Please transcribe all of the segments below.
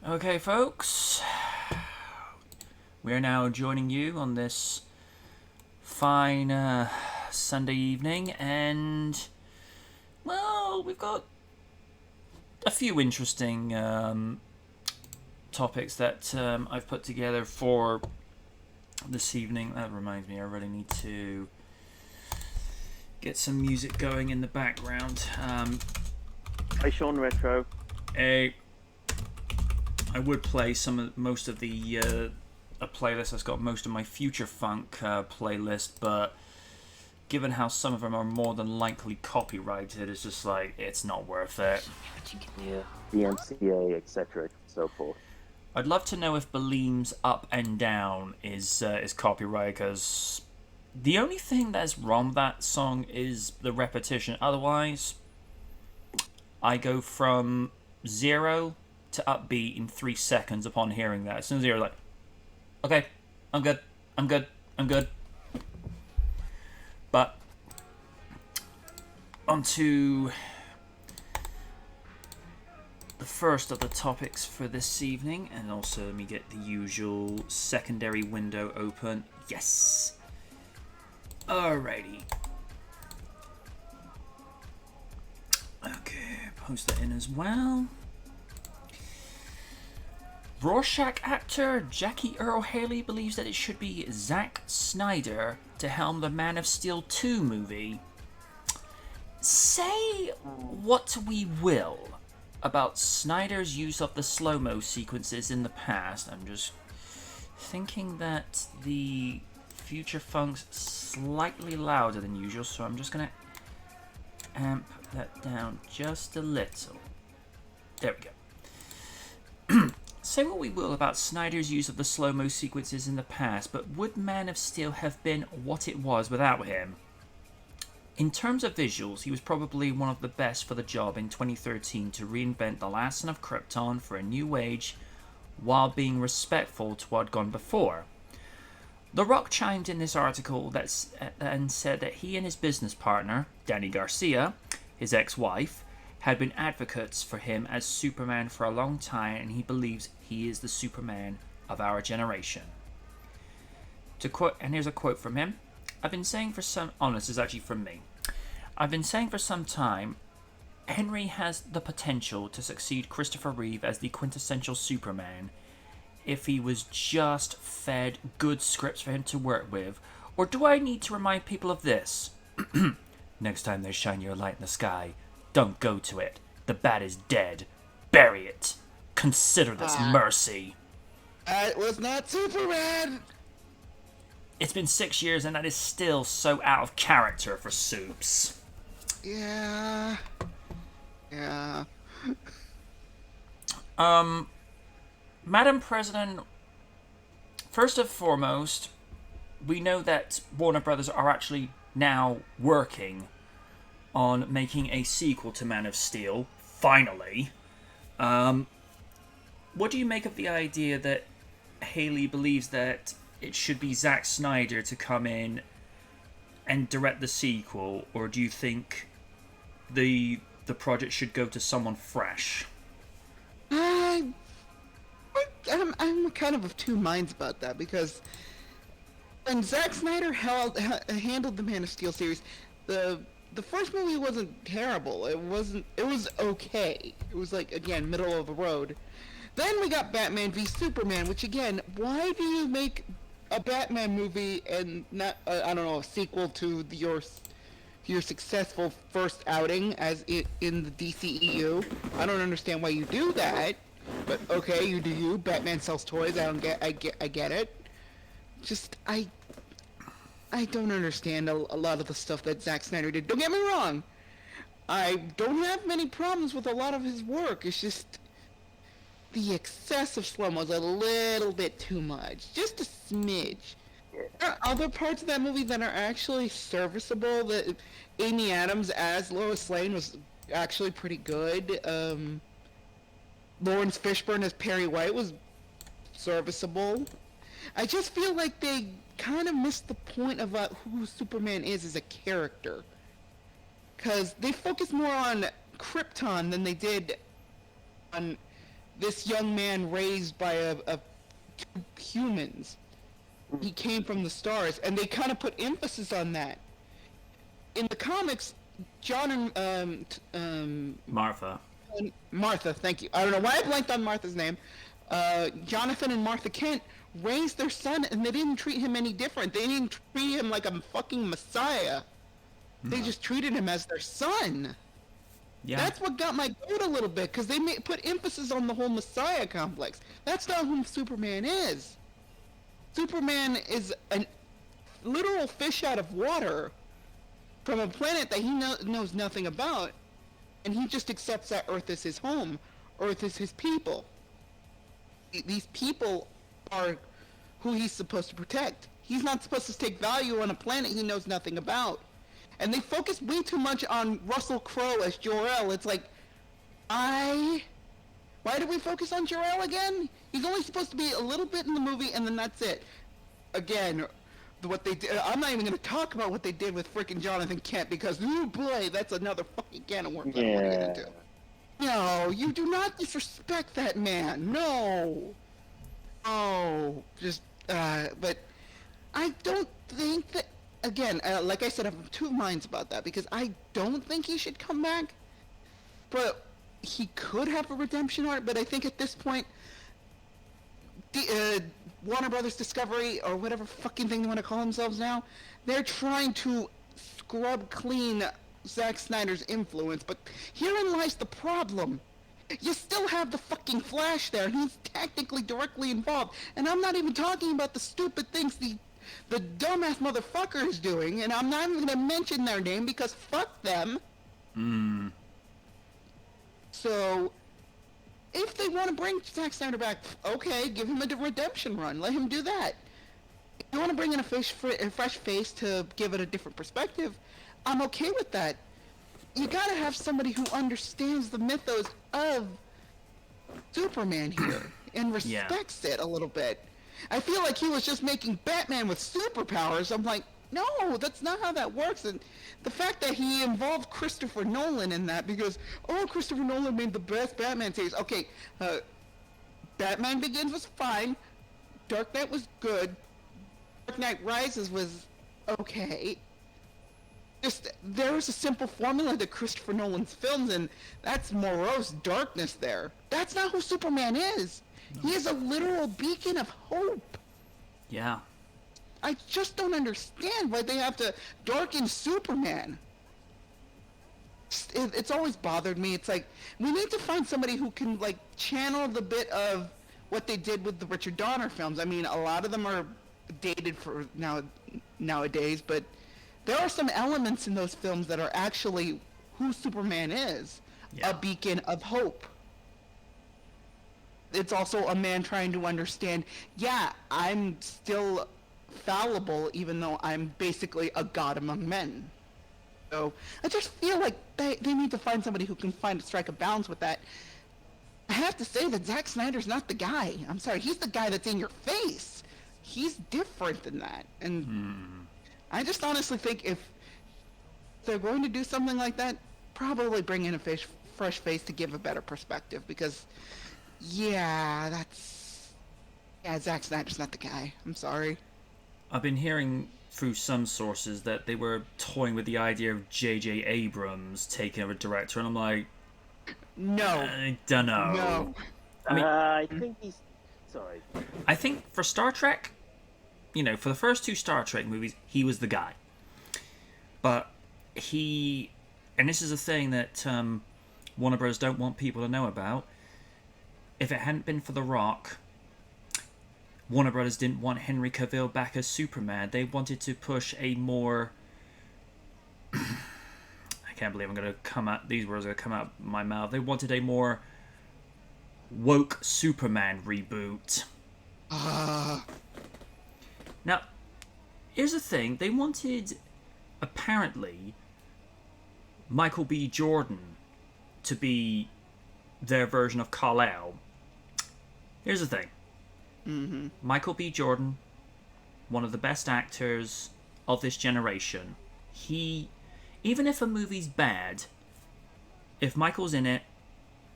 Okay, folks, we are now joining you on this fine Sunday evening, and well, we've got a few interesting topics that I've put together for this evening. That reminds me, I really need to get some music going in the background. Hey, Sean Retro. I would play most of the a playlist that's got most of my future funk playlist, but given how some of them are more than likely copyrighted, it's just like it's not worth it. Yeah, the MCA, etc., and so forth. I'd love to know if Baleem's Up and Down is copyrighted, because the only thing that's wrong with that song is the repetition. Otherwise, I go from 0 to upbeat in 3 seconds upon hearing that. As soon as you're like, okay, I'm good, I'm good, I'm good. But onto the first of the topics for this evening, and also let me get the usual secondary window open. Yes. Alrighty. Okay, post that in as well. Rorschach actor Jackie Earle Haley believes that it should be Zack Snyder to helm the Man of Steel 2 movie. Say what we will about Snyder's use of the slow-mo sequences in the past. I'm just thinking that the future funk's slightly louder than usual, so I'm just going to amp that down just a little. There we go. Say what we will about Snyder's use of the slow-mo sequences in the past, but would Man of Steel have been what it was without him? In terms of visuals, he was probably one of the best for the job in 2013 to reinvent the last son of Krypton for a new age while being respectful to what had gone before. The Rock chimed in this article and said that he and his business partner, Danny Garcia, his ex-wife, had been advocates for him as Superman for a long time, and he believes he is the Superman of our generation. To quote, and here's a quote from him. I've been saying for some... Oh, this is actually from me. I've been saying for some time, Henry has the potential to succeed Christopher Reeve as the quintessential Superman if he was just fed good scripts for him to work with. Or do I need to remind people of this? Next time they shine your light in the sky, don't go to it. The bat is dead. Bury it. Consider this mercy. It was not Superman! It's been 6 years and that is still so out of character for Soups. Yeah. Madam President, first and foremost, we know that Warner Brothers are actually now working on making a sequel to Man of Steel, finally. What do you make of the idea that Haley believes that it should be Zack Snyder to come in and direct the sequel, or do you think the project should go to someone fresh? I'm kind of two minds about that, because when Zack Snyder handled the Man of Steel series, the first movie wasn't terrible. It was okay. It was like, again, middle of the road. Then we got Batman v Superman, which, again, why do you make a Batman movie and not a sequel to your successful first outing as in the DCEU? I don't understand why you do that, but okay, you do you. Batman sells toys. I get it. Just I don't understand a lot of the stuff that Zack Snyder did. Don't get me wrong. I don't have many problems with a lot of his work. It's just the excessive slow-mo's a little bit too much. Just a smidge. There are other parts of that movie that are actually serviceable. That Amy Adams as Lois Lane was actually pretty good. Lawrence Fishburne as Perry White was serviceable. I just feel like they kind of missed the point about who Superman is as a character. Because they focus more on Krypton than they did on this young man raised by a two humans. He came from the stars, and they kind of put emphasis on that. In the comics, John Martha. Martha, thank you. I don't know why I blanked on Martha's name. Jonathan and Martha Kent raised their son, and they didn't treat him any different. They didn't treat him like a fucking messiah. They just treated him as their son. Yeah. That's what got my goat a little bit, because they put emphasis on the whole messiah complex. That's not who Superman is. Superman is a literal fish out of water from a planet that he knows nothing about, and he just accepts that Earth is his home. Earth is his people. These people are who he's supposed to protect. He's not supposed to take value on a planet he knows nothing about. And they focus way too much on Russell Crowe as Jor-El. It's like, why did we focus on Jor-El again? He's only supposed to be a little bit in the movie, and then that's it. Again, what they did, I'm not even going to talk about what they did with frickin' Jonathan Kent, because, oh boy, that's another fucking can of worms I don't want to get into. No, you do not disrespect that man. No. Oh, just, but I don't think that, again, like I said, I'm of two minds about that, because I don't think he should come back, but he could have a redemption arc, but I think at this point, the, Warner Brothers Discovery, or whatever fucking thing they want to call themselves now, they're trying to scrub clean Zack Snyder's influence, but herein lies the problem. You still have the fucking Flash there, and he's technically directly involved, and I'm not even talking about the stupid things the dumbass motherfucker is doing, and I'm not even going to mention their name, because fuck them. So, if they want to bring Zack Snyder back, okay, give him a redemption run. Let him do that. If you want to bring in a fresh face to give it a different perspective, I'm okay with that. You gotta have somebody who understands the mythos of Superman here and respects it a little bit. I feel like he was just making Batman with superpowers. I'm like, no, that's not how that works. And the fact that he involved Christopher Nolan in that, because, Christopher Nolan made the best Batman series. Okay, Batman Begins was fine. Dark Knight was good. Dark Knight Rises was okay. Just, there was a simple formula to Christopher Nolan's films, and that's morose darkness there. That's not who Superman is. No. He is a literal beacon of hope. Yeah. I just don't understand why they have to darken Superman. It's always bothered me. It's like, we need to find somebody who can, like, channel the bit of what they did with the Richard Donner films. I mean, a lot of them are dated for nowadays, but there are some elements in those films that are actually who Superman is. Yeah. A beacon of hope. It's also a man trying to understand, yeah, I'm still fallible, even though I'm basically a god among men. So I just feel like they need to find somebody who can strike a balance with that. I have to say that Zack Snyder's not the guy. I'm sorry, he's the guy that's in your face. He's different than that. And I just honestly think if they're going to do something like that, probably bring in a fresh face to give a better perspective, because Zack Snyder's not the guy. I'm sorry. I've been hearing through some sources that they were toying with the idea of J.J. Abrams taking over director, and I'm like, no. I don't know. No. I mean, I think he's... Sorry. I think for Star Trek, for the first two Star Trek movies, he was the guy. But and this is a thing that Warner Bros. Don't want people to know about, if it hadn't been for The Rock, Warner Brothers didn't want Henry Cavill back as Superman. They wanted to push a more... I can't believe these words are going to come out of my mouth. They wanted a more woke Superman reboot. Now, here's the thing. They wanted, apparently, Michael B. Jordan to be their version of Kal-El. Here's the thing. Michael B. Jordan, one of the best actors of this generation. Even if a movie's bad, if Michael's in it,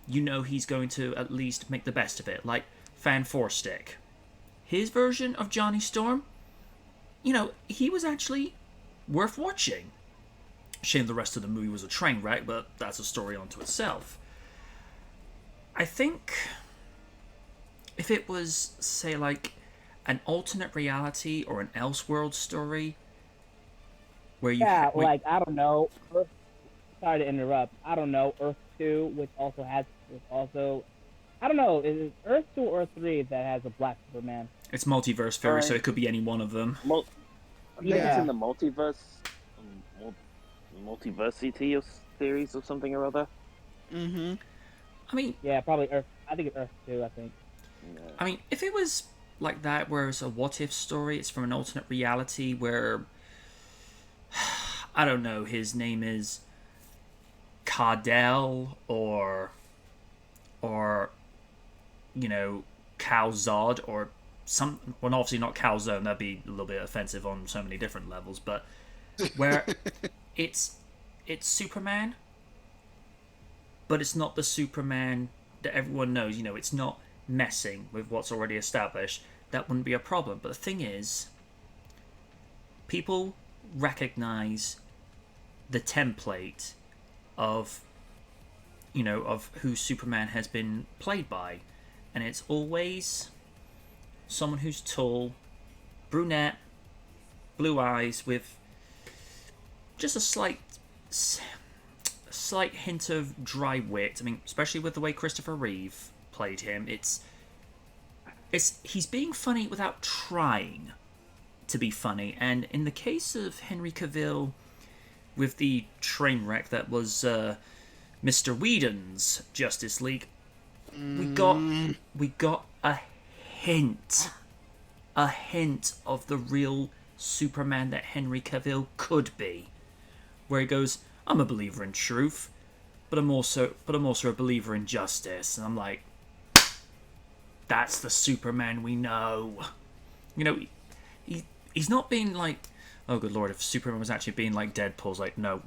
you know he's going to at least make the best of it, like Fan Four Stick. His version of Johnny Storm, he was actually worth watching. Shame the rest of the movie was a train wreck, but that's a story unto itself. I think if it was, say, like an alternate reality or an Elseworld story, where you I don't know. Sorry to interrupt. I don't know. Earth 2, which also I don't know. Is it Earth 2 or Earth 3 that has a black Superman? It's multiverse theory, so it could be any one of them. I think it's in the multiversity series or something or other. Mm-hmm. I mean, yeah, probably Earth. I think it's Earth 2. I think. Yeah. I mean, if it was like that, where it's a what-if story, it's from an alternate reality where I don't know, his name is Cardell or Calzod or some. Well, obviously not Calzone. That'd be a little bit offensive on so many different levels. But where it's Superman, but it's not the Superman that everyone knows. It's not messing with what's already established. That wouldn't be a problem. But the thing is, people recognize the template of who Superman has been played by, and it's always someone who's tall, brunette, blue eyes, with just a slight hint of dry wit. I mean, especially with the way Christopher Reeve played him, he's being funny without trying to be funny. And in the case of Henry Cavill, with the train wreck that was Mr. Whedon's Justice League, we got a hint of the real Superman that Henry Cavill could be, where he goes, "I'm a believer in truth, but I'm also a believer in justice," and I'm like, that's the Superman we know. He's not being like, oh good lord, if Superman was actually being like Deadpool's like, no.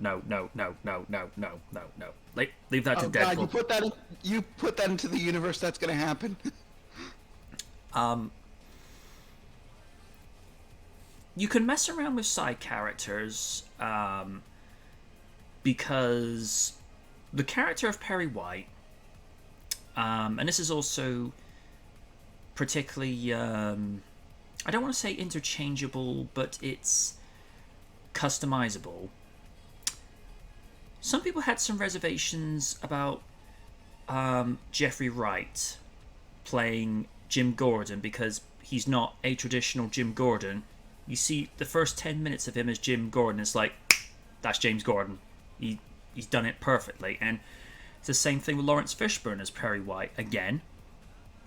Like, leave that to Deadpool. God, you put that into the universe, that's gonna happen. You can mess around with side characters, because the character of Perry White, and this is also particularly, I don't want to say interchangeable, but it's customizable. Some people had some reservations about Jeffrey Wright playing Jim Gordon, because he's not a traditional Jim Gordon. You see the first 10 minutes of him as Jim Gordon, it's like, that's James Gordon. He's done it perfectly. And it's the same thing with Lawrence Fishburne as Perry White. Again,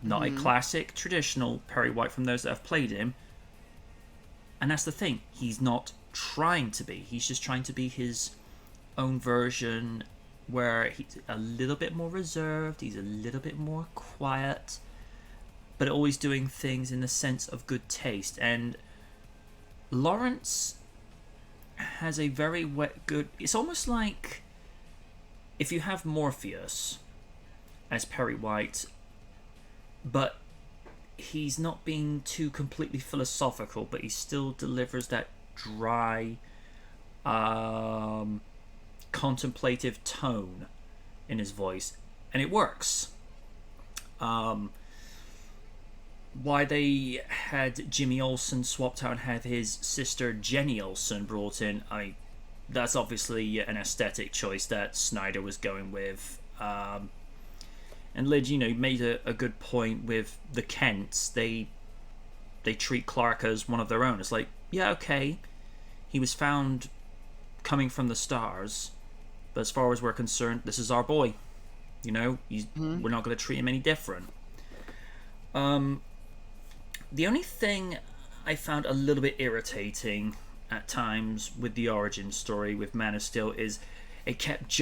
not a classic, traditional Perry White from those that have played him. And that's the thing. He's not trying to be. He's just trying to be his own version, where he's a little bit more reserved, he's a little bit more quiet, but always doing things in the sense of good taste. And Lawrence has a very good... It's almost like if you have Morpheus as Perry White, but he's not being too completely philosophical, but he still delivers that dry, contemplative tone in his voice, and it works. Why they had Jimmy Olsen swapped out and had his sister Jenny Olsen brought in, that's obviously an aesthetic choice that Snyder was going with. And Lyd, made a good point with the Kents. They treat Clark as one of their own. It's like, yeah, okay, he was found coming from the stars, but as far as we're concerned, this is our boy. We're not going to treat him any different. The only thing I found a little bit irritating at times with the origin story with Man of Steel is it kept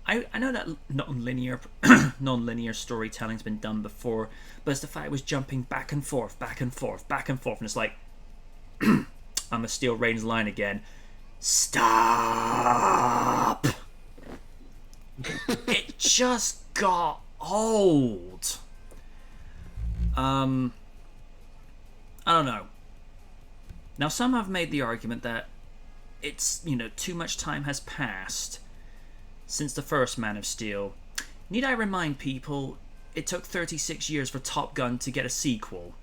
I know that non-linear storytelling's been done before, but it's the fact it was jumping back and forth, and it's like, I'm gonna steal Raiden's line again. Stop! It just got old. I don't know. Now, some have made the argument that it's, too much time has passed since the first Man of Steel. Need I remind people, it took 36 years for Top Gun to get a sequel.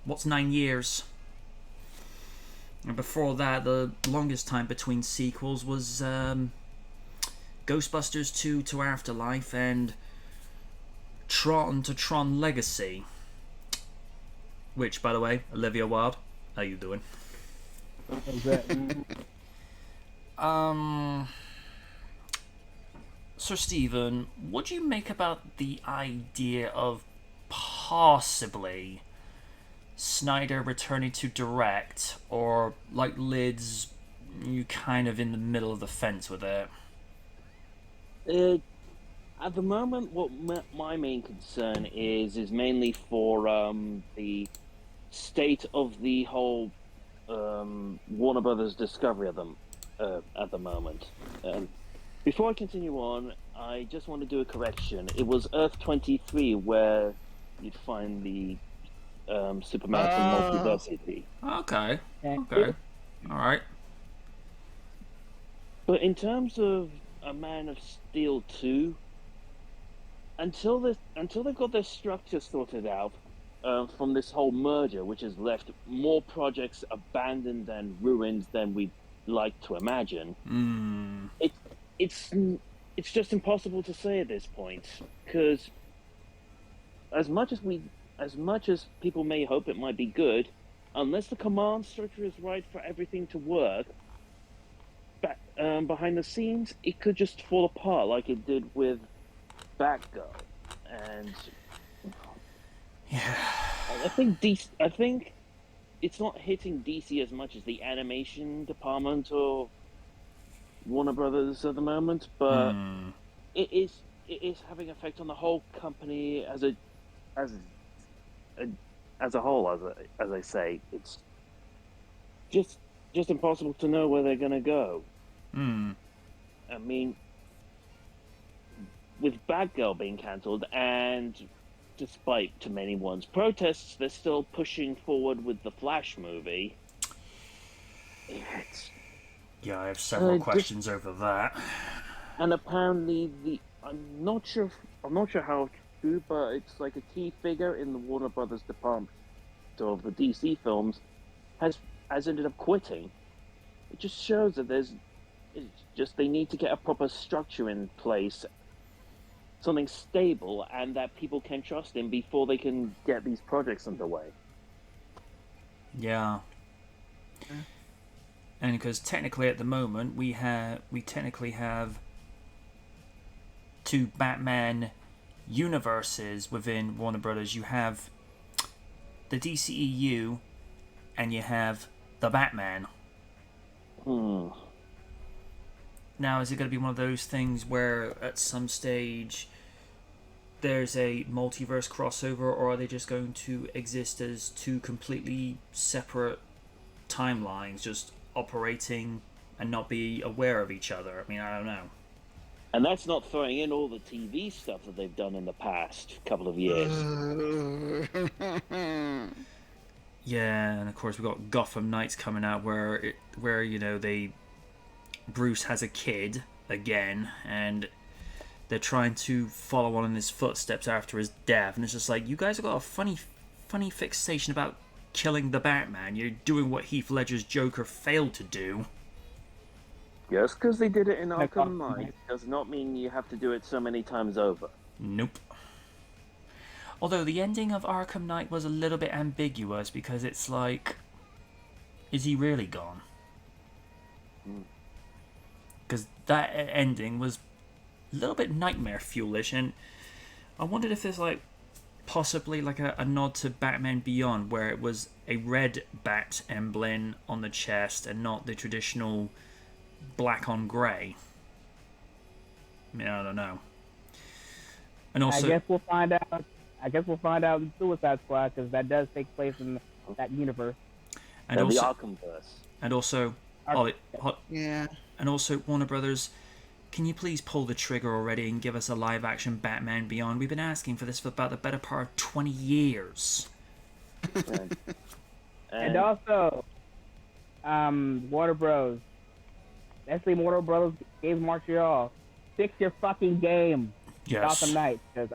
What's 9 years? And before that, the longest time between sequels was Ghostbusters 2 to Afterlife and Tron to Tron Legacy. Which, by the way, Olivia Wilde, how you doing? Sir Stephen, what do you make about the idea of possibly Snyder returning to direct, or like Lids, you kind of in the middle of the fence with it? At the moment, what my main concern is mainly for the state of the whole Warner Brothers discovery of them at the moment. Before I continue on, I just want to do a correction. It was Earth 23 where you'd find the Superman from Multiversity. Okay. Okay. Alright. But in terms of a Man of Steel 2, until they've got their structure sorted out from this whole merger, which has left more projects abandoned and ruined than we'd like to imagine, it's just impossible to say at this point, because as much as people may hope it might be good, unless the command structure is right for everything to work, behind the scenes, it could just fall apart like it did with Batgirl. And yeah, I think it's not hitting DC as much as the animation department or Warner Brothers at the moment, but it is having effect on the whole company as a whole. As I say, it's just impossible to know where they're gonna go. I mean, with Batgirl being cancelled, and despite too many one's protests, they're still pushing forward with the Flash movie. Yeah, I have several questions over that. And apparently, I'm not sure how true, but it's like a key figure in the Warner Brothers department of the DC films has ended up quitting. It just shows that they need to get a proper structure in place, something stable, and that people can trust in before they can get these projects underway. Yeah. And because technically at the moment we technically have two Batman universes within Warner Brothers. You have the DCEU and you have the Batman. Now, is it going to be one of those things where at some stage there's a multiverse crossover, or are they just going to exist as two completely separate timelines, just operating and not be aware of each other? I mean, I don't know. And that's not throwing in all the TV stuff that they've done in the past couple of years. Yeah, and of course we've got Gotham Knights coming out where Bruce has a kid again, and they're trying to follow on in his footsteps after his death, and it's just like, you guys have got a funny fixation about killing the Batman. You're doing what Heath Ledger's Joker failed to do. Just because they did it in Arkham Knight does not mean you have to do it so many times over. Nope. Although the ending of Arkham Knight was a little bit ambiguous, because it's like, is he really gone? Because that ending was a little bit nightmare fuelish, and I wondered if there's like possibly like a nod to Batman Beyond, where it was a red bat emblem on the chest and not the traditional black on grey. I mean, I don't know. And also, I guess we'll find out in Suicide Squad, because that does take place in that universe. And also, the Arkhamverse. and also, Yeah. and also Warner Brothers, can you please pull the trigger already and give us a live-action Batman Beyond? We've been asking for this for about the better part of 20 years. And also, Warner Bros. Nestle Warner Bros. Games Montreal, fix your fucking game. Yes. Gotham Knights, because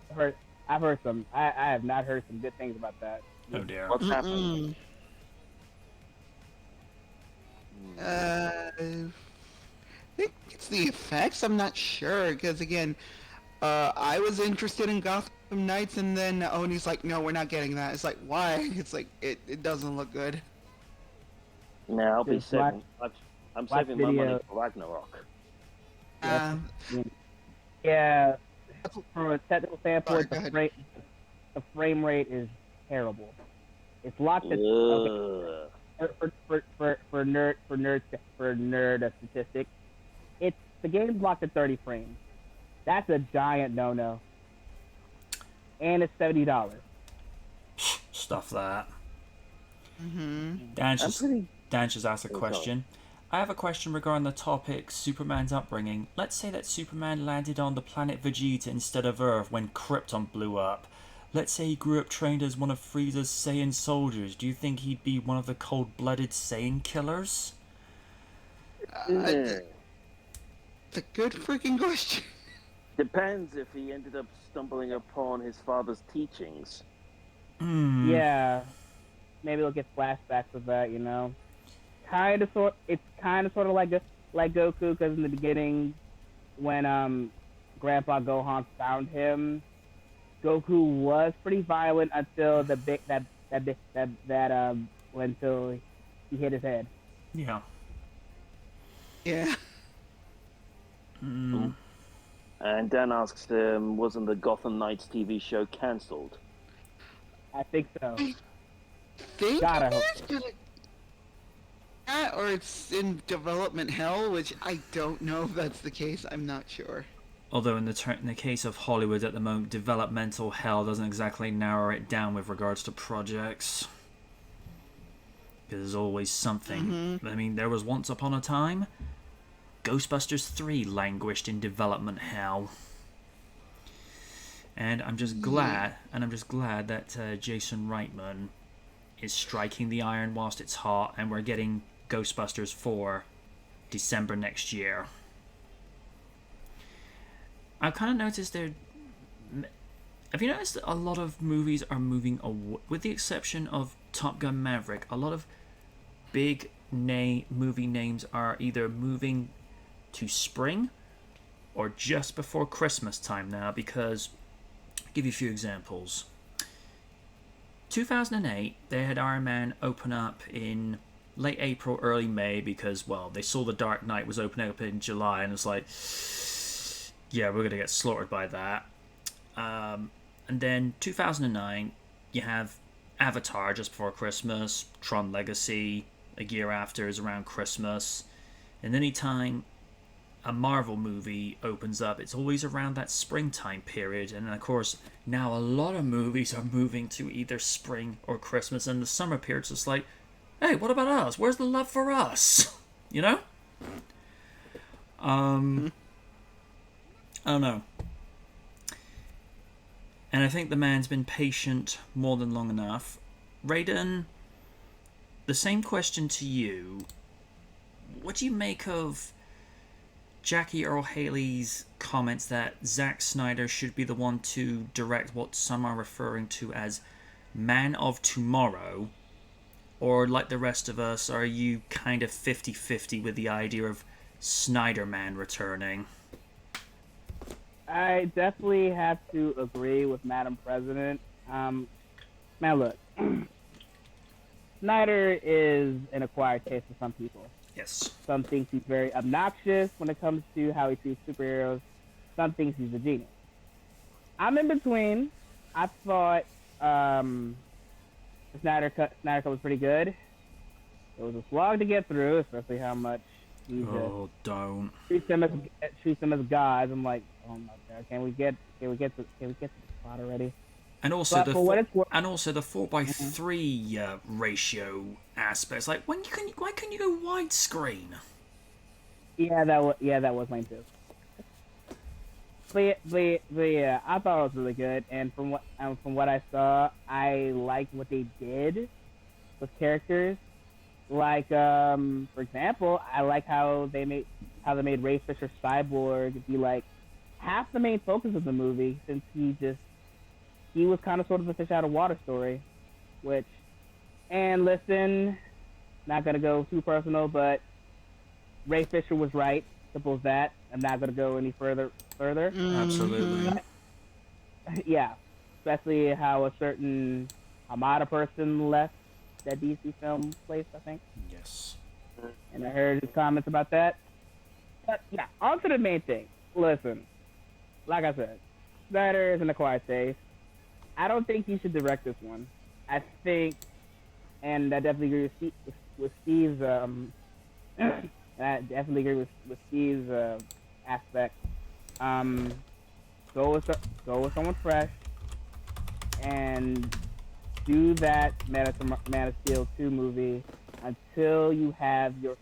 I've heard some. I have not heard some good things about that. Oh dear. What's happening? I think it's the effects. I'm not sure because again, I was interested in Gotham Knights, and then Oni's like, "No, we're not getting that." It's like, why? It's like it doesn't look good. Now I'll be Just saving. I'm saving my money video. for Ragnarok. Yeah, from a technical standpoint, Sorry, the frame rate is terrible. It's locked at Ugh. for nerd statistics. It's the game's locked at 30 frames. That's a giant no-no. And it's $70. Stuff that. Mm-hmm. Dan I'm pretty. just asked a question. I have a question regarding the topic Superman's upbringing. Let's say that Superman landed on the planet Vegeta instead of Earth when Krypton blew up. Let's say he grew up trained as one of Frieza's Saiyan soldiers. Do you think he'd be one of the cold-blooded Saiyan killers? It's a good freaking question. Depends if he ended up stumbling upon his father's teachings. Yeah, maybe we'll get flashbacks of that. It's kind of sort of like Goku, because in the beginning, when Grandpa Gohan found him, Goku was pretty violent until until he hit his head. Yeah. Yeah. Mm. And Dan asks, wasn't the Gotham Knights TV show cancelled? I think so. Think God, I it hope is, but that or it's in development hell, which I don't know if that's the case. I'm not sure. Although in the case of Hollywood at the moment, developmental hell doesn't exactly narrow it down with regards to projects. Because there's always something. I mean, there was once upon a time, Ghostbusters 3 languished in development hell. And I'm just glad, that Jason Reitman is striking the iron whilst it's hot, and we're getting Ghostbusters 4 December next year. I've kind of noticed have you noticed that a lot of movies are moving away, with the exception of Top Gun Maverick, a lot of big movie names are either moving to spring or just before Christmas time now, because I'll give you a few examples. 2008, they had Iron Man open up in late April, early May, because, well, they saw The Dark Knight was opening up in July, and it's like, yeah, we're going to get slaughtered by that. And then 2009, you have Avatar just before Christmas, Tron Legacy a year after is around Christmas, and any time a Marvel movie opens up, it's always around that springtime period. And of course, now a lot of movies are moving to either spring or Christmas, and the summer period's just like, hey, what about us? Where's the love for us? You know? I don't know. And I think the man's been patient more than long enough. Raiden, the same question to you. What do you make of Jackie Earle Haley's comments that Zack Snyder should be the one to direct what some are referring to as Man of Tomorrow? Or, like the rest of us, are you kind of 50-50 with the idea of Snyder Man returning? I definitely have to agree with Madam President. Man, look, Snyder is an acquired taste for some people. Yes. Some think he's very obnoxious when it comes to how he treats superheroes. Some think he's a genius. I'm in between. I thought the Snyder Cut was pretty good. It was a slog to get through, especially how much he don't treats them as gods. I'm like, oh my god, can we get to the plot already? And also But the for the 4:3 ratio aspects. Like, why couldn't you go widescreen? Yeah, that was mine too. but yeah, I thought it was really good, and from what I saw, I liked what they did with characters. Like, for example, I like how they made Ray Fisher Cyborg be like half the main focus of the movie, since he was kind of sort of a fish out of water story. Which, and listen, not gonna go too personal, but Ray Fisher was right. Simple as that. I'm not gonna go any further. Absolutely. Yeah, especially how a certain Hamada person left that DC film place, I think. Yes. And I heard his comments about that. But yeah, on to the main thing. Listen, like I said, Snyder is in a quiet taste. I don't think he should direct this one. I think, and I definitely agree with Steve's. And I definitely agree with Steve's aspect. Go with someone fresh, and do that Man of Steel 2 movie until you have the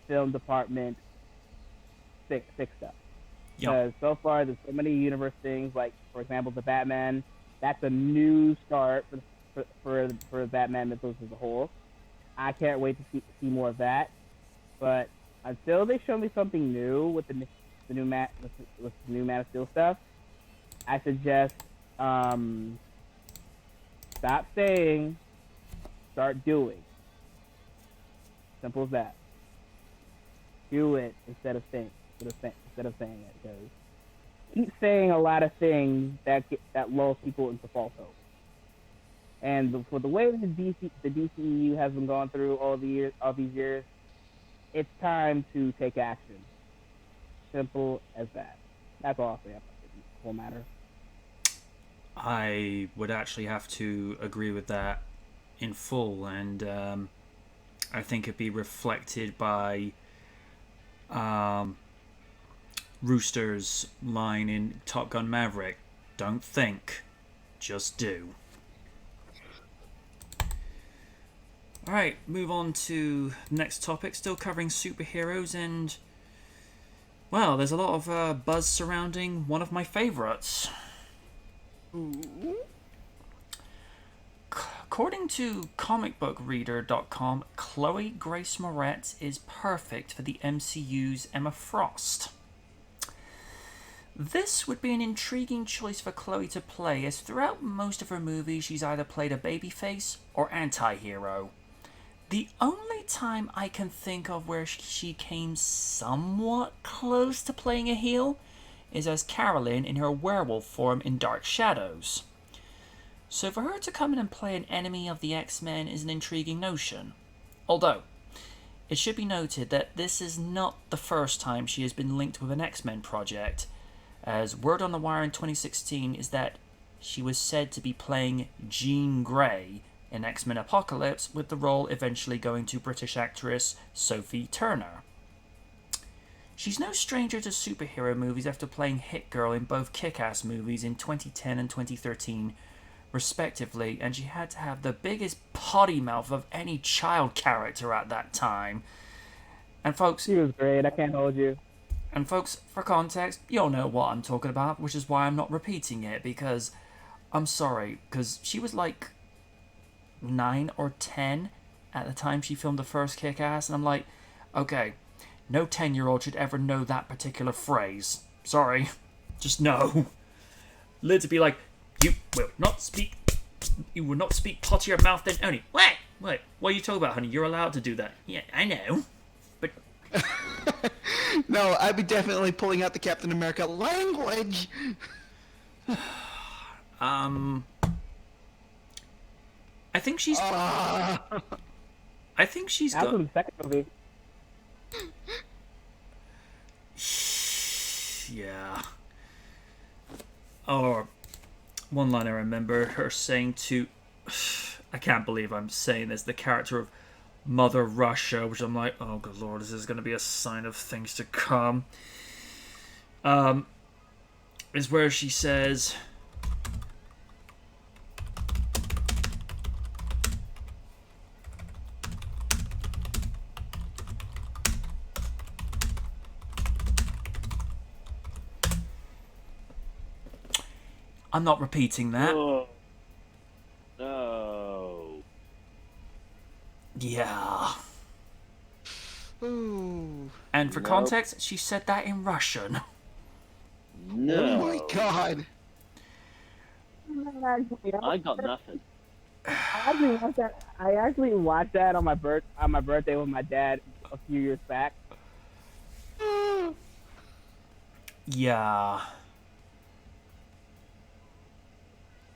film department fixed up. Because so far there's so many universe things, like for example the Batman. That's a new start for Batman mythos as a whole. I can't wait to see more of that. But until they show me something new with the new Man of Steel stuff, I suggest stop saying, start doing. Simple as that. Do it instead of saying it, because keep saying a lot of things that lulls people into false hope. And for the way the DCEU has been going through all these years, it's time to take action. Simple as that. That's all I'll say about the whole matter. I would actually have to agree with that in full, and I think it'd be reflected by Rooster's line in Top Gun Maverick: "Don't think, just do." Alright, move on to the next topic, still covering superheroes, and well, there's a lot of buzz surrounding one of my favourites. According to comicbookreader.com, Chloe Grace Moretz is perfect for the MCU's Emma Frost. This would be an intriguing choice for Chloe to play, as throughout most of her movies she's either played a babyface or anti-hero. The only time I can think of where she came somewhat close to playing a heel is as Carolyn in her werewolf form in Dark Shadows. So for her to come in and play an enemy of the X-Men is an intriguing notion. Although, it should be noted that this is not the first time she has been linked with an X-Men project, as word on the wire in 2016 is that she was said to be playing Jean Grey in X-Men Apocalypse, with the role eventually going to British actress Sophie Turner. She's no stranger to superhero movies after playing Hit Girl in both Kick-Ass movies in 2010 and 2013, respectively, and she had to have the biggest potty mouth of any child character at that time. And folks... She was great, I can't hold you. And folks, for context, you'll know what I'm talking about, which is why I'm not repeating it, because I'm sorry, because she was like 9 or 10 at the time she filmed the first Kick-Ass, and I'm like, okay, no 10-year-old should ever know that particular phrase. Sorry. Just no. Lid to be like, you will not speak pot to your mouth then only. What are you talking about, honey? You're allowed to do that. Yeah, I know. But no, I'd be definitely pulling out the Captain America language. I think she's I think she's That got was the second movie. yeah. Or one line I remember her saying to, I can't believe I'm saying this, the character of Mother Russia, which I'm like, oh good lord, this is going to be a sign of things to come. Is where she says, I'm not repeating that. Oh, no. Yeah. Ooh. And for Nope. context, she said that in Russian. No. Oh my god. I got nothing. I actually watched that on my birthday with my dad a few years back. Yeah.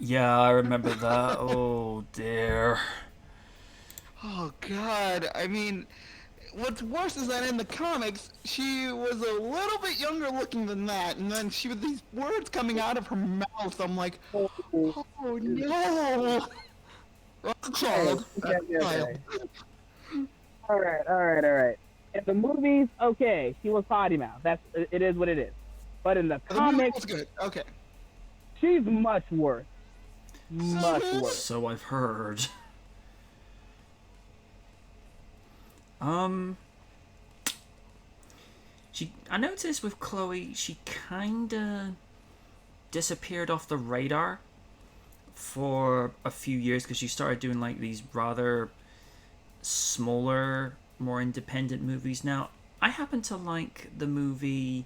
Yeah, I remember that. Oh dear. Oh god. I mean, what's worse is that in the comics, she was a little bit younger looking than that, and then she with these words coming out of her mouth. I'm like, oh no. That's a child. That's a child. All right. In the movies, okay, she was potty mouth. It is what it is. But in the The movie comics, was good. Okay. she's much worse. Much worse. So I've heard. I noticed with Chloe, she kinda disappeared off the radar for a few years because she started doing like these rather smaller, more independent movies. Now, I happen to like the movie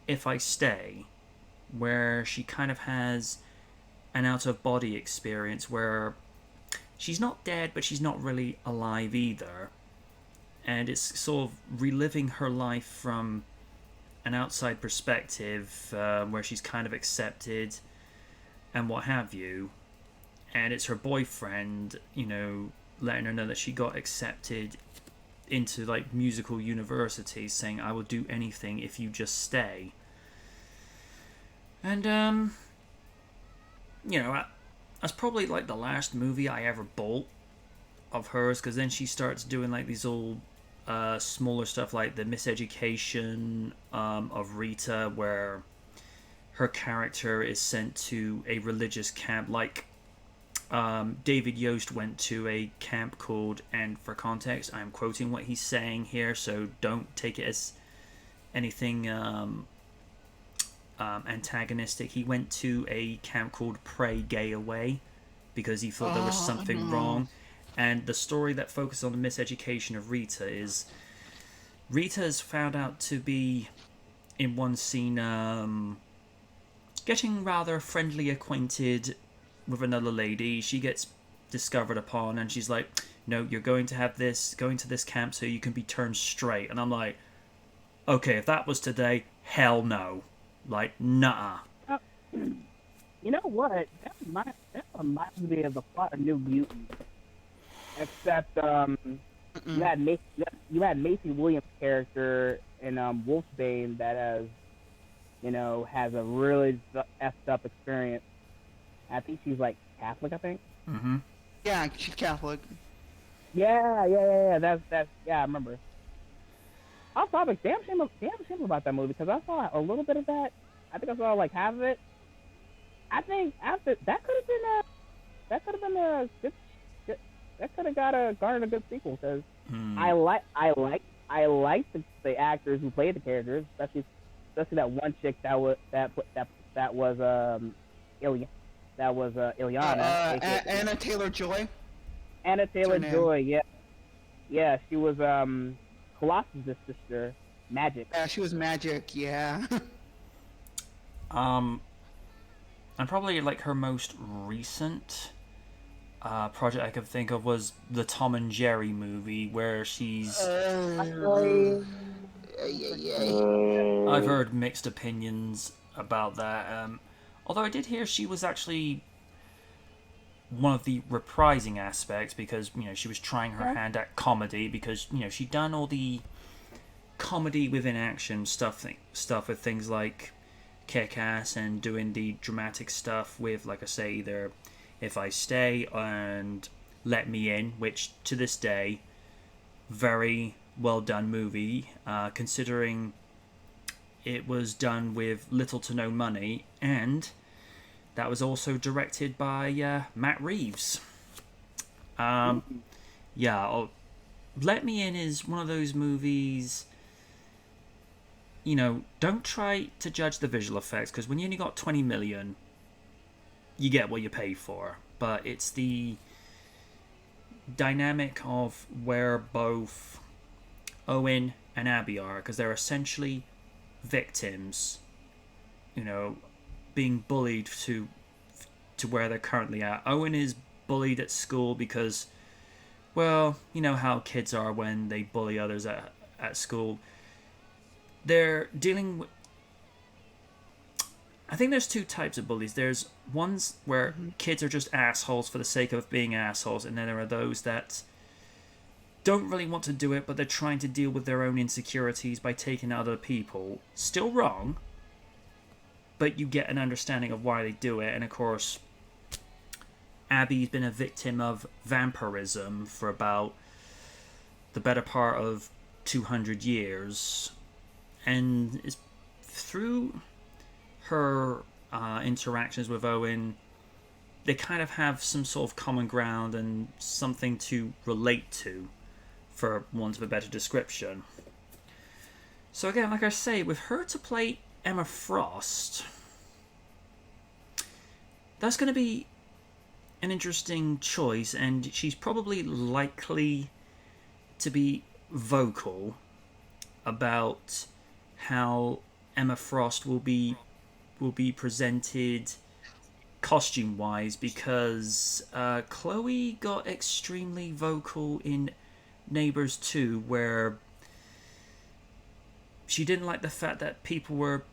If I Stay, where she kind of has an out of body experience where she's not dead, but she's not really alive either. And it's sort of reliving her life from an outside perspective, where she's kind of accepted and what have you. And it's her boyfriend, letting her know that she got accepted into like musical universities, saying, "I will do anything if you just stay." And that's probably like the last movie I ever bought of hers, because then she starts doing like these old smaller stuff like the Miseducation of Rita, where her character is sent to a religious camp, like David Yost went to a camp called, and for context, I'm quoting what he's saying here, so don't take it as anything antagonistic. He went to a camp called Pray Gay Away because he thought there was something wrong. And the story that focuses on the miseducation of Rita is Rita's found out to be, in one scene, getting rather friendly acquainted with another lady. She gets discovered upon, and she's like, "No, you're going to this camp so you can be turned straight." And I'm like, okay, if that was today, hell no. Like, nah. You know what? That reminds me of the plot of New Mutants. Except you had Macy Williams' character in Wolfsbane that has a really effed up experience. I think she's like Catholic, I think. Mm-hmm. Yeah, she's Catholic. Yeah. That's I remember. Off topic, damn shame about that movie because I saw a little bit of that. I think I saw like half of it. I think after that could have been a good. That could have garnered a good sequel because I like the actors who played the characters, especially that one chick that was Ileana. Anna Taylor-Joy. Anna Taylor-Joy, yeah, she was Colossus' sister, Magic. Yeah, she was Magic. Yeah. And probably like her most recent project I could think of was the Tom and Jerry movie, where she's. I've heard mixed opinions about that. Although I did hear she was actually one of the reprising aspects because she was trying her hand at comedy because she'd done all the comedy within action stuff with things like Kick-Ass and doing the dramatic stuff with, like I say, either If I Stay and Let Me In, which to this day, very well done movie, considering it was done with little to no money, and that was also directed by Matt Reeves. Let Me In is one of those movies. Don't try to judge the visual effects because when you only got 20 million, you get what you pay for. But it's the dynamic of where both Owen and Abby are, because they're essentially victims, being bullied to where they're currently at. Owen is bullied at school because, well, you know how kids are when they bully others at school. They're dealing with, I think there's two types of bullies. There's ones where kids are just assholes for the sake of being assholes, and then there are those that don't really want to do it, but they're trying to deal with their own insecurities by taking out other people. Still wrong, but you get an understanding of why they do it. And of course, Abby's been a victim of vampirism for about the better part of 200 years, and it's through her interactions with Owen, they kind of have some sort of common ground and something to relate to, for want of a better description. So again, like I say, with her to play Emma Frost, that's going to be an interesting choice, and she's probably likely to be vocal about how Emma Frost will be presented costume-wise, because Chloe got extremely vocal in Neighbours 2, where she didn't like the fact that people were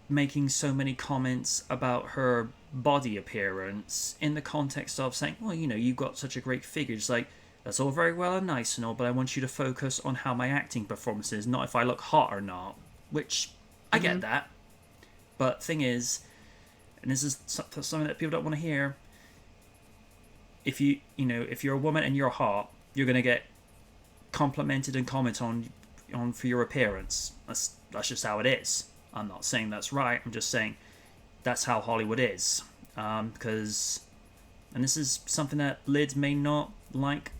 making so many comments about her body appearance in the context of saying, well, you've got such a great figure. It's like, that's all very well and nice and all, but I want you to focus on how my acting performance is, not if I look hot or not. Which, I get that. But thing is, and this is something that people don't want to hear, if you're a woman and you're hot, you're going to get complimented and commented on for your appearance. That's just how it is. I'm not saying that's right. I'm just saying that's how Hollywood is. Because, and this is something that Lid may not like,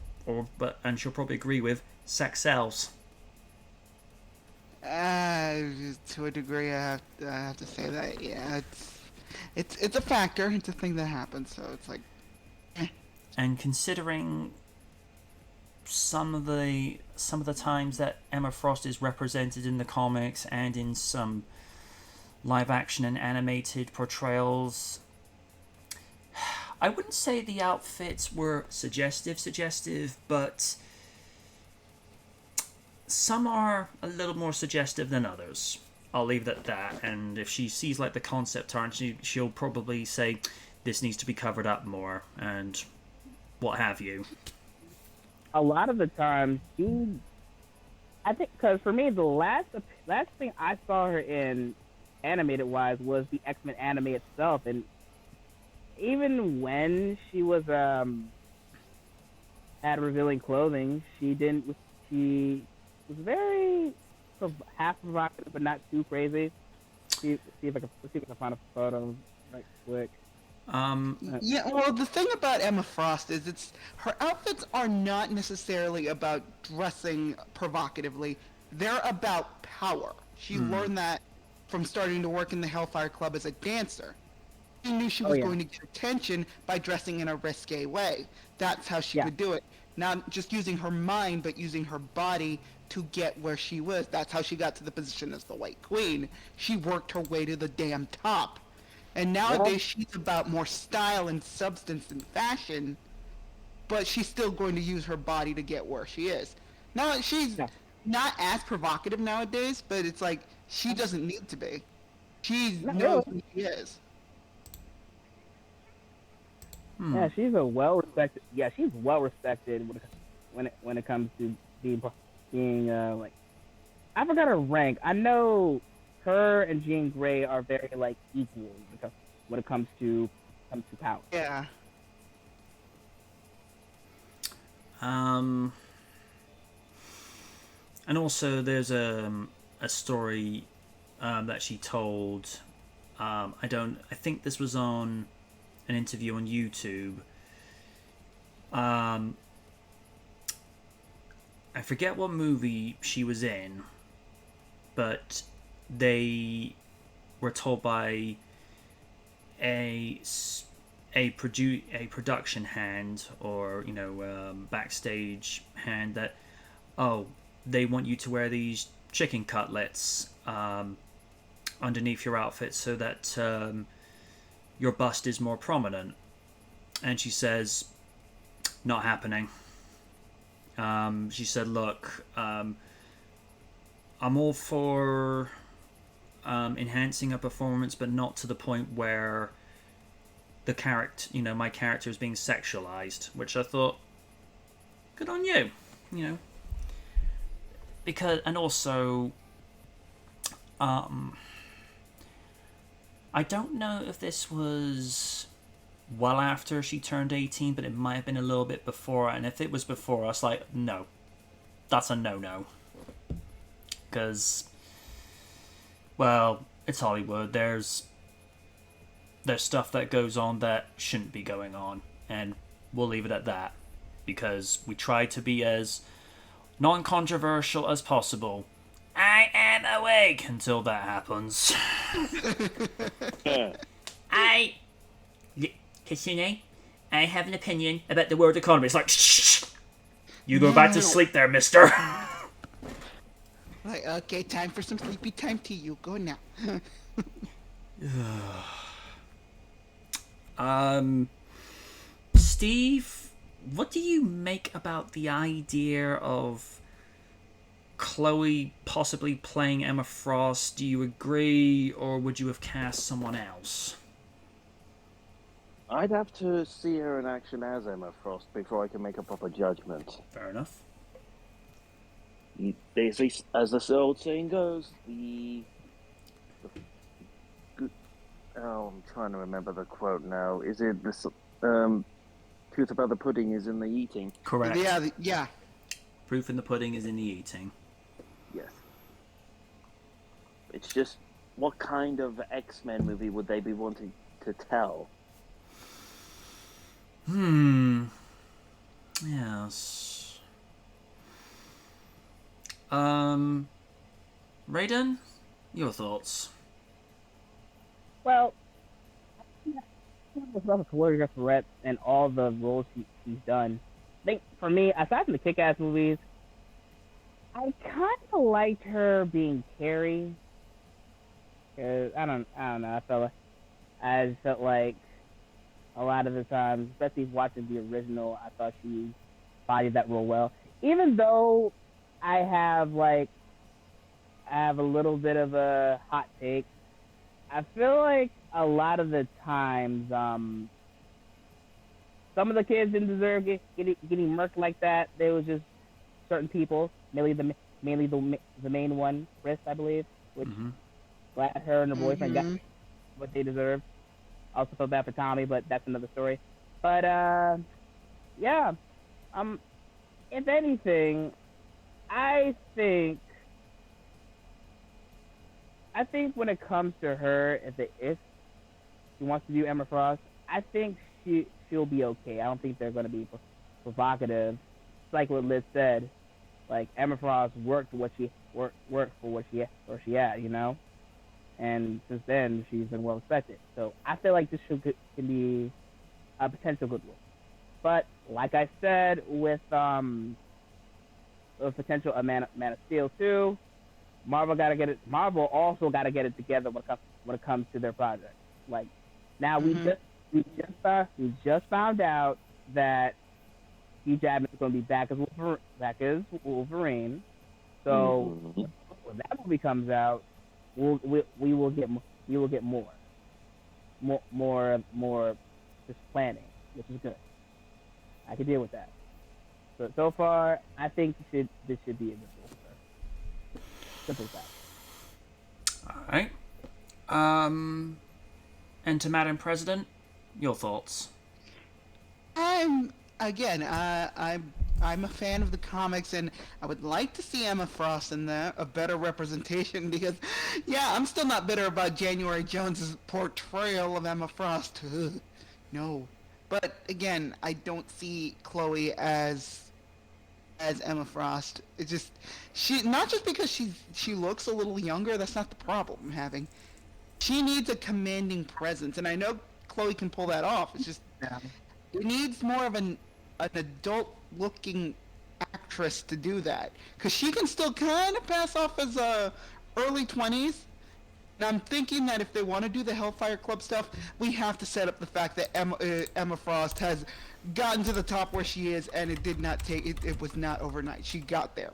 and she'll probably agree with, sex sells. To a degree, I have to say that. Yeah, it's a factor. It's a thing that happens. So it's like, And considering some of the times that Emma Frost is represented in the comics and in some live action and animated portrayals, I wouldn't say the outfits were suggestive, but some are a little more suggestive than others. I'll leave it at that. And if she sees like the concept art, she'll probably say this needs to be covered up more and what have you. A lot of the times, I think, because for me, the last thing I saw her in, animated wise, was the X-Men anime itself, and even when she was had revealing clothing, she was very half provocative, but not too crazy. See if I can find a photo right quick. Yeah, well, the thing about Emma Frost is her outfits are not necessarily about dressing provocatively. They're about power. She learned that from starting to work in the Hellfire Club as a dancer. She knew she was going to get attention by dressing in a risque way. That's how she could do it. Not just using her mind, but using her body to get where she was. That's how she got to the position as the White Queen. She worked her way to the damn top. And nowadays she's about more style and substance and fashion, but she's still going to use her body to get where she is. Now, she's not as provocative nowadays, but it's like she doesn't need to be. She knows who she is. Yeah, she's well respected. Yeah, she's well respected when it comes to being like, I forgot her rank. I know her and Jean Grey are very like equal when it comes to power. Yeah. And also there's a story that she told. I think this was on an interview on YouTube. I forget what movie she was in, but they were told by a a production hand, or backstage hand, that, oh, they want you to wear these chicken cutlets underneath your outfit so that your bust is more prominent. And she says, not happening. She said, look, I'm all for enhancing a performance, but not to the point where my character is being sexualized, which I thought, good on you, because, and also, I don't know if this was well after she turned 18, but it might have been a little bit before, and if it was before, I was like, no, that's a no-no. Because, well, it's Hollywood. There's stuff that goes on that shouldn't be going on, and we'll leave it at that, because we try to be as non-controversial as possible. I am awake until that happens. Kitsune, I have an opinion about the world economy. It's like, shh, you go back to sleep there, mister. Like, okay, time for some sleepy time to you. Go now. Steve, what do you make about the idea of Chloe possibly playing Emma Frost? Do you agree, or would you have cast someone else? I'd have to see her in action as Emma Frost before I can make a proper judgment. Fair enough. As the old saying goes, I'm trying to remember the quote now. Is it this? Truth about the pudding is in the eating. Correct. Yeah. Proof in the pudding is in the eating. Yes. It's just, what kind of X-Men movie would they be wanting to tell? Yes. Raiden, your thoughts? Well, about Gloria Ferret and all the roles she's done. I think for me, aside from the Kick-Ass movies, I kind of liked her being Carrie. Cause I don't know. I felt like a lot of the time, especially watching the original, I thought she bodied that role well. Even though I have a little bit of a hot take, I feel like a lot of the times, some of the kids didn't deserve getting murked like that. They was just certain people, mainly the main one, Chris, I believe, which glad her and her boyfriend got what they deserved. Also felt bad for Tommy, but that's another story. But yeah, if anything, I think when it comes to her, if she wants to do Emma Frost, I think she'll be okay. I don't think they're going to be provocative. It's like what Liz said. Like, Emma Frost worked for what she had, and since then she's been well respected. So I feel like this can be a potential good one. But like I said, with potential Man of Steel 2, Marvel also got to get it together when it comes to their project. Like, now we just found out that Hugh Jackman is going to be back as Wolverine. So when that movie comes out, we will get more just planning, which is good. I can deal with that. So far, I think this should be a good one. Simple as that. All right. And to Madam President, your thoughts? I'm a fan of the comics, and I would like to see Emma Frost in there, a better representation, because, yeah, I'm still not bitter about January Jones's portrayal of Emma Frost. No. But, again, I don't see Chloe as Emma Frost. It's just, not just because she looks a little younger, that's not the problem I'm having. She needs a commanding presence, and I know Chloe can pull that off. It's just Yeah. it needs more of an adult looking actress to do that, because she can still kind of pass off as early 20s. And I'm thinking that if they want to do the Hellfire Club stuff, we have to set up the fact that Emma Frost has gotten to the top where she is, and it did not take it. It was not overnight. She got there,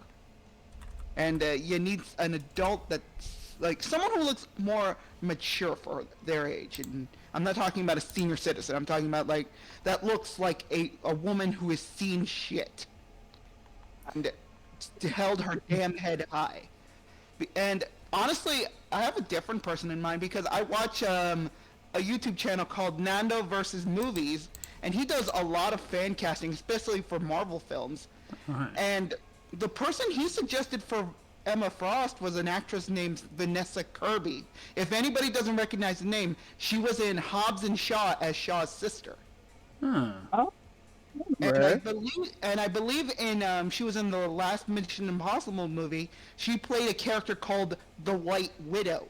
and you need an adult that's like someone who looks more mature for their age. And I'm not talking about a senior citizen. I'm talking about like that looks like a woman who has seen shit and held her damn head high. And honestly, I have a different person in mind because I watch a YouTube channel called Nando versus Movies, and he does a lot of fan casting, especially for Marvel films. Right. And the person he suggested for Emma Frost was an actress named Vanessa Kirby. If anybody doesn't recognize the name, she was in Hobbs and Shaw as Shaw's sister. Huh. Oh. And I believe in she was in the last Mission Impossible movie. She played a character called the White Widow.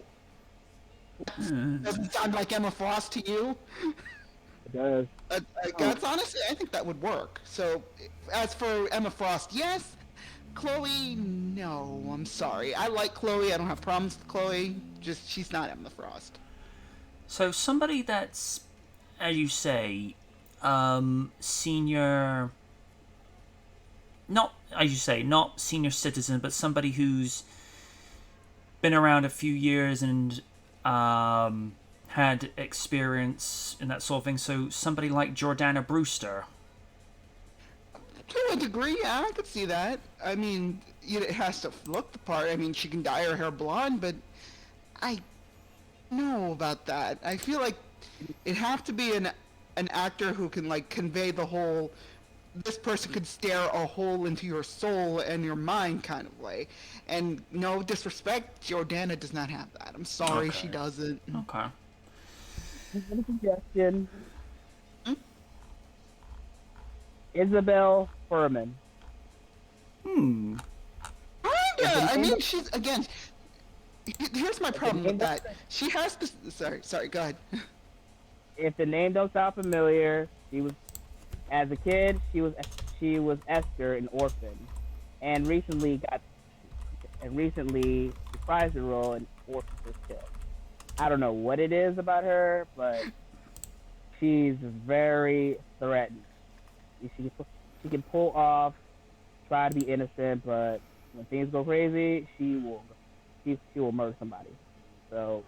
Doesn't sound like Emma Frost to you? It does. That's honestly, I think that would work. So, as for Emma Frost, yes. Chloe, no. I'm sorry. I like Chloe. I don't have problems with Chloe. Just she's not Emma Frost. So somebody that's, as you say, senior, not, as you say, not senior citizen, but somebody who's been around a few years and had experience in that sort of thing. So somebody like Jordana Brewster. To a degree, yeah, I could see that. I mean, it has to look the part. I mean, she can dye her hair blonde, but I know about that. I feel like it'd have to be an actor who can like convey the whole this person could stare a hole into your soul and your mind kind of way. And no disrespect, Jordana does not have that. I'm sorry, Okay. she doesn't. Okay. One suggestion. Hmm? Isabel Furman. Kinda. I mean, she's again. Here's my problem with that. She has to. Sorry. Go ahead. If the name don't sound familiar, she was, as a kid, she was Esther in Orphan, and recently reprised the role in Orphan was Killed. I don't know what it is about her, but she's very threatening. She can pull off, try to be innocent, but when things go crazy, she will murder somebody. So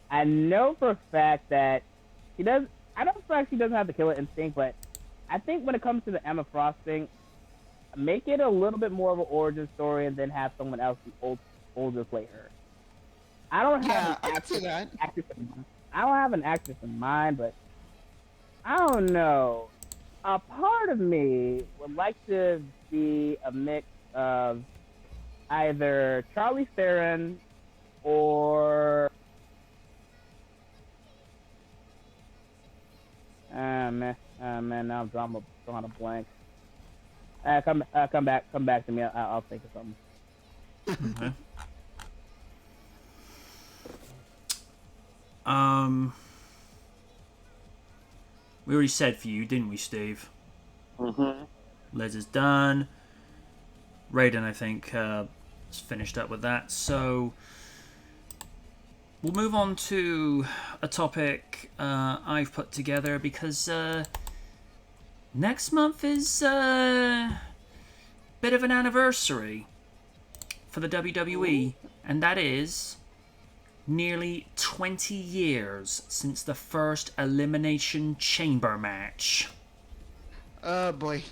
I know for a fact that she does. I don't feel like she doesn't have the killer instinct, but I think when it comes to the Emma Frost thing, make it a little bit more of an origin story, and then have someone else older play her. I don't have I can see that. I don't have an actress in mind, but I don't know. A part of me would like to be a mix of either Charlize Theron or man, now I'm drawing a blank. Come back to me. I'll think of something. Okay. We already said for you, didn't we, Steve? Mm-hmm. Liz is done. Raiden, I think, is finished up with that. So we'll move on to a topic I've put together because next month is a bit of an anniversary for the WWE, and that is nearly 20 years since the first Elimination Chamber match. Oh boy.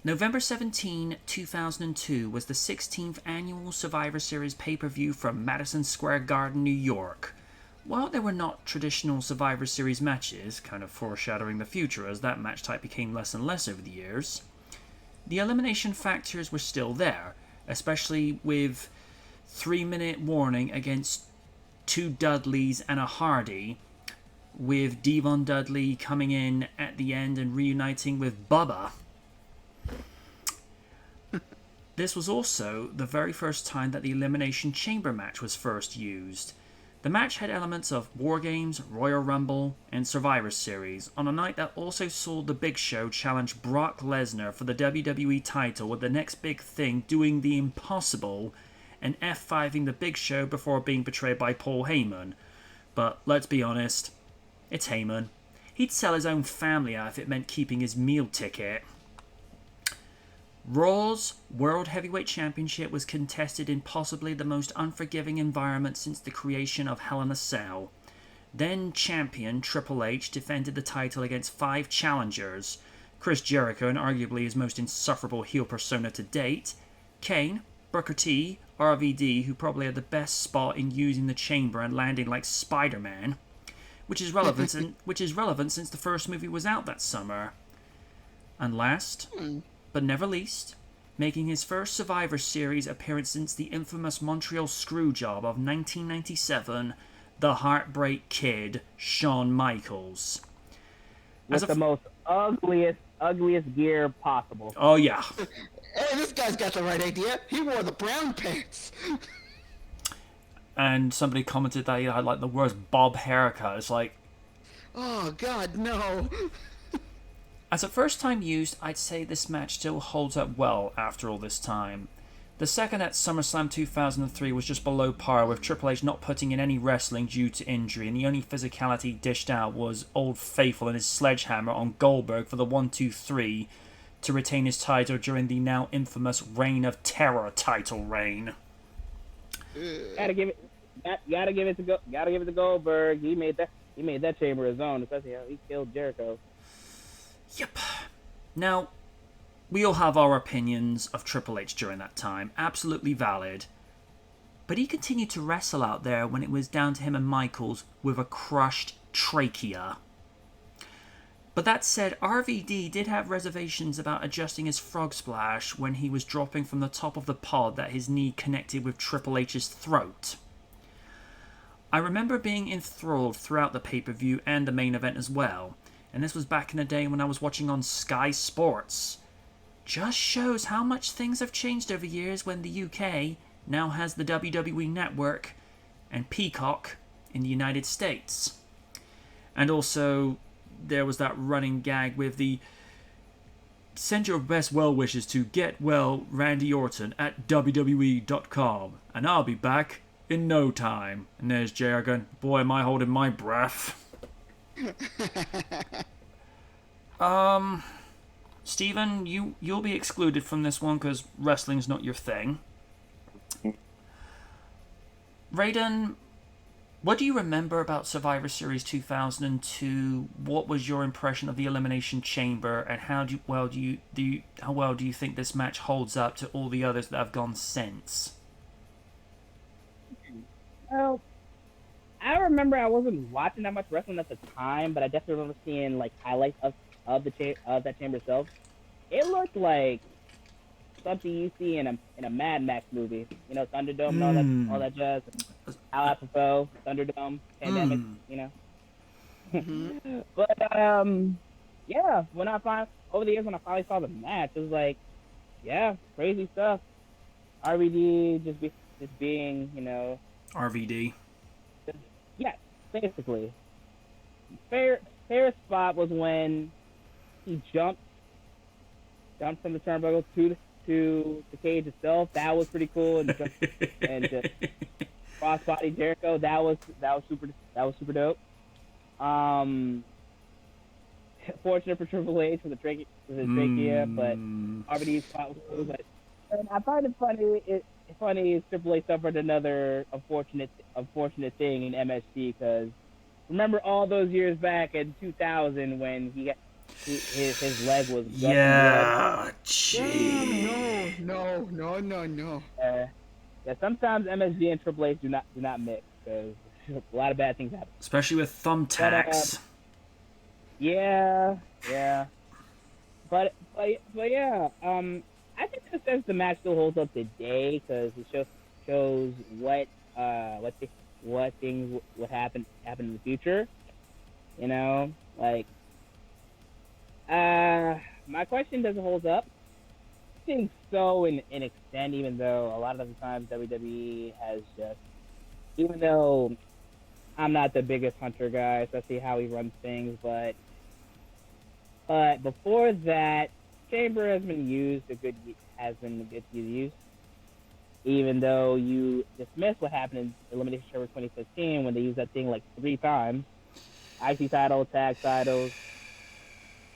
November 17, 2002 was the 16th annual Survivor Series pay-per-view from Madison Square Garden, New York. While there were not traditional Survivor Series matches, kind of foreshadowing the future as that match type became less and less over the years, the elimination factors were still there, especially with 3-minute warning against 2 Dudleys and a Hardy, with Devon Dudley coming in at the end and reuniting with Bubba. This was also the very first time that the Elimination Chamber match was first used. The match had elements of War Games, Royal Rumble, and Survivor Series on a night that also saw The Big Show challenge Brock Lesnar for the WWE title, with the next big thing doing the impossible and F5ing The Big Show before being betrayed by Paul Heyman. But let's be honest, it's Heyman. He'd sell his own family out if it meant keeping his meal ticket. Raw's World Heavyweight Championship was contested in possibly the most unforgiving environment since the creation of Hell in a Cell. Then champion Triple H defended the title against 5 challengers: Chris Jericho, and arguably his most insufferable heel persona to date, Kane, Booker T, RVD, who probably had the best spot in using the chamber and landing like Spider-Man, which is relevant since the first movie was out that summer. And last, but never least, making his first Survivor Series appearance since the infamous Montreal Screwjob of 1997, the Heartbreak Kid, Shawn Michaels. With the most ugliest gear possible. Oh, yeah. Hey, this guy's got the right idea. He wore the brown pants. And somebody commented that he had like the worst bob haircut. It's like, oh, God, no. as a first time used, I'd say this match still holds up well after all this time. The second at SummerSlam 2003 was just below par, with Triple H not putting in any wrestling due to injury, and the only physicality dished out was Old Faithful and his sledgehammer on Goldberg for the 1-2-3 to retain his title during the now infamous Reign of Terror title reign. Gotta give it to Goldberg. He made that chamber his own, especially how he killed Jericho. Yep. Now, we all have our opinions of Triple H during that time, absolutely valid. But he continued to wrestle out there when it was down to him and Michaels with a crushed trachea. But that said, RVD did have reservations about adjusting his frog splash when he was dropping from the top of the pod that his knee connected with Triple H's throat. I remember being enthralled throughout the pay-per-view and the main event as well, and this was back in the day when I was watching on Sky Sports. Just shows how much things have changed over years when the UK now has the WWE Network and Peacock in the United States. And also, there was that running gag with the send your best well wishes to Get Well Randy Orton at WWE.com, and I'll be back in no time. And there's JR going, boy, am I holding my breath. Steven, you'll be excluded from this one because wrestling's not your thing. Raiden, what do you remember about Survivor Series 2002? What was your impression of the Elimination Chamber, and how well do you think this match holds up to all the others that have gone since? Well, I remember I wasn't watching that much wrestling at the time, but I definitely remember seeing like highlights of that chamber itself. It looked like something you see in a Mad Max movie. You know, Thunderdome and all that jazz. Al Apropos, Thunderdome, Pandemic. You know. But yeah, over the years when I finally saw the match, it was like, yeah, crazy stuff. RVD just being, you know. RVD. Yeah, basically. Favorite spot was when he jumped from the turnbuckle to the cage itself. That was pretty cool, and just crossbody Jericho. That was super dope. Fortunate for Triple H with his trachea, but RVD's spot was cool. But and I find it funny Triple H suffered another unfortunate thing in MSG, because remember all those years back in 2000 when his leg was yeah, gee. No. Yeah, sometimes MSG and Triple H do not mix, because a lot of bad things happen. Especially with thumbtacks. Yeah. But yeah, I think in a sense the match still holds up today, because it shows what things would happen in the future. You know, like my question doesn't hold up. I think so in extent, even though a lot of the times WWE has just, even though I'm not the biggest Hunter guy, especially how he runs things, but before that, Chamber has been a good use. Even though you dismiss what happened in Elimination Chamber 2015 when they used that thing like 3 times, IC title, tag titles,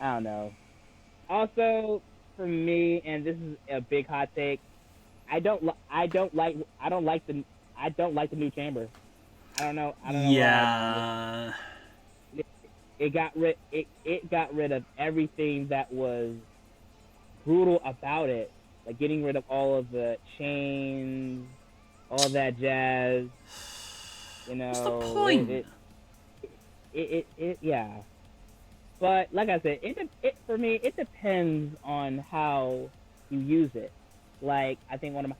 I don't know. Also, for me, and this is a big hot take, I don't like the new Chamber. I don't know why. Yeah. It got rid of everything that was brutal about it, like getting rid of all of the chains, all that jazz. You What's the know, point? yeah. But like I said, for me it depends on how you use it. Like one of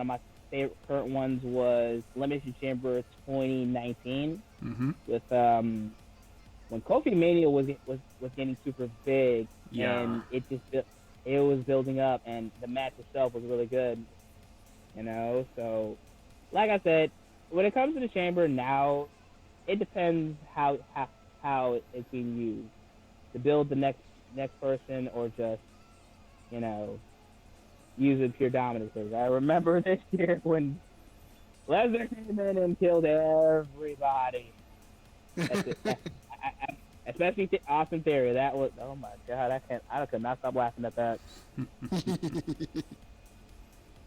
my favorite current ones was Elimination Chamber 2019 Mm-hmm. with when Kofi Mania was getting super big, Yeah. and it was building up, and the match itself was really good. You know, so like I said, when it comes to the Chamber now, it depends how it's being used to build the next person, or just, you know, use it pure dominance. I remember this year when Lesnar came in and killed everybody. Especially Austin Theory. That was, oh my god, I could not stop laughing at that.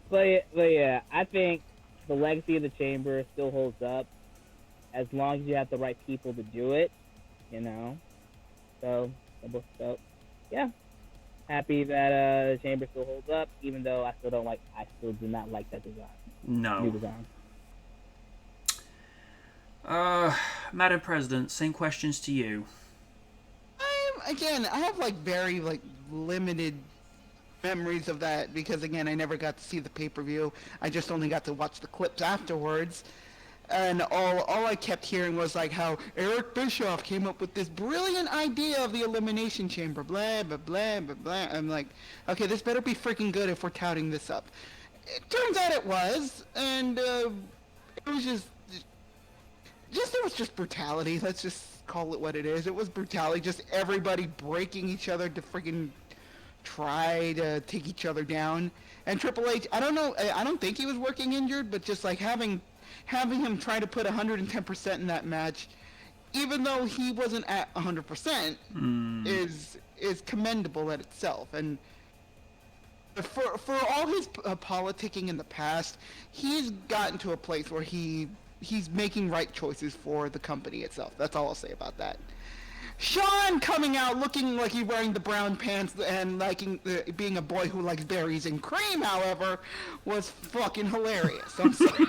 But yeah, I think the legacy of the Chamber still holds up as long as you have the right people to do it. You know, so yeah, happy that the Chamber still holds up, even though I still do not like that design. New No. design. Madam President, same questions to you. Again, I have like very like limited memories of that because again, I never got to see the pay-per-view. I just only got to watch the clips afterwards. And all I kept hearing was like how Eric Bischoff came up with this brilliant idea of the Elimination Chamber, blah blah blah blah blah. I'm like, okay, this better be freaking good if we're touting this up. It turns out it was, and it was it was just brutality. Let's just call it what it is. It was brutality. Just everybody breaking each other to freaking try to take each other down. And Triple H, I don't know, I don't think he was working injured, but just like having him try to put 110% in that match, even though he wasn't at 100%, is commendable in itself. And for all his politicking in the past, he's gotten to a place where he's making right choices for the company itself. That's all I'll say about that. Sean coming out looking like he's wearing the brown pants and liking being a boy who likes berries and cream, however, was fucking hilarious. I'm sorry.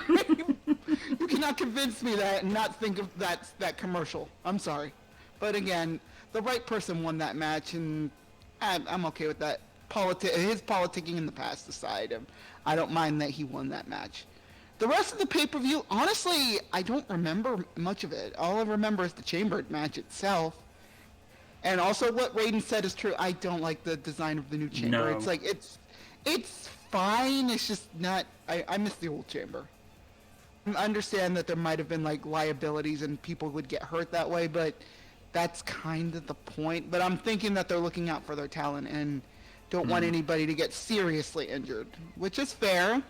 You cannot convince me that and not think of that commercial. I'm sorry. But again, the right person won that match, and I'm okay with that. His politicking in the past aside, I don't mind that he won that match. The rest of the pay-per-view, honestly, I don't remember much of it. All I remember is the Chamber match itself. And also what Raiden said is true. I don't like the design of the new Chamber. No. It's like, it's fine. It's just not, I miss the old Chamber. I understand that there might have been like liabilities and people would get hurt that way, but that's kind of the point. But I'm thinking that they're looking out for their talent and don't want anybody to get seriously injured, which is fair.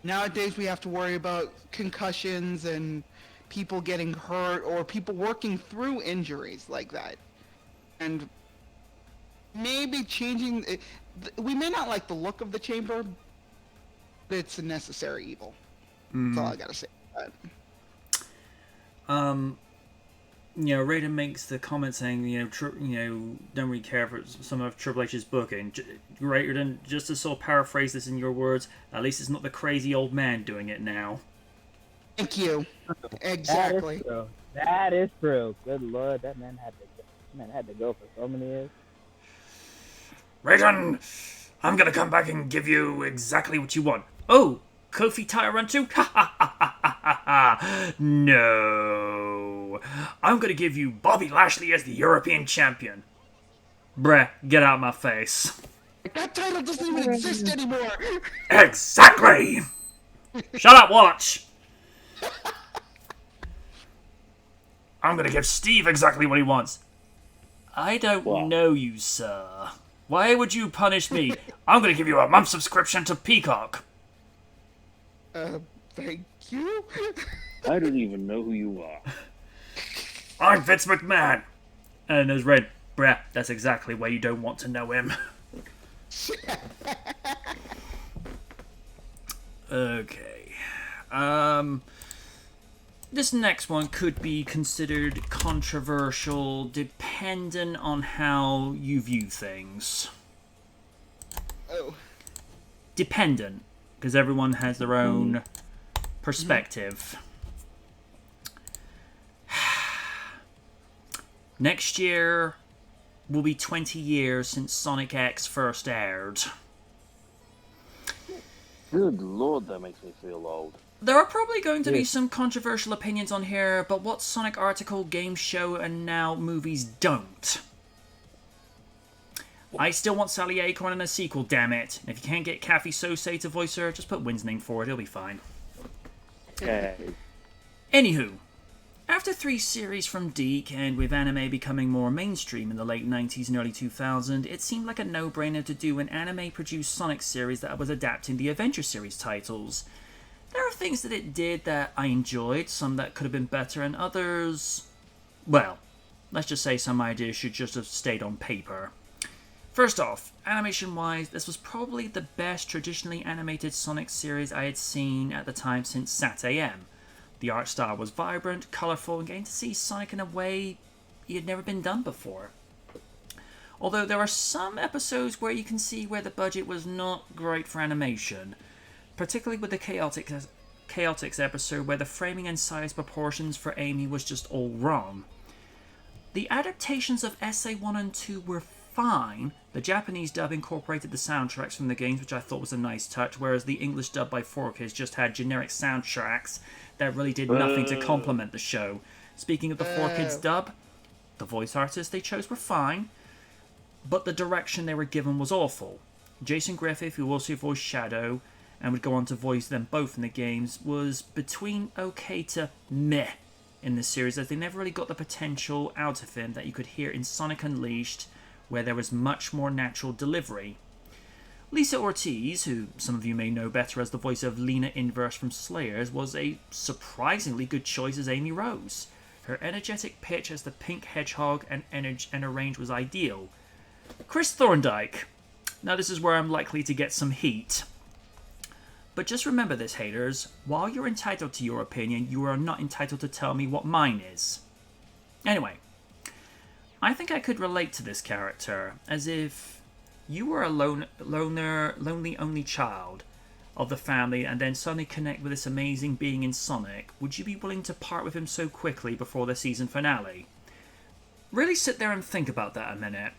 Nowadays we have to worry about concussions and people getting hurt or people working through injuries like that. And maybe changing it, we may not like the look of the Chamber, but it's a necessary evil. That's all I gotta say about that. Raiden makes the comment saying, don't really care for some of Triple H's booking. Raiden, just to sort of paraphrase this in your words, at least it's not the crazy old man doing it now. Thank you. Exactly. That is true. Good lord, that man had to go for so many years. Raiden, I'm gonna come back and give you exactly what you want. Oh, Kofi title run too? Ha ha ha ha ha ha! No, I'm gonna give you Bobby Lashley as the European champion. Bruh, get out of my face. That title doesn't even exist anymore. Exactly. Shut up, watch. I'm gonna give Steve exactly what he wants. I don't What? know you, sir. Why would you punish me? I'm gonna give you a month subscription to Peacock. Thank you. I don't even know who you are. I'm Vince McMahon. And there's Red. Bruh, that's exactly why you don't want to know him. Okay. This next one could be considered controversial depending on how you view things. Oh. Dependent, because everyone has their own perspective. Next year will be 20 years since Sonic X first aired. Good lord, that makes me feel old. There are probably going to be some controversial opinions on here, but what Sonic article, game show, and now movies don't. I still want Sally Acorn in a sequel, damn it. And if you can't get Kathy Sose to voice her, just put Wynn's name forward, it'll be fine. Okay. Anywho, after 3 series from DiC, and with anime becoming more mainstream in the late 90s and early 2000s, it seemed like a no-brainer to do an anime-produced Sonic series that was adapting the Adventure series titles. There are things that it did that I enjoyed, some that could have been better, and others... well, let's just say some ideas should just have stayed on paper. First off, animation-wise, this was probably the best traditionally animated Sonic series I had seen at the time since SAT-AM. The art style was vibrant, colourful, and getting to see Sonic in a way he had never been done before. Although there are some episodes where you can see where the budget was not great for animation, particularly with the Chaotix episode where the framing and size proportions for Amy was just all wrong. The adaptations of SA1 and 2 were fine. The Japanese dub incorporated the soundtracks from the games, which I thought was a nice touch, whereas the English dub by 4Kids just had generic soundtracks that really did nothing to complement the show. Speaking of the 4Kids dub, the voice artists they chose were fine, but the direction they were given was awful. Jason Griffith, who also voiced Shadow, and would go on to voice them both in the games, was between okay to meh in this series, as they never really got the potential out of him that you could hear in Sonic Unleashed, where there was much more natural delivery. Lisa Ortiz, who some of you may know better as the voice of Lena Inverse from Slayers, was a surprisingly good choice as Amy Rose. Her energetic pitch as the pink hedgehog and her range was ideal. Chris Thorndike. Now this is where I'm likely to get some heat. But just remember this, haters. While you're entitled to your opinion, you are not entitled to tell me what mine is. Anyway, I think I could relate to this character, as if you were a lonely only child of the family and then suddenly connect with this amazing being in Sonic. Would you be willing to part with him so quickly before the season finale? Really sit there and think about that a minute.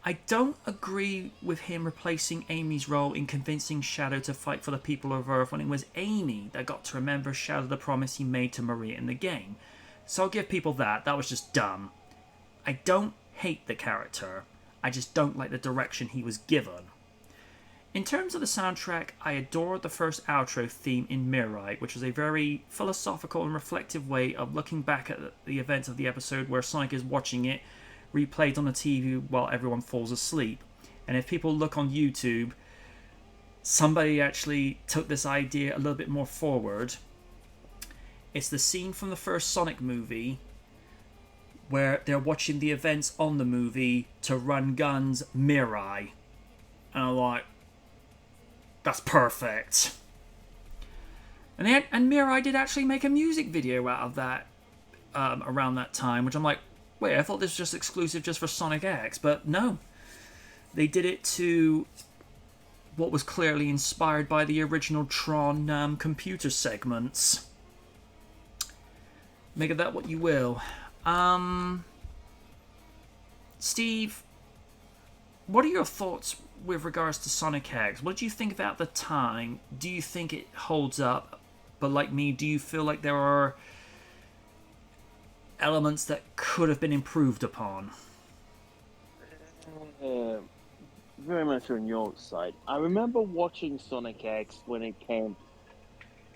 I don't agree with him replacing Amy's role in convincing Shadow to fight for the people of Earth when it was Amy that got to remember Shadow the promise he made to Maria in the game. So I'll give people that. That was just dumb. I don't hate the character. I just don't like the direction he was given. In terms of the soundtrack, I adored the first outro theme in Mirai, which was a very philosophical and reflective way of looking back at the events of the episode where Sonic is watching it replayed on the TV while everyone falls asleep. And if people look on YouTube, somebody actually took this idea a little bit more forward. It's the scene from the first Sonic movie where they're watching the events on the movie to Run Gun's Mirai. And I'm like, that's perfect. And Mirai did actually make a music video out of that around that time, which I'm like, wait, I thought this was just exclusive just for Sonic X, but no. They did it to what was clearly inspired by the original Tron computer segments. Make of that what you will. Steve, what are your thoughts with regards to Sonic X? What did you think about the time? Do you think it holds up? But like me, do you feel like there are elements that could have been improved upon? Very much on your side. I remember watching Sonic X when it came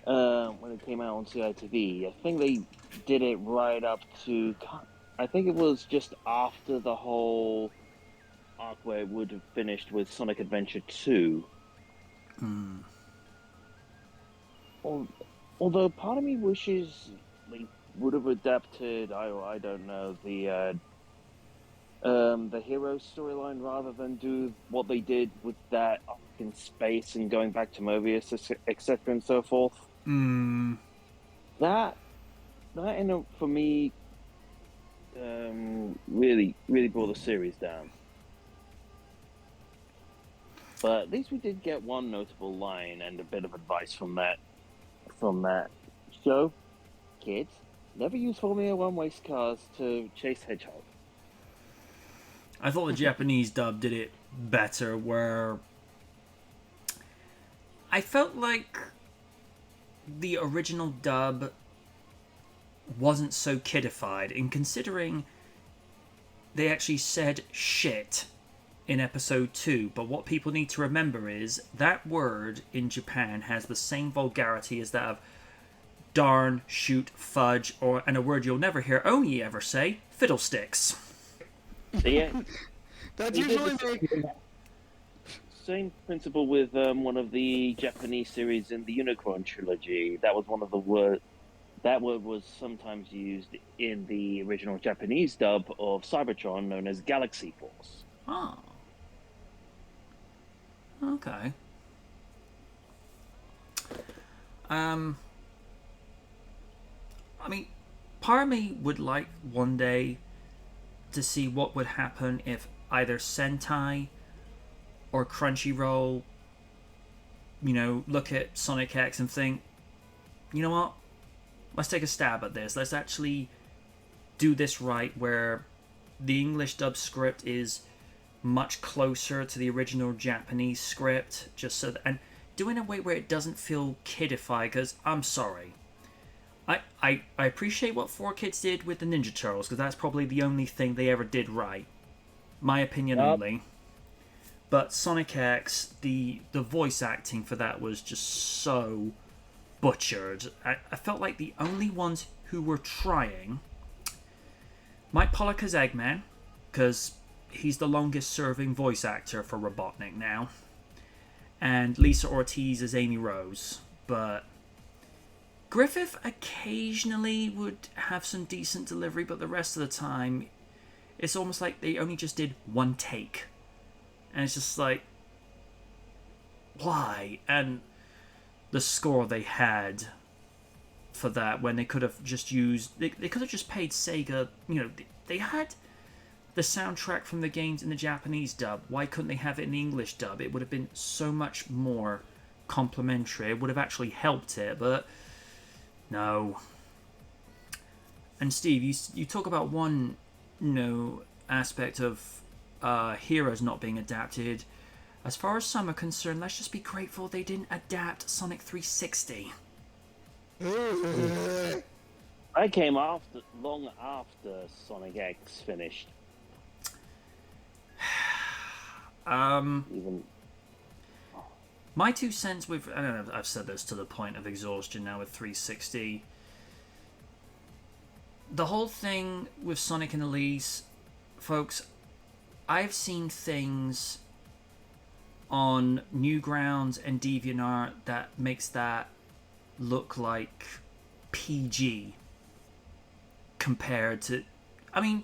when it came out on CITV. I think they did it right up to. I think it was just after the whole arc where it would have finished with Sonic Adventure 2. Although part of me wishes they would have adapted, I don't know, the hero storyline rather than do what they did with that arc in space and going back to Mobius, etc. and so forth. That ended up for me really brought the series down. But at least we did get one notable line and a bit of advice from that show. Kids, never use Formula One race cars to chase hedgehogs. I thought the Japanese dub did it better, where I felt like the original dub wasn't so kidified, in considering they actually said shit in episode 2, but what people need to remember is that word in Japan has the same vulgarity as that of darn, shoot, fudge, and a word you'll never hear Oni ever say, fiddlesticks. Yeah, That's He did usually the same principle with one of the Japanese series in the Unicorn trilogy. That was one of the words. That word was sometimes used in the original Japanese dub of Cybertron, known as Galaxy Force. Oh. Okay. I mean, part of me would like one day to see what would happen if either Sentai or Crunchyroll, look at Sonic X and think, you know what? Let's take a stab at this. Let's actually do this right, where the English dub script is much closer to the original Japanese script, just so that, and do it in a way where it doesn't feel kidified, because I'm sorry. I appreciate what 4Kids did with the Ninja Turtles, because that's probably the only thing they ever did right. My opinion only. But Sonic X, the voice acting for that was just so butchered. I felt like the only ones who were trying, Mike Pollock as Eggman, because he's the longest serving voice actor for Robotnik now, and Lisa Ortiz as Amy Rose. But Griffith occasionally would have some decent delivery, but the rest of the time it's almost like they only just did one take, and it's just like, why? And the score they had for that, when they could have just used, they could have just paid Sega, they had the soundtrack from the games in the Japanese dub. Why couldn't they have it in the English dub? It would have been so much more complimentary. It would have actually helped it, but no. And Steve, you talk about one, aspect of Heroes not being adapted. As far as some are concerned, let's just be grateful they didn't adapt Sonic 360. I came long after Sonic X finished. Even My 2 cents with, I don't know, I've said this to the point of exhaustion now with 360. The whole thing with Sonic and Elise, folks, I've seen things on Newgrounds and DeviantArt that makes that look like PG compared to, I mean,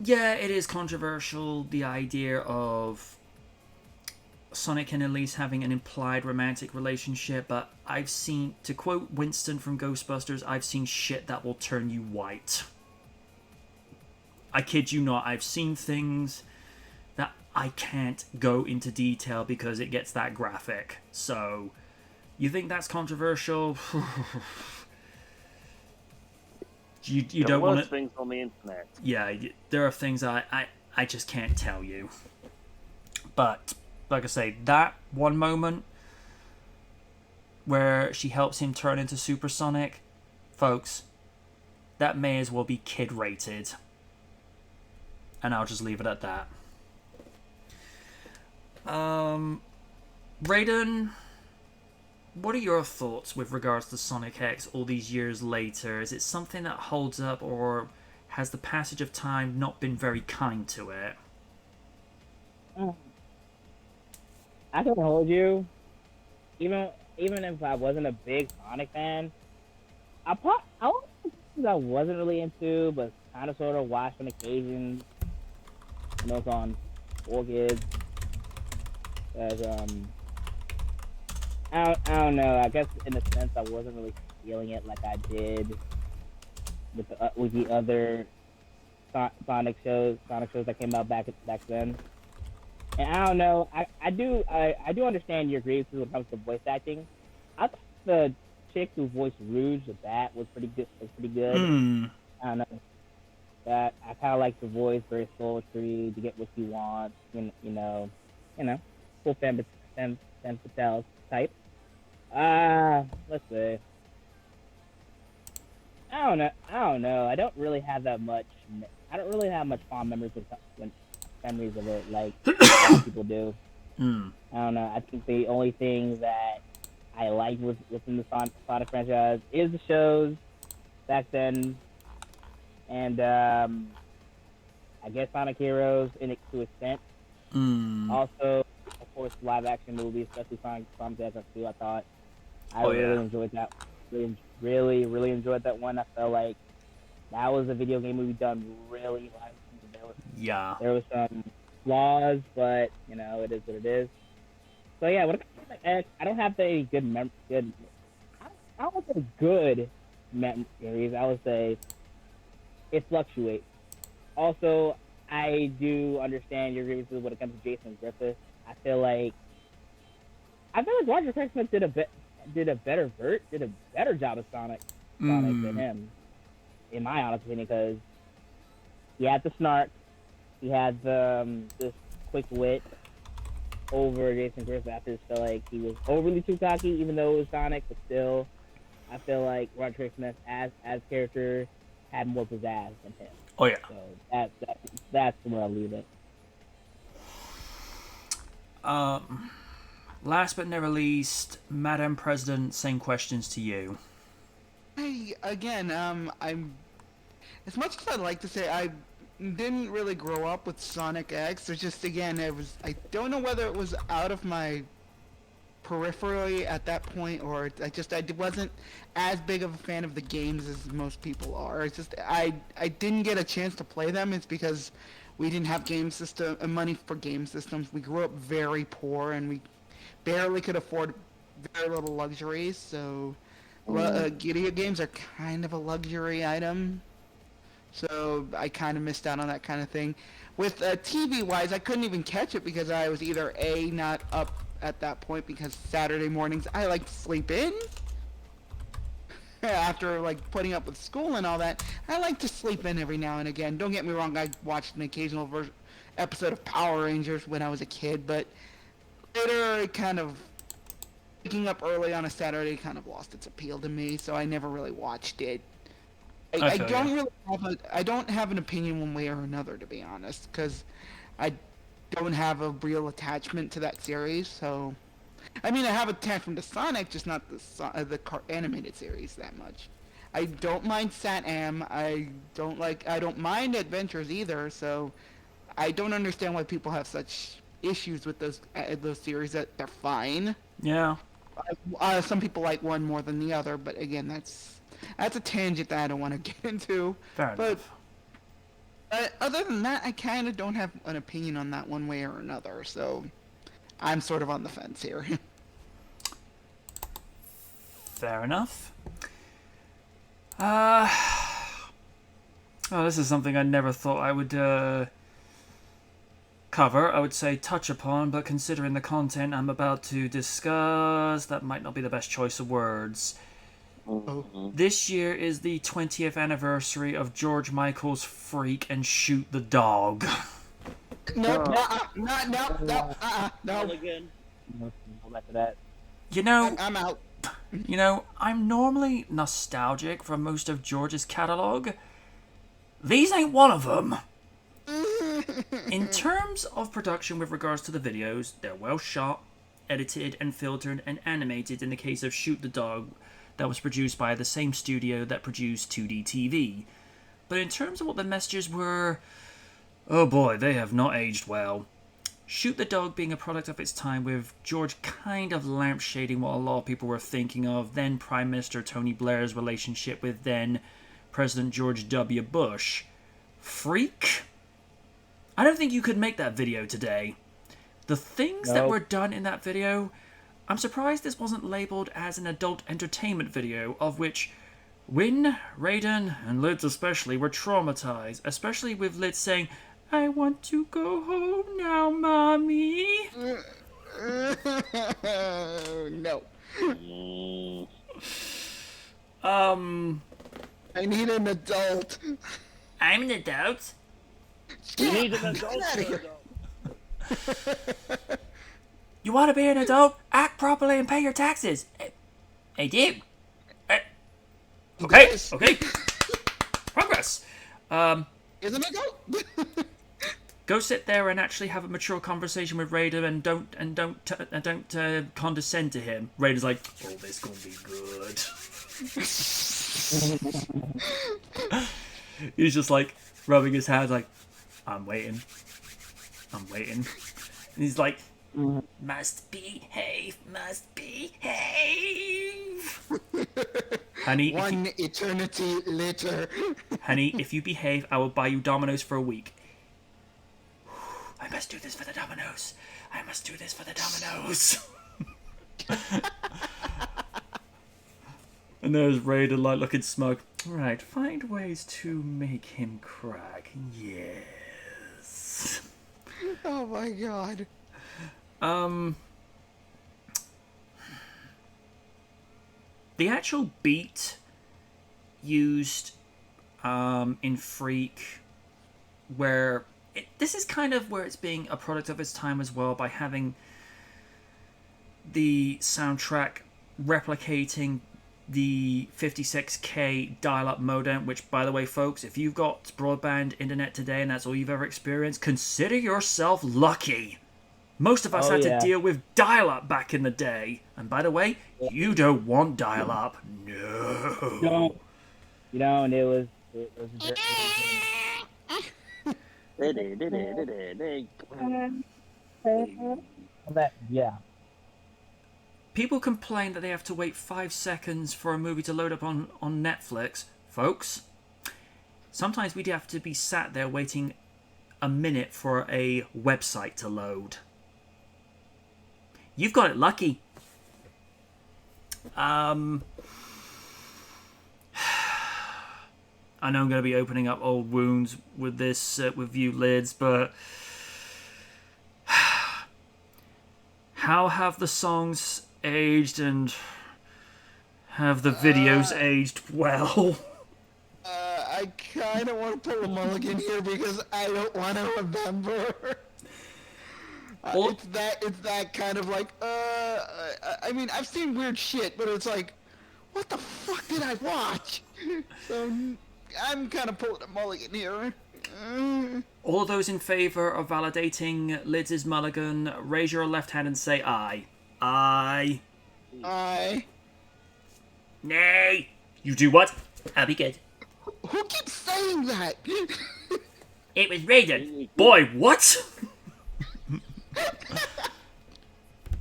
yeah, it is controversial, the idea of Sonic and Elise having an implied romantic relationship, but I've seen, to quote Winston from Ghostbusters, I've seen shit that will turn you white. I kid you not, I've seen things that I can't go into detail because it gets that graphic. So, you think that's controversial? you don't want to... things on the internet. Yeah, there are things I just can't tell you. But, like I say, that one moment where she helps him turn into Super Sonic, folks, that may as well be kid rated. And I'll just leave it at that. Raiden, what are your thoughts with regards to Sonic X all these years later? Is it something that holds up, or has the passage of time not been very kind to it? Mm. I can hold you. Even if I wasn't a big Sonic fan, I wasn't really into, but kind of sort of watched on occasion. It's on 4Kids. As I don't know. I guess in a sense I wasn't really feeling it like I did with the other Sonic shows that came out back then. And I don't know. I do understand your grievances when it comes to voice acting. I thought the chick who voiced Rouge the Bat was pretty good. I don't know. That I kind of like the voice, very sultry, to get what you want. You know, full femme fatale type. Let's see. I don't know. I don't really have that much. I don't really have much fond memories of it like a lot of people do. Mm. I don't know. I think the only thing that I like within the Sonic franchise is the shows back then, and I guess Sonic Heroes to an extent. Mm. Also, of course, live action movies, especially Sonic the Hedgehog 2. I thought I really enjoyed that. Really enjoyed that one. I felt like that was a video game movie done really well. There was some flaws, but it is what it is. So yeah, when it comes to X, I don't have any good I don't say good memories. I would say it fluctuates. Also, I do understand your grievances when it comes to Jason Griffith. I feel like Roger Cranston did a better job of Sonic than him, in my honest opinion, because he had the snark, he had this quick wit over Jason Griffith. I just felt like he was overly too cocky, even though it was Sonic, but still, I feel like Roger Smith as character had more pizzazz than him. Oh yeah. So that's where I'll leave it. Last but never least, Madam President, same questions to you. I'm as much as I'd like to say I didn't really grow up with Sonic X. There's just I don't know whether it was out of my peripherally at that point, or I wasn't as big of a fan of the games as most people are. It's just I didn't get a chance to play them. It's because we didn't have money for game systems. We grew up very poor, and we barely could afford very little luxuries. So video games are kind of a luxury item. So I kind of missed out on that kind of thing. With TV-wise, I couldn't even catch it because I was either not up at that point, because Saturday mornings I like to sleep in. After putting up with school and all that, I like to sleep in every now and again. Don't get me wrong, I watched an occasional episode of Power Rangers when I was a kid, but later kind of waking up early on a Saturday kind of lost its appeal to me, so I never really watched it. I don't have an opinion one way or another, to be honest, because I don't have a real attachment to that series. So, I mean, I have attachment to Sonic, just not the animated series that much. I don't mind Sat-Am. I don't mind Adventures either. So, I don't understand why people have such issues with those series. That they're fine. Yeah. Some people like one more than the other, but again, that's a tangent that I don't want to get into. Fair enough. Other than that, I kind of don't have an opinion on that one way or another, so I'm sort of on the fence here. Fair enough. This is something I never thought I would cover. I would say touch upon, but considering the content I'm about to discuss, that might not be the best choice of words. Mm-hmm. This year is the 20th anniversary of George Michael's Freak and Shoot the Dog. No. Again. Go back to that. I'm out. I'm normally nostalgic for most of George's catalog. These ain't one of them. In terms of production with regards to the videos, they're well shot, edited and filtered and animated in the case of Shoot the Dog, that was produced by the same studio that produced 2D TV. But in terms of what the messages were, oh boy, they have not aged well. Shoot the Dog being a product of its time, with George kind of lampshading what a lot of people were thinking of then Prime Minister Tony Blair's relationship with then President George W. Bush. Freak? I don't think you could make that video today. The things that were done in that video, I'm surprised this wasn't labeled as an adult entertainment video, of which Wynn, Raiden, and Lids especially were traumatized, especially with Lids saying, "I want to go home now, Mommy." No. I need an adult. I'm an adult. You need an adult. You want to be an adult? Act properly and pay your taxes. I do. Okay, Yes. okay. Progress. Is an adult. Go sit there and actually have a mature conversation with Raiden, and don't condescend to him. Raiden's like, "Oh, this gonna be good." He's just like rubbing his hands, like, I'm waiting. And he's like, must behave. Honey, One eternity later. honey, if you behave, I will buy you Dominoes for a week. I must do this for the Dominoes. And there's Raiden, like, looking smug. Right, find ways to make him crack. Yes. Oh my god. The actual beat used in Freak, where this is kind of where it's being a product of its time as well, by having the soundtrack replicating the 56k dial-up modem, which, by the way, folks, if you've got broadband internet today and that's all you've ever experienced, consider yourself lucky. Most of us had to deal with dial-up back in the day. And by the way, you don't want dial-up. No. You know, and it was that, yeah. People complain that they have to wait 5 seconds for a movie to load up on Netflix. Folks, sometimes we'd have to be sat there waiting a minute for a website to load. You've got it lucky. I know I'm going to be opening up old wounds with this, with you, Lids, but how have the songs aged, and have the videos aged well? I kind of want to pull a mulligan here because I don't want to remember. It's that kind of like, I mean, I've seen weird shit, but it's like, what the fuck did I watch? So, I'm kind of pulling a mulligan here. All those in favour of validating Lids' mulligan, raise your left hand and say aye. Aye. Aye. Nay. You do what? I'll be good. Who keeps saying that? It was Raiden. Boy, what?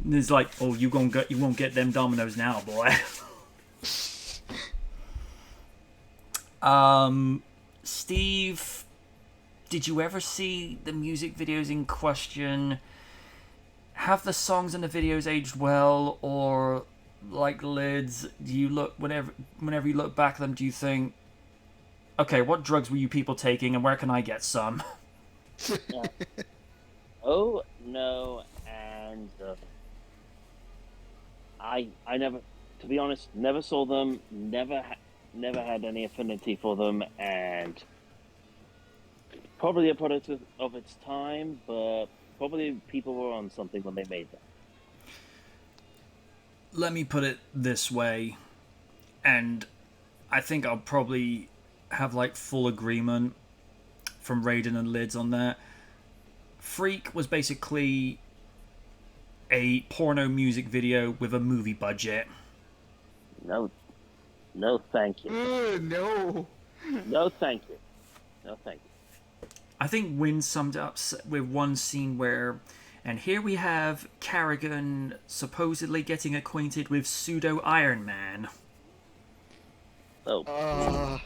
And it's like, oh, you won't get them Dominoes now, boy. Steve, did you ever see the music videos in question? Have the songs and the videos aged well, or like Lids, do you look whenever you look back at them, do you think, okay, what drugs were you people taking, and where can I get some? Oh no, and I never, to be honest, never saw them. Never had any affinity for them, and probably a product of its time, but probably people were on something when they made them. Let me put it this way, and I think I'll probably have like full agreement from Raiden and Lids on that. Freak was basically a porno music video with a movie budget. No, no, thank you. No. No, thank you. No, thank you. I think Wynn summed it up with one scene where, and here we have Carrigan supposedly getting acquainted with pseudo Iron Man. Oh,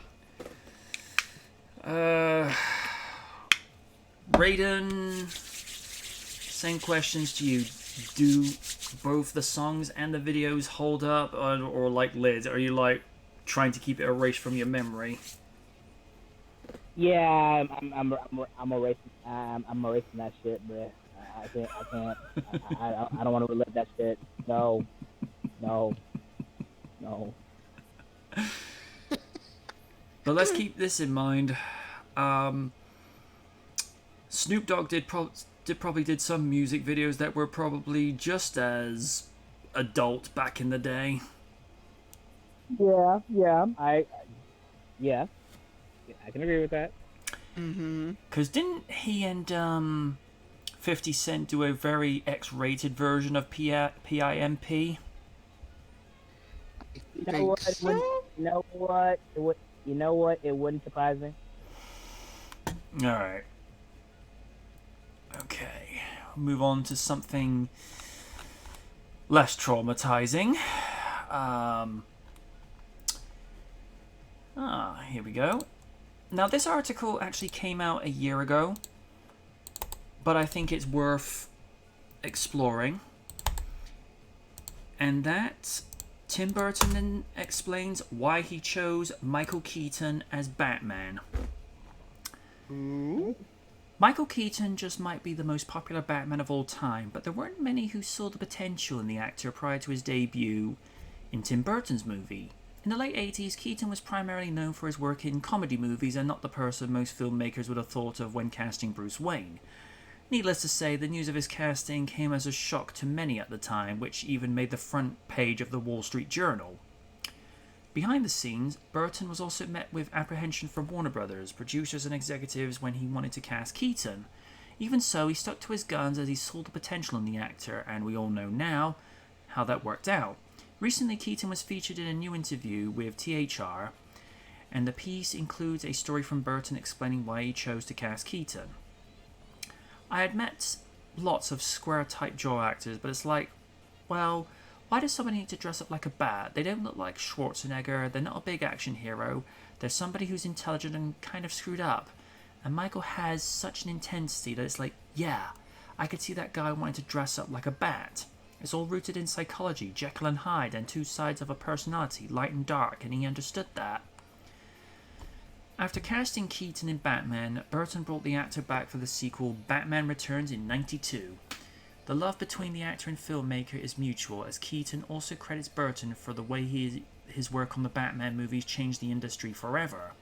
Raiden, same questions to you. Do both the songs and the videos hold up, or like Liz, are you like trying to keep it erased from your memory? Yeah, I'm erasing that shit, bruh. I can't. I don't want to relive that shit. No. But let's keep this in mind. Snoop Dogg probably did some music videos that were probably just as adult back in the day. Yeah. I can agree with that. Because didn't he and 50 Cent do a very X-rated version of PIMP? You know what? You know what? It wouldn't surprise me. Alright. Okay. Move on to something less traumatizing. Here we go. Now, this article actually came out a year ago, but I think it's worth exploring. And that Tim Burton then explains why he chose Michael Keaton as Batman. Ooh. Michael Keaton just might be the most popular Batman of all time, but there weren't many who saw the potential in the actor prior to his debut in Tim Burton's movie. In the late 80s, Keaton was primarily known for his work in comedy movies and not the person most filmmakers would have thought of when casting Bruce Wayne. Needless to say, the news of his casting came as a shock to many at the time, which even made the front page of the Wall Street Journal. Behind the scenes, Burton was also met with apprehension from Warner Brothers, producers and executives when he wanted to cast Keaton. Even so, he stuck to his guns as he saw the potential in the actor, and we all know now how that worked out. Recently, Keaton was featured in a new interview with THR, and the piece includes a story from Burton explaining why he chose to cast Keaton. I had met lots of square-type jaw actors, but it's like, well, why does somebody need to dress up like a bat? They don't look like Schwarzenegger, they're not a big action hero, they're somebody who's intelligent and kind of screwed up. And Michael has such an intensity that it's like, yeah, I could see that guy wanting to dress up like a bat. It's all rooted in psychology, Jekyll and Hyde, and two sides of a personality, light and dark, and he understood that. After casting Keaton in Batman, Burton brought the actor back for the sequel Batman Returns in '92. The love between the actor and filmmaker is mutual, as Keaton also credits Burton for the way his work on the Batman movies changed the industry forever.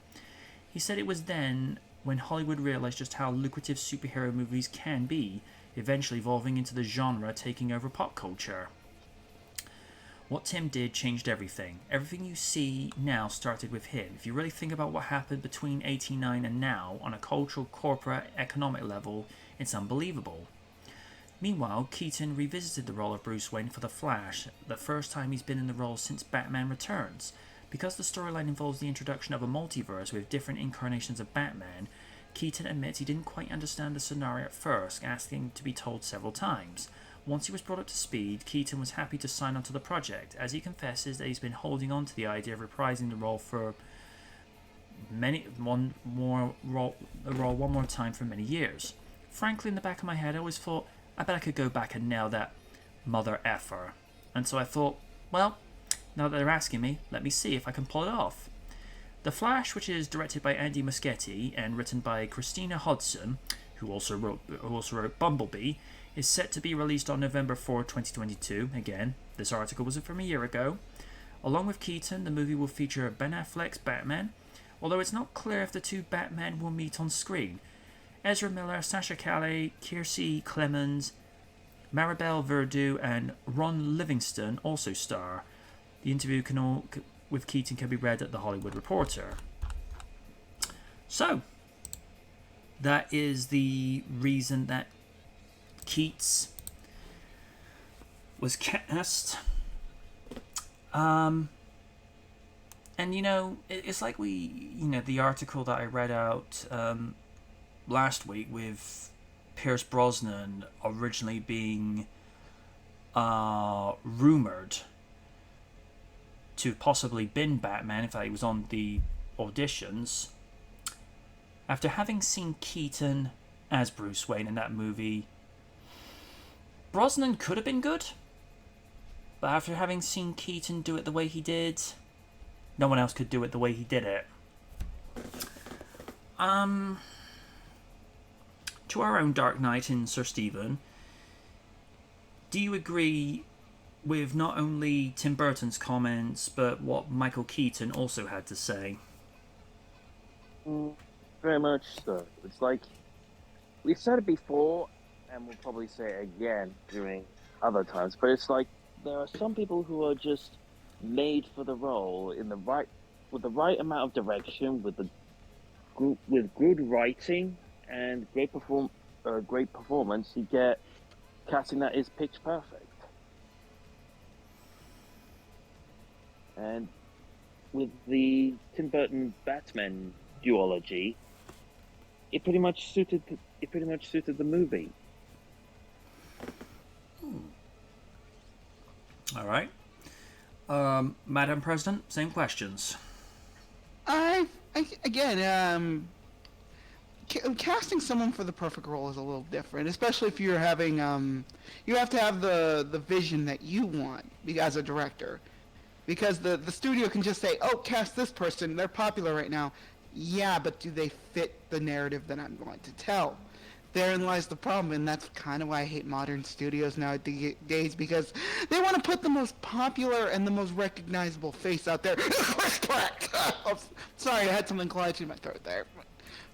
He said it was then when Hollywood realized just how lucrative superhero movies can be, eventually evolving into the genre taking over pop culture. What Tim did changed everything. Everything you see now started with him. If you really think about what happened between '89 and now, on a cultural, corporate, economic level, it's unbelievable. Meanwhile, Keaton revisited the role of Bruce Wayne for The Flash, the first time he's been in the role since Batman Returns. Because the storyline involves the introduction of a multiverse with different incarnations of Batman, Keaton admits he didn't quite understand the scenario at first, asking to be told several times. Once he was brought up to speed, Keaton was happy to sign on to the project, as he confesses that he's been holding on to the idea of reprising the role for one more time for many years. Frankly, in the back of my head, I always thought, I bet I could go back and nail that mother effer. And so I thought, well, now that they're asking me, let me see if I can pull it off. The Flash, which is directed by Andy Muschietti and written by Christina Hodson, who also wrote Bumblebee, is set to be released on November 4, 2022. Again, this article was from a year ago. Along with Keaton, the movie will feature Ben Affleck's Batman, although it's not clear if the two Batmen will meet on screen. Ezra Miller, Sasha Calle, Kiersey Clemens, Maribel Verdú, and Ron Livingston also star. The interview with Keaton can be read at The Hollywood Reporter. So, that is the reason that Keats was cast. And it's like the article that I read out last week with Pierce Brosnan originally being rumored to possibly been Batman. In fact, he was on the auditions. After having seen Keaton as Bruce Wayne in that movie, Brosnan could have been good. But after having seen Keaton do it the way he did, no one else could do it the way he did it. To our own Dark Knight in Sir Stephen, do you agree with not only Tim Burton's comments, but what Michael Keaton also had to say? Very much so. It's like, we've said it before, and we'll probably say it again during other times, but it's like, there are some people who are just made for the role with the right amount of direction, with good writing and great performance. You get casting that is pitch perfect. And with the Tim Burton Batman duology, it pretty much suited the movie. All right. Madam President, same questions. Casting someone for the perfect role is a little different, especially if you're having you have to have the vision that you want as a director, because the studio can just say, oh, cast this person, they're popular right now. Yeah, but do they fit the narrative that I'm going to tell? Therein lies the problem, and that's kind of why I hate modern studios nowadays, because they want to put the most popular and the most recognizable face out there. Chris Pratt! Oh, sorry, I had something collide in my throat there.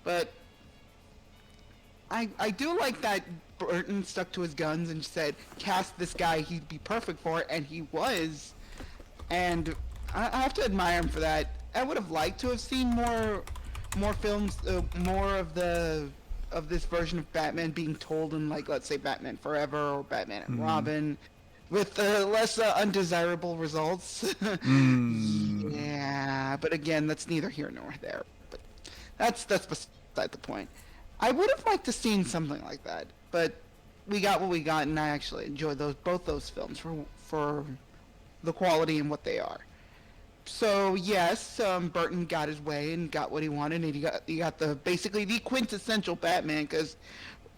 But I do like that Burton stuck to his guns and said, cast this guy, he'd be perfect for it, and he was. And I have to admire him for that. I would have liked to have seen more films, more of this version of Batman being told in, like, let's say Batman Forever or Batman and Robin, with less undesirable results. Yeah, but again, that's neither here nor there. But that's beside the point. I would have liked to seen something like that, but we got what we got, and I actually enjoyed both those films for the quality and what they are. So yes, Burton got his way and got what he wanted, and he got basically the quintessential Batman. Because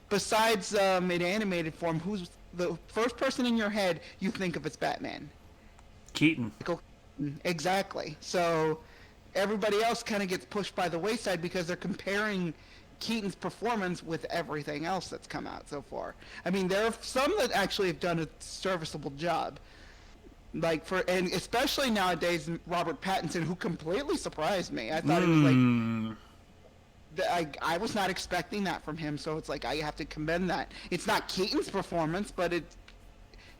besides in animated form, who's the first person in your head you think of as Batman? Keaton. Exactly. So everybody else kind of gets pushed by the wayside because they're comparing Keaton's performance with everything else that's come out so far. I mean, there are some that actually have done a serviceable job. And especially nowadays, Robert Pattinson, who completely surprised me. I thought it was like, I was not expecting that from him, so it's like I have to commend that. It's not Keaton's performance, but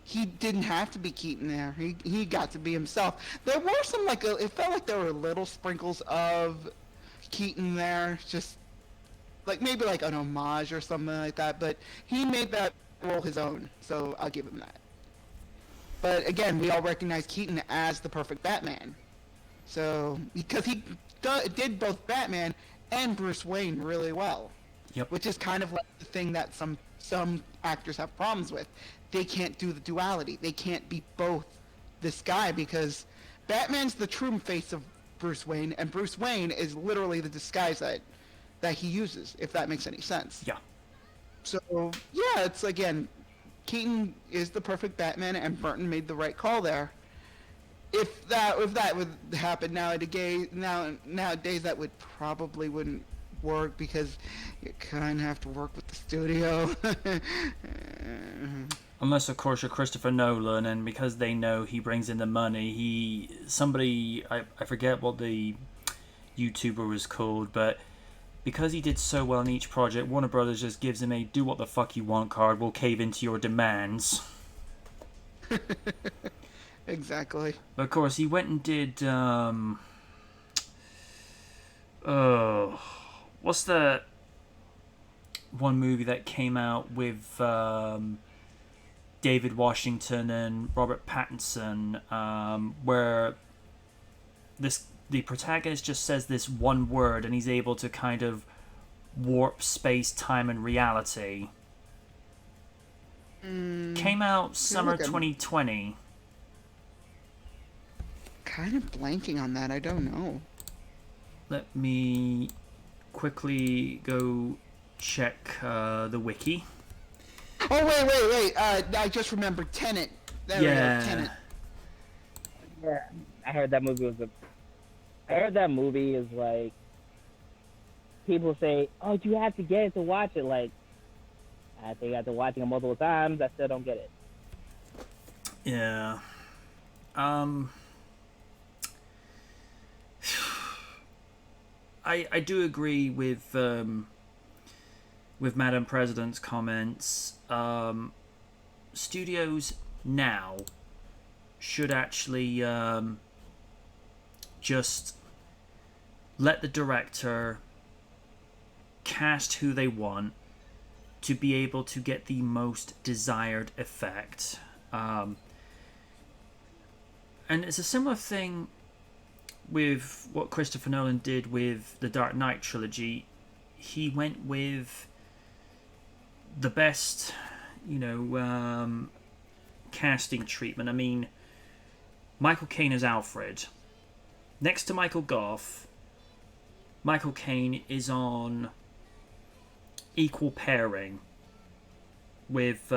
he didn't have to be Keaton there. He got to be himself. There were some it felt like there were little sprinkles of Keaton there, just like maybe like an homage or something like that. But he made that role his own, so I'll give him that. But again, we all recognize Keaton as the perfect Batman. So, because he did both Batman and Bruce Wayne really well. Yep. Which is kind of like the thing that some actors have problems with. They can't do the duality. They can't be both this guy, because Batman's the true face of Bruce Wayne, and Bruce Wayne is literally the disguise that he uses, if that makes any sense. Yeah. So, yeah, it's again, Keaton is the perfect Batman, and Burton made the right call there. If that would happen nowadays, that would probably wouldn't work, because you kind of have to work with the studio. Unless, of course, you're Christopher Nolan, and because they know he brings in the money, I forget what the YouTuber was called, but because he did so well in each project, Warner Brothers just gives him a do what the fuck you want card, we'll cave into your demands. Exactly. But of course, he went and did, what's the one movie that came out with, David Washington and Robert Pattinson, where the protagonist just says this one word and he's able to kind of warp space, time, and reality. Came out summer 2020. Kind of blanking on that. I don't know. Let me quickly go check the wiki. Oh, wait. I just remembered Tenet. There we go, Tenet. Yeah, I heard that movie is like, people say, oh, you have to get it to watch it. Like, I think after watching it multiple times, I still don't get it. Yeah. I do agree with Madam President's comments. Studios now should actually just let the director cast who they want to be able to get the most desired effect. And it's a similar thing with what Christopher Nolan did with the Dark Knight trilogy. He went with the best, casting treatment. I mean, Michael Caine as Alfred. Next to Michael Gough, Michael Caine is on equal pairing with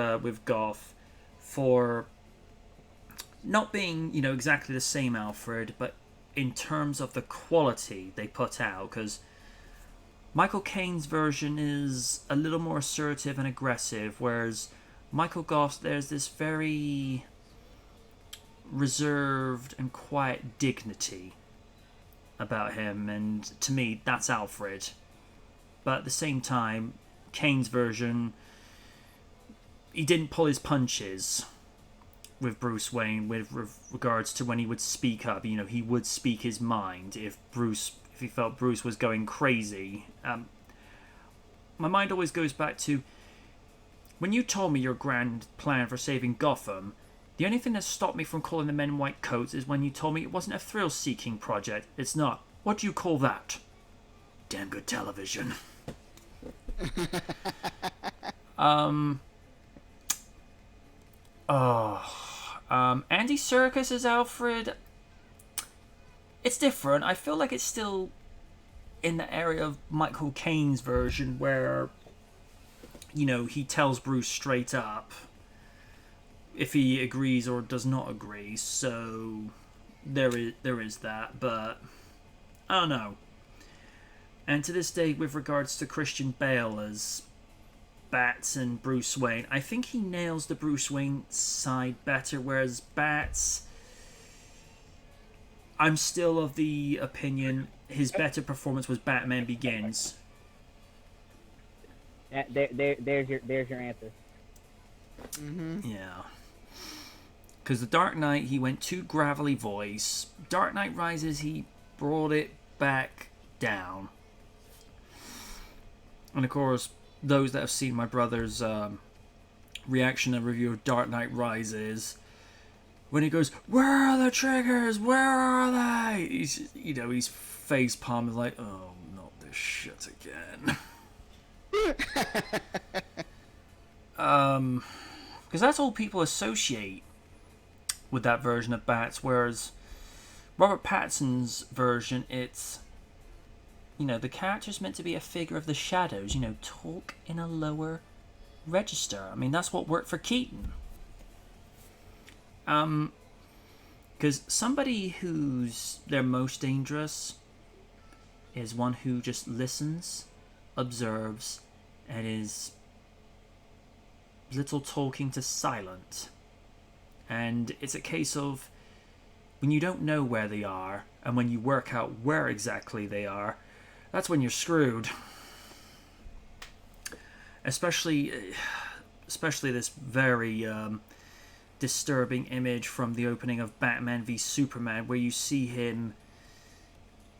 Gough for not being, exactly the same Alfred, but in terms of the quality they put out, because Michael Caine's version is a little more assertive and aggressive, whereas Michael Gough's, there's this very reserved and quiet dignity about him, and to me, that's Alfred. But at the same time, Caine's version, he didn't pull his punches with Bruce Wayne with regards to when he would speak up. He would speak his mind if he felt Bruce was going crazy. My mind always goes back to when you told me your grand plan for saving Gotham. The only thing that stopped me from calling the men in white coats is when you told me it wasn't a thrill-seeking project. It's not. What do you call that? Damn good television. Andy Serkis as Alfred, it's different. I feel like it's still in the area of Michael Caine's version where, he tells Bruce straight up if he agrees or does not agree. So there is that, but I don't know. And to this day, with regards to Christian Bale as Bats and Bruce Wayne, I think he nails the Bruce Wayne side better, whereas Bats, I'm still of the opinion his better performance was Batman Begins. There's your answer. Mm-hmm. Yeah. Because The Dark Knight, he went too gravelly voice. Dark Knight Rises, he brought it back down. And of course, those that have seen my brother's reaction and review of Dark Knight Rises, when he goes, "Where are the triggers? Where are they?" He's face palm is like, "Oh, not this shit again." Because that's all people associate with that version of Bats, whereas Robert Pattinson's version, it's, the character's meant to be a figure of the shadows, talk in a lower register. I mean, that's what worked for Keaton. Because somebody who's their most dangerous is one who just listens, observes, and is little talking to silent. And it's a case of when you don't know where they are, and when you work out where exactly they are, that's when you're screwed. Especially this very disturbing image from the opening of Batman v Superman, where you see him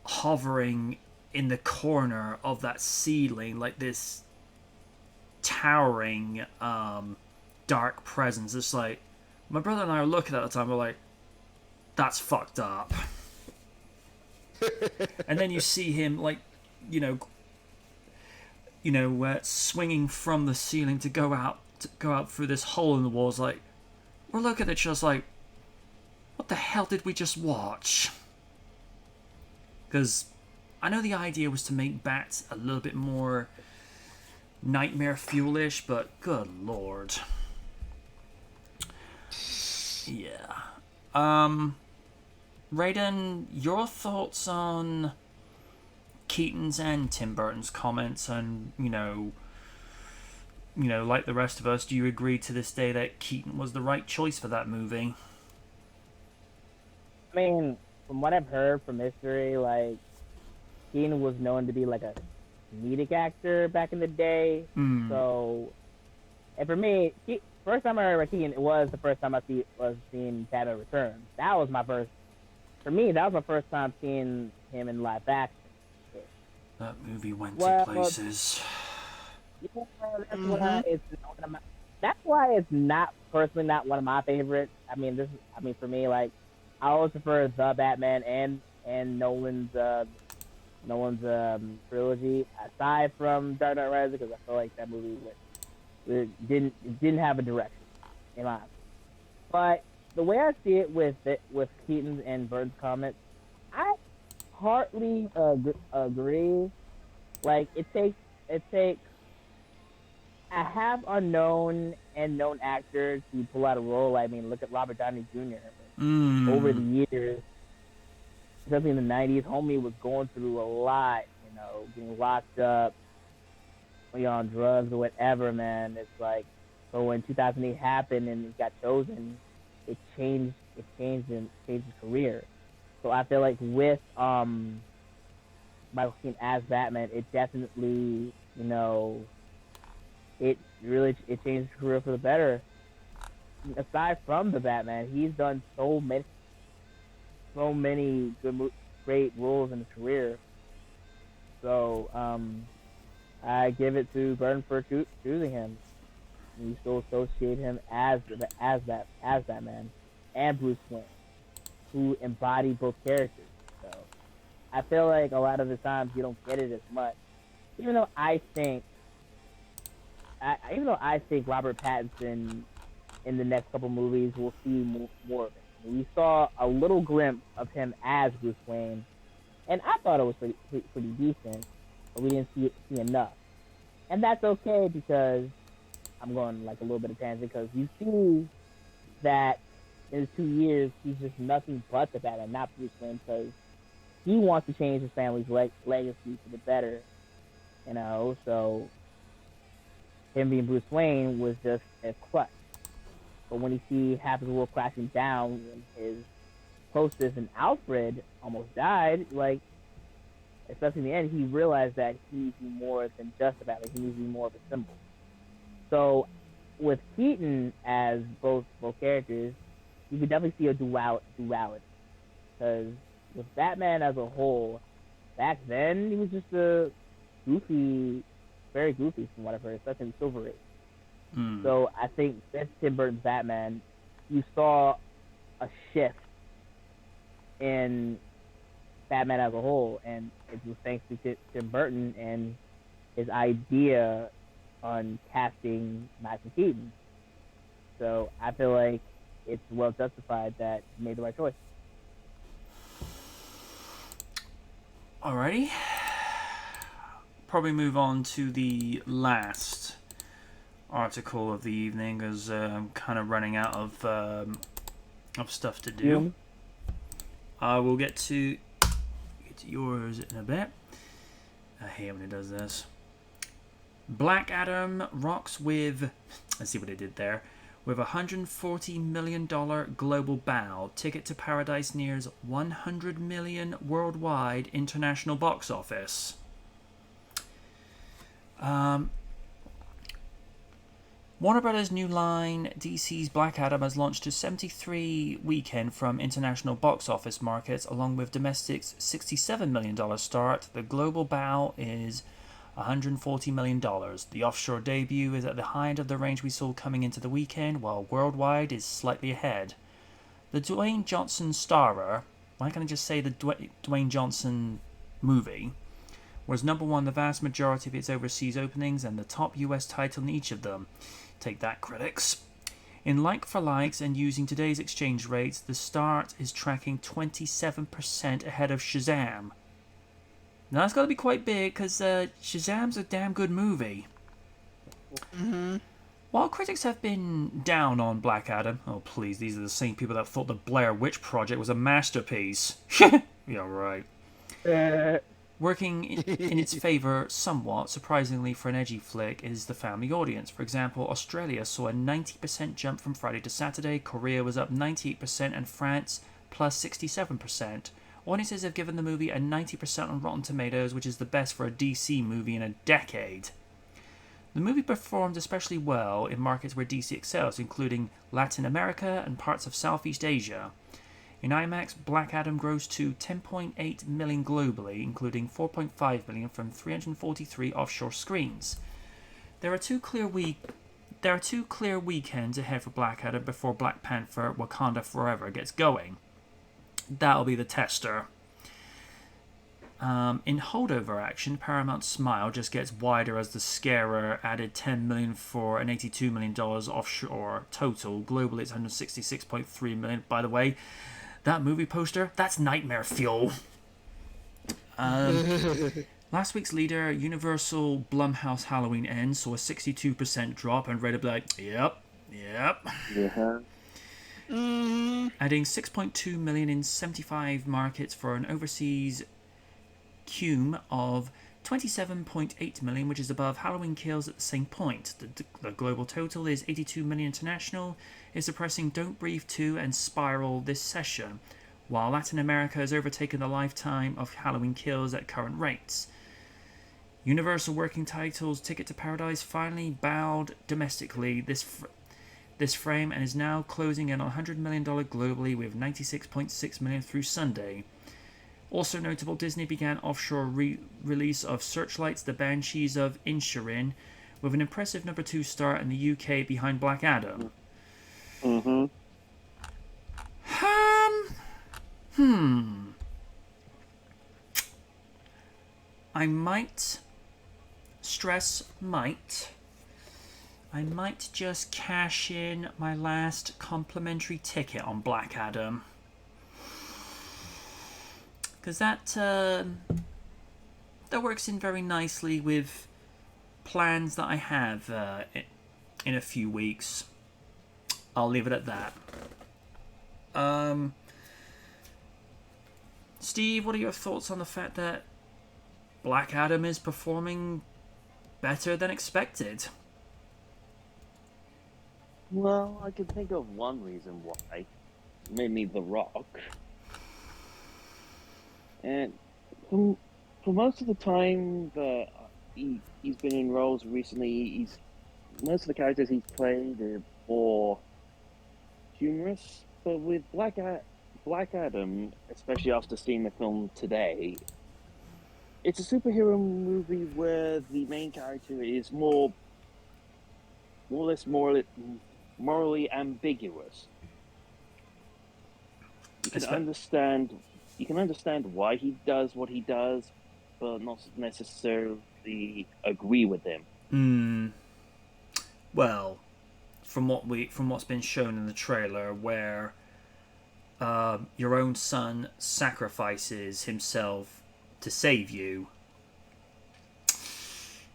hovering in the corner of that ceiling, like this towering dark presence. It's like, my brother and I are looking at the time, we're like, that's fucked up. And then you see him, like, swinging from the ceiling to go out through this hole in the walls. Like, we're looking at each other like, what the hell did we just watch? Because I know the idea was to make bats a little bit more nightmare fuelish, but good lord. Yeah. Raiden, your thoughts on Keaton's and Tim Burton's comments, and like the rest of us, do you agree to this day that Keaton was the right choice for that movie? I mean, from what I've heard from history, like, Keaton was known to be like a comedic actor back in the day. So, and for me, first time I heard about Keaton, it was the first time I was seeing Batman Returns. That was my first. For me, that was my first time seeing him in live action. That movie went to places. Yeah, that's why it's not personally not one of my favorites. I mean, for me, like, I always prefer the Batman and Nolan's trilogy, aside from Dark Knight Rises, because I feel like that movie didn't have a direction in my opinion. But the way I see it with Keaton's and Burton's comments, I partly agree. Like, it takes a half unknown and known actor to pull out a role. I mean, look at Robert Downey Jr. Over the years, especially in the 90s, homie was going through a lot, getting locked up, on drugs or whatever, man. It's like, so when 2008 happened and he got chosen, it changed his career. So I feel like with Michael Keaton as Batman, it definitely, it changed his career for the better. Aside from the Batman, he's done so many great roles in his career. So I give it to Burton for choosing him. You still associate him as Batman and Bruce Wayne, who embody both characters. So I feel like a lot of the times you don't get it as much, even though I think Robert Pattinson in the next couple movies we'll see more of it. We saw a little glimpse of him as Bruce Wayne, and I thought it was pretty decent, but we didn't see enough. And that's okay, because I'm going like a little bit of tangent, because you see that in his 2 years he's just nothing but the Batman, not Bruce Wayne, because he wants to change his family's legacy for the better, so him being Bruce Wayne was just a crutch. But when you see half his world crashing down when his hostess and Alfred almost died, like, especially in the end, he realized that he needs to be more than just a Batman. He needs to be more of a symbol. So with Keaton as both characters, you could definitely see a duality. Because with Batman as a whole, back then he was just a very goofy from what I've heard, especially in Silver Age. So I think with Tim Burton's Batman, you saw a shift in Batman as a whole, and it was thanks to Tim Burton and his idea on casting Michael Keaton. So I feel like it's well justified that he made the right choice. Alrighty. Probably move on to the last article of the evening, as I'm kind of running out of stuff to do. We'll get to yours in a bit. I hate when it does this. Black Adam rocks with, let's see what it did there, with $140 million global bow. Ticket to Paradise nears $100 million worldwide international box office. Warner Brothers' new line, DC's Black Adam, has launched a 73 weekend from international box office markets, along with domestic's $67 million start. The global bow is $140 million. The offshore debut is at the high end of the range we saw coming into the weekend, while worldwide is slightly ahead. The Dwayne Johnson starer, why can't I just say the Dwayne Johnson movie, was number one the vast majority of its overseas openings and the top US title in each of them. Take that, critics. In like-for-likes and using today's exchange rates, The Start is tracking 27% ahead of Shazam. Now that's got to be quite big, because Shazam's a damn good movie. Mm-hmm. While critics have been down on Black Adam, oh please, these are the same people that thought the Blair Witch Project was a masterpiece. Yeah, right. Working in its favour somewhat, surprisingly for an edgy flick, is the family audience. For example, Australia saw a 90% jump from Friday to Saturday, Korea was up 98%, and France plus 67%. Audiences have given the movie a 90% on Rotten Tomatoes, which is the best for a DC movie in a decade. The movie performed especially well in markets where DC excels, including Latin America and parts of Southeast Asia. In IMAX, Black Adam grossed to $10.8 million globally, including $4.5 million from 343 offshore screens. There are two clear weekends ahead for Black Adam before Black Panther: Wakanda Forever gets going. That'll be the tester. In holdover action, Paramount's smile just gets wider as the scarer added $10 million for an $82 million offshore total. Globally, it's $166.3 million. By the way, that movie poster, that's nightmare fuel. Last week's leader, Universal Blumhouse Halloween Ends, saw a 62% drop and rated like, yep. Yeah. Adding $6.2 million in 75 markets for an overseas cum of $27.8 million, which is above Halloween Kills at the same point. The global total is $82 million international, is suppressing Don't Breathe 2 and Spiral this session, while Latin America has overtaken the lifetime of Halloween Kills at current rates. Universal working titles Ticket to Paradise finally bowed domestically this frame and is now closing in on $100 million globally with $96.6 million through Sunday. Also notable, Disney began offshore release of Searchlight's The Banshees of Inisherin with an impressive number 2 start in the UK behind Black Adam. I might stress I might just cash in my last complimentary ticket on Black Adam. Because that works in very nicely with plans that I have in a few weeks. I'll leave it at that. Steve, what are your thoughts on the fact that Black Adam is performing better than expected? Well, I can think of one reason why. Mainly The Rock. And for most of the time that he's been in roles recently, most of the characters he's played are more humorous. But with Black Adam, especially after seeing the film today, it's a superhero movie where the main character is more or less morally ambiguous. You can understand why he does what he does, but not necessarily agree with him. Well, from what's been shown in the trailer, where your own son sacrifices himself to save you,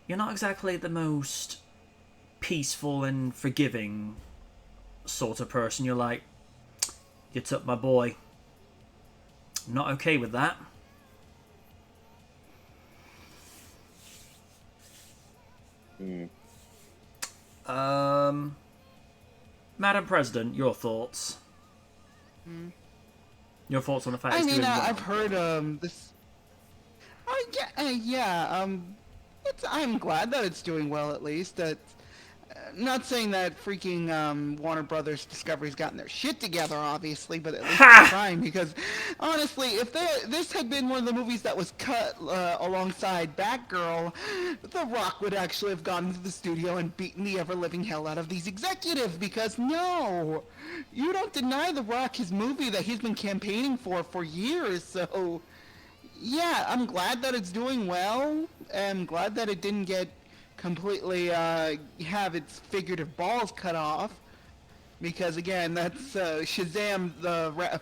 you're not exactly the most peaceful and forgiving sort of person. You're like, you took my boy. I'm not okay with that. Madam President, your thoughts? Your thoughts on the fact it's doing well? I've heard this. I'm glad that it's doing well. At least that not saying that freaking Warner Brothers Discovery's gotten their shit together, obviously, but at least Ha! they're trying. Because honestly, if this had been one of the movies that was cut alongside Batgirl, The Rock would actually have gone into the studio and beaten the ever-living hell out of these executives. Because no, you don't deny The Rock his movie that he's been campaigning for years. So yeah, I'm glad that it's doing well. I'm glad that it didn't get completely have its figurative balls cut off, because again, that's Shazam: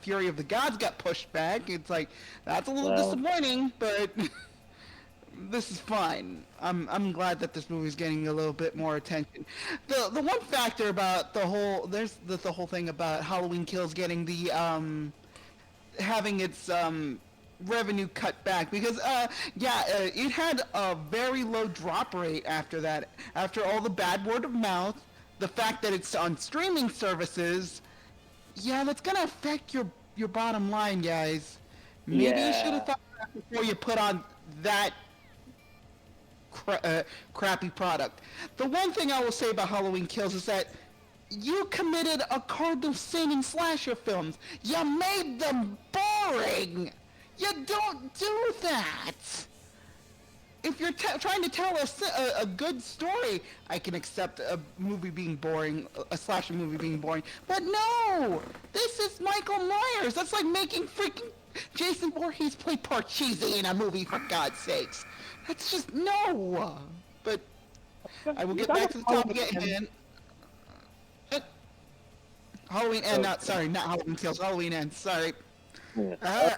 Fury of the Gods got pushed back. It's like that's a little Well. disappointing, but this is fine. I'm glad that this movie's getting a little bit more attention. The one factor about the whole thing about Halloween Kills getting the having its revenue cut back, because it had a very low drop rate after that, after all the bad word of mouth, the fact that it's on streaming services. Yeah, that's gonna affect your bottom line, guys. Maybe you should have thought of that before you put on that crappy product. The one thing I will say about Halloween Kills is that you committed a cardinal sin in slasher films. You made them boring. You don't do that. If you're trying to tell a good story, I can accept a movie being boring, a slasher movie being boring. But no! This is Michael Myers. That's like making freaking Jason Voorhees play Parcheesi in a movie, for God's sakes. That's just, no! But I will get back to the topic at hand. Halloween End, not Halloween Kills, Halloween End, sorry. My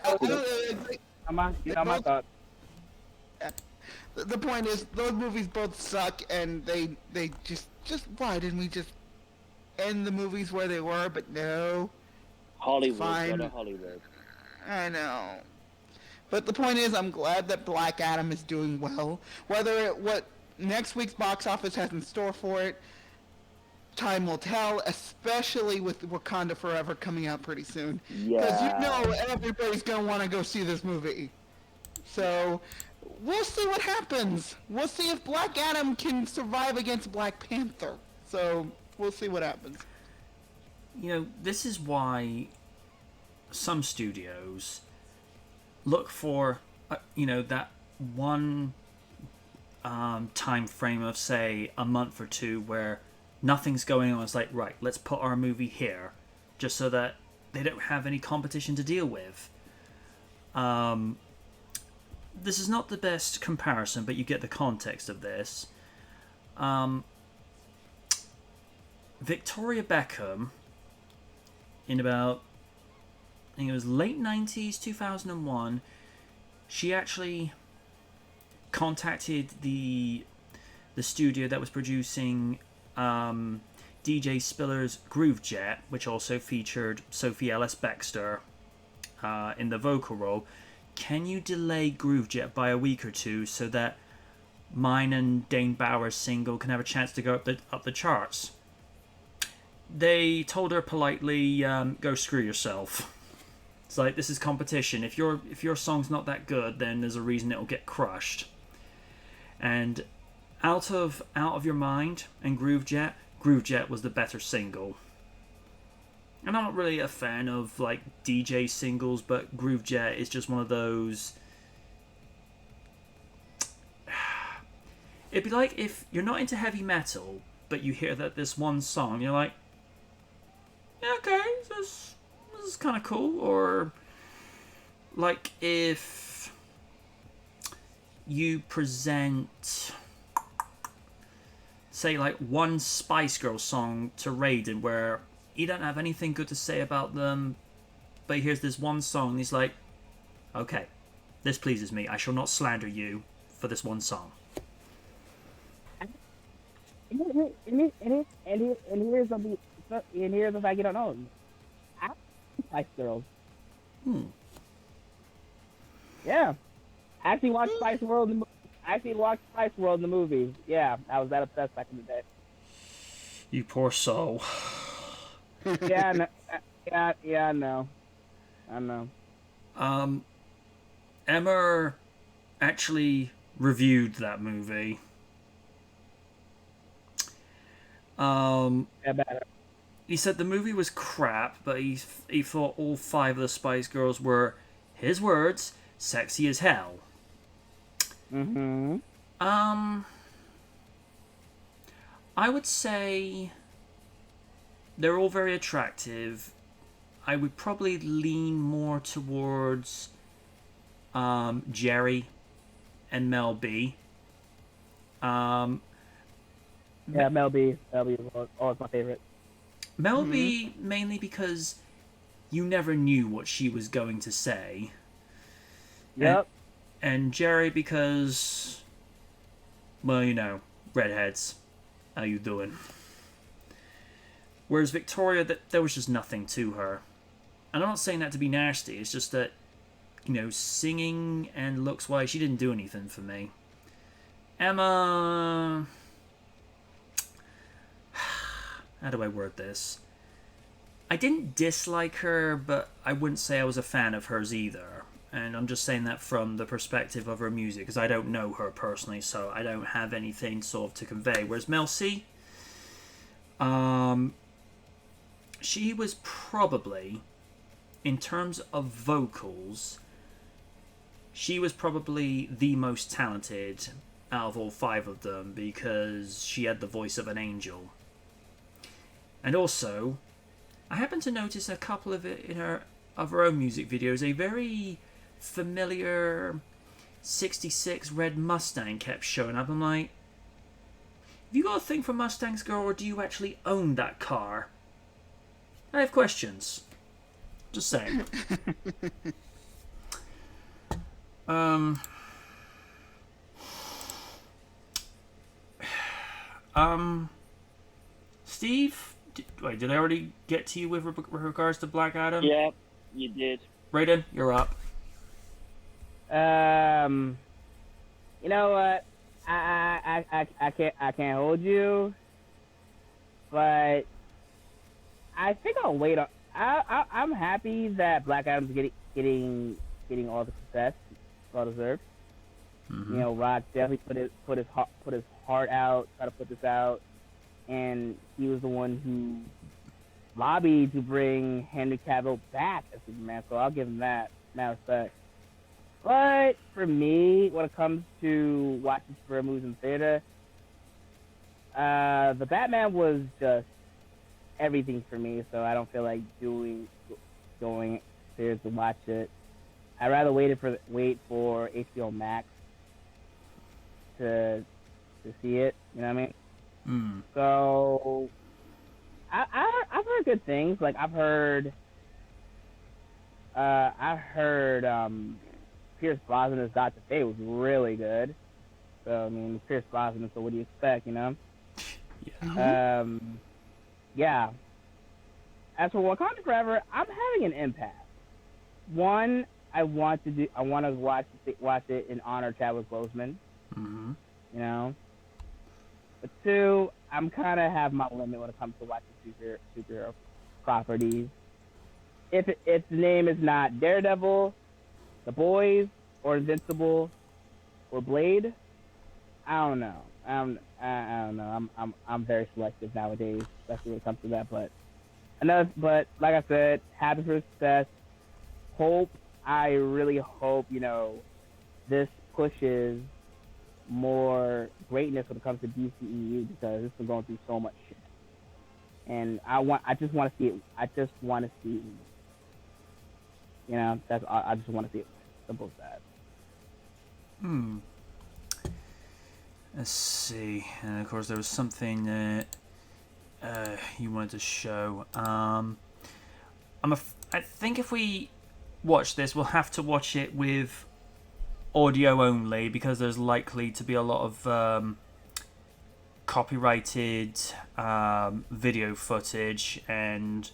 thoughts. The point is, those movies both suck, and they just why didn't we just end the movies where they were? But no. Hollywood, Fine. go to Hollywood. I know. But the point is, I'm glad that Black Adam is doing well. What next week's box office has in store for it, time will tell, especially with Wakanda Forever coming out pretty soon. Because you know everybody's going to want to go see this movie. So, we'll see what happens. We'll see if Black Adam can survive against Black Panther. So, we'll see what happens. You know, this is why some studios look for, that one time frame of, say, a month or two where nothing's going on. It's like, right, let's put our movie here, just so that they don't have any competition to deal with. This is not the best comparison, but you get the context of this. Victoria Beckham, in about, I think it was late 90s, 2001, she actually contacted the studio that was producing DJ Spiller's Groove Jet, which also featured Sophie Ellis-Bextor in the vocal role. Can you delay Groove Jet by a week or two so that mine and Dane Bauer's single can have a chance to go up the charts? They told her politely, go screw yourself. It's like, this is competition. If your song's not that good, then there's a reason it'll get crushed. And Out of Your Mind and Groove Jet was the better single. And I'm not really a fan of like DJ singles, but Groove Jet is just one of those. It'd be like if you're not into heavy metal, but you hear that this one song, you're like, yeah, okay, this is kind of cool. Or like if you present, say, like one Spice Girls song to Raiden where he don't have anything good to say about them, but he hears this one song and he's like, okay, this pleases me. I shall not slander you for this one song. And here's the fact you don't know. I like Spice Girls. Yeah. I actually watched Spice World in the movies. Yeah, I was that obsessed back in the day. You poor soul. Yeah, I know. Emma actually reviewed that movie. Yeah, better. He said the movie was crap, but he thought all 5 of the Spice Girls were, his words, sexy as hell. Mm-hmm. Um, I would say they're all very attractive. I would probably lean more towards Jerry and Mel B. Um, Yeah, Mel B. Mel B is always my favorite. Mel B mainly because you never knew what she was going to say. Yep. And Jerry because, well, you know, redheads. How you doing? Whereas Victoria, there was just nothing to her. And I'm not saying that to be nasty. It's just that, you know, singing and looks-wise, she didn't do anything for me. Emma... How do I word this? I didn't dislike her, but I wouldn't say I was a fan of hers either. And I'm just saying that from the perspective of her music, because I don't know her personally, so I don't have anything sort of to convey. Whereas Mel C, she was probably, in terms of vocals, she was probably the most talented out of all 5 of them because she had the voice of an angel. And also, I happened to notice a couple of it in her own music videos. A very familiar 66 red Mustang kept showing up. I'm like, have you got a thing for Mustangs, girl, or do you actually own that car? I have questions. Just saying. Steve, did I already get to you with regards to Black Adam? Yeah, you did. Raiden, you're up. You know what? I can't hold you, but I think I'll wait on. I'm happy that Black Adam's getting all the success well deserved. Mm-hmm. You know, Rock definitely put his heart out, try to put this out, and he was the one who lobbied to bring Henry Cavill back as Superman. So I'll give him that respect. But for me, when it comes to watching superhero movies in theater, the Batman was just everything for me. So I don't feel like going there to watch it. I'd rather wait for HBO Max to see it. You know what I mean? Mm. So I've heard good things. Like I've heard Pierce Brosnan as Dr. Fate was really good. So I mean, Pierce Brosnan. So what do you expect? You know? Yeah. Yeah. As for Wakanda Forever, I'm having an impasse. One, I want to watch it in honor of Chadwick Boseman. Mm-hmm. You know. But 2, I'm kind of have my limit when it comes to watching superhero properties. If the name is not Daredevil, The Boys, or Invincible, or Blade, I don't know. I don't know. I'm very selective nowadays, especially when it comes to that. But like I said, happy for success. I really hope this pushes more greatness when it comes to DCEU because it's been going through so much shit. And I just want to see it. I just want to see. That's all. I just want to see it. Simple as that. Let's see. And of course, there was something that you wanted to show. I think if we watch this, we'll have to watch it with audio only because there's likely to be a lot of copyrighted video footage, and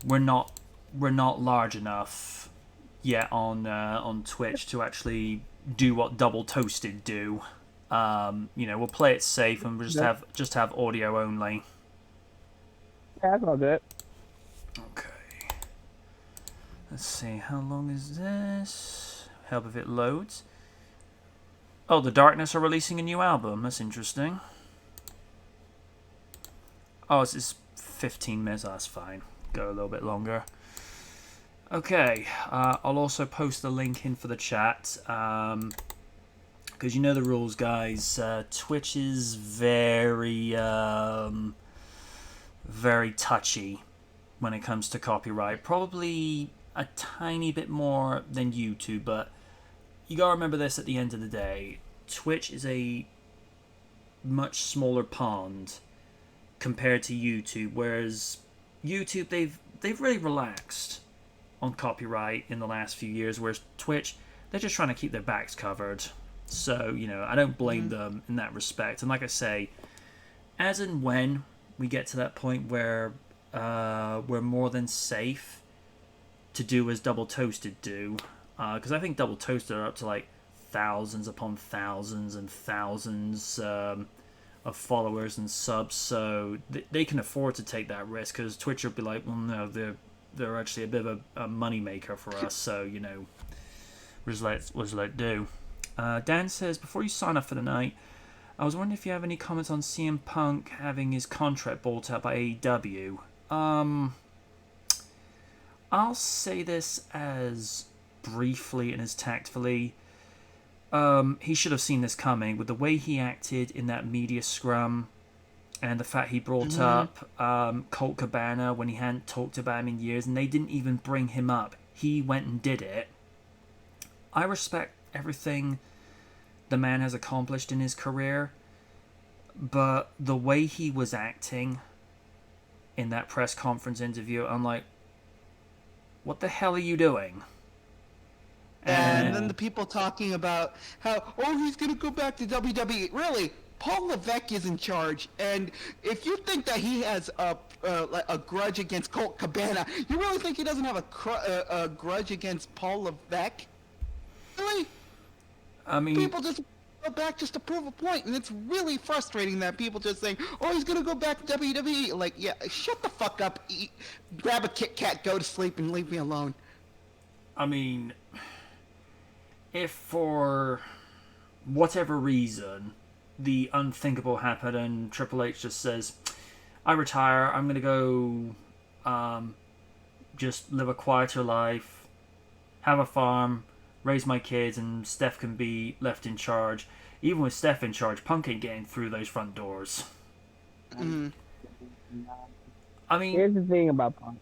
we're not large enough yet on Twitch to actually do what Double Toasted do. We'll play it safe and we'll just have audio only. Yeah, that's all good. Okay. Let's see, how long is this? Help if it loads. Oh, The Darkness are releasing a new album. That's interesting. Oh, it's 15 minutes. That's fine. Go a little bit longer. Okay, I'll also post the link in for the chat. Because you know the rules, guys. Twitch is very touchy when it comes to copyright. Probably a tiny bit more than YouTube, but you gotta remember this at the end of the day. Twitch is a much smaller pond compared to YouTube, whereas YouTube they've really relaxed on copyright in the last few years, whereas Twitch they're just trying to keep their backs covered. So, I don't blame them in that respect. And like I say, as and when we get to that point where we're more than safe to do as Double Toasted do, because I think Double Toasted are up to like thousands upon thousands and thousands of followers and subs, so they can afford to take that risk, because Twitch will be like, well, no, they're actually a bit of a money maker for us, so we'll just let it do. Dan says, before you sign off for the night, I was wondering if you have any comments on CM Punk having his contract bought out by AEW. I'll say this as briefly and as tactfully. He should have seen this coming with the way he acted in that media scrum, and the fact he brought up Colt Cabana when he hadn't talked about him in years, and they didn't even bring him up. He went and did it. I respect everything the man has accomplished in his career, but the way he was acting in that press conference interview, I'm like, what the hell are you doing? And then the people talking about how, he's going to go back to WWE. Really, Paul Levesque is in charge, and if you think that he has a grudge against Colt Cabana, you really think he doesn't have a grudge against Paul Levesque? Really? I mean, people just go back just to prove a point, and it's really frustrating that people just saying, he's going to go back to WWE. Like, yeah, shut the fuck up, grab a Kit Kat, go to sleep, and leave me alone. I mean, if for whatever reason the unthinkable happened and Triple H just says, I retire, I'm going to go just live a quieter life, have a farm, raise my kids, and Steph can be left in charge. Even with Steph in charge, Punk ain't getting through those front doors. I mean, here's the thing about Punk.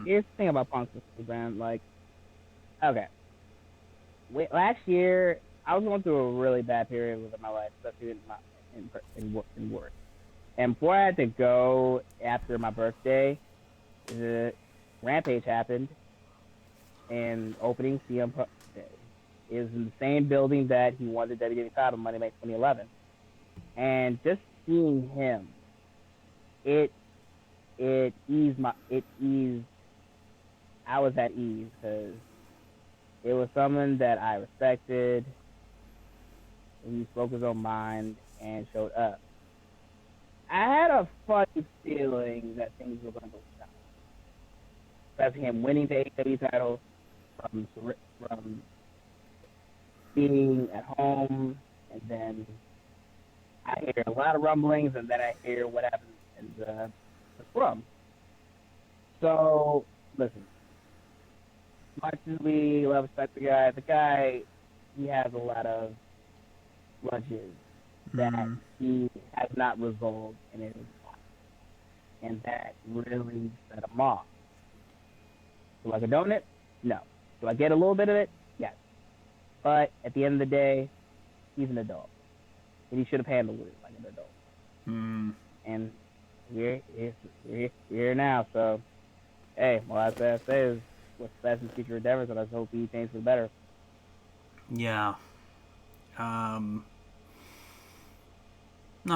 Here's the thing about Punk's brand. Like, okay, last year I was going through a really bad period within my life, especially in work. And before I had to go after my birthday, the Rampage happened, and opening CM Punk is in the same building that he won the WWE title Monday Night 2011. And just seeing him, I was at ease, because it was someone that I respected. He spoke his own mind and showed up. I had a funny feeling that things were going to go south. Especially him winning the AEW title from being at home, and then I hear a lot of rumblings, and then I hear what happened in the scrum. So, listen, much as we love respect the guy, he has a lot of grudges that he has not resolved in his life, and that really set him off. Do I condone it? No. Do I get a little bit of it? Yes. But at the end of the day, he's an adult, and he should have handled it like an adult. And we're here now, so hey, all I have to say is what's the best in future endeavors, and I hope he changes for the better. Yeah. No,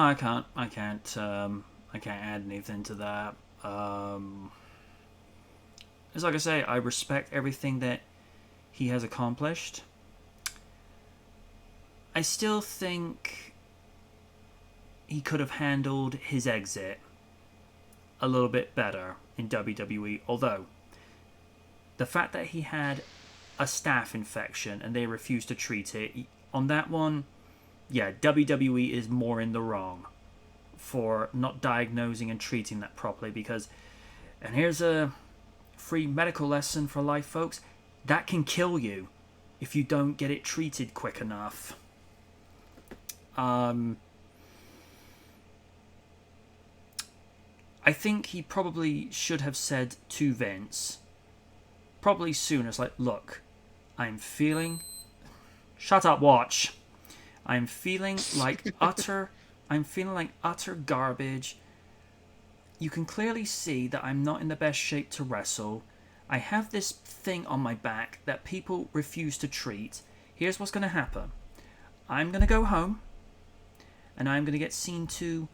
I can't add anything to that. As like I say, I respect everything that he has accomplished. I still think he could have handled his exit a little bit better in WWE, although the fact that he had a staph infection and they refused to treat it, on that one, yeah, WWE is more in the wrong. for not diagnosing and treating that properly, because, and here's a free medical lesson for life, folks, that can kill you if you don't get it treated quick enough. I think he probably should have said to Vince, probably sooner, it's like, look, I'm feeling... Shut up, watch. I'm feeling like utter garbage. You can clearly see that I'm not in the best shape to wrestle. I have this thing on my back that people refuse to treat. Here's what's going to happen. I'm going to go home, and I'm going to get seen to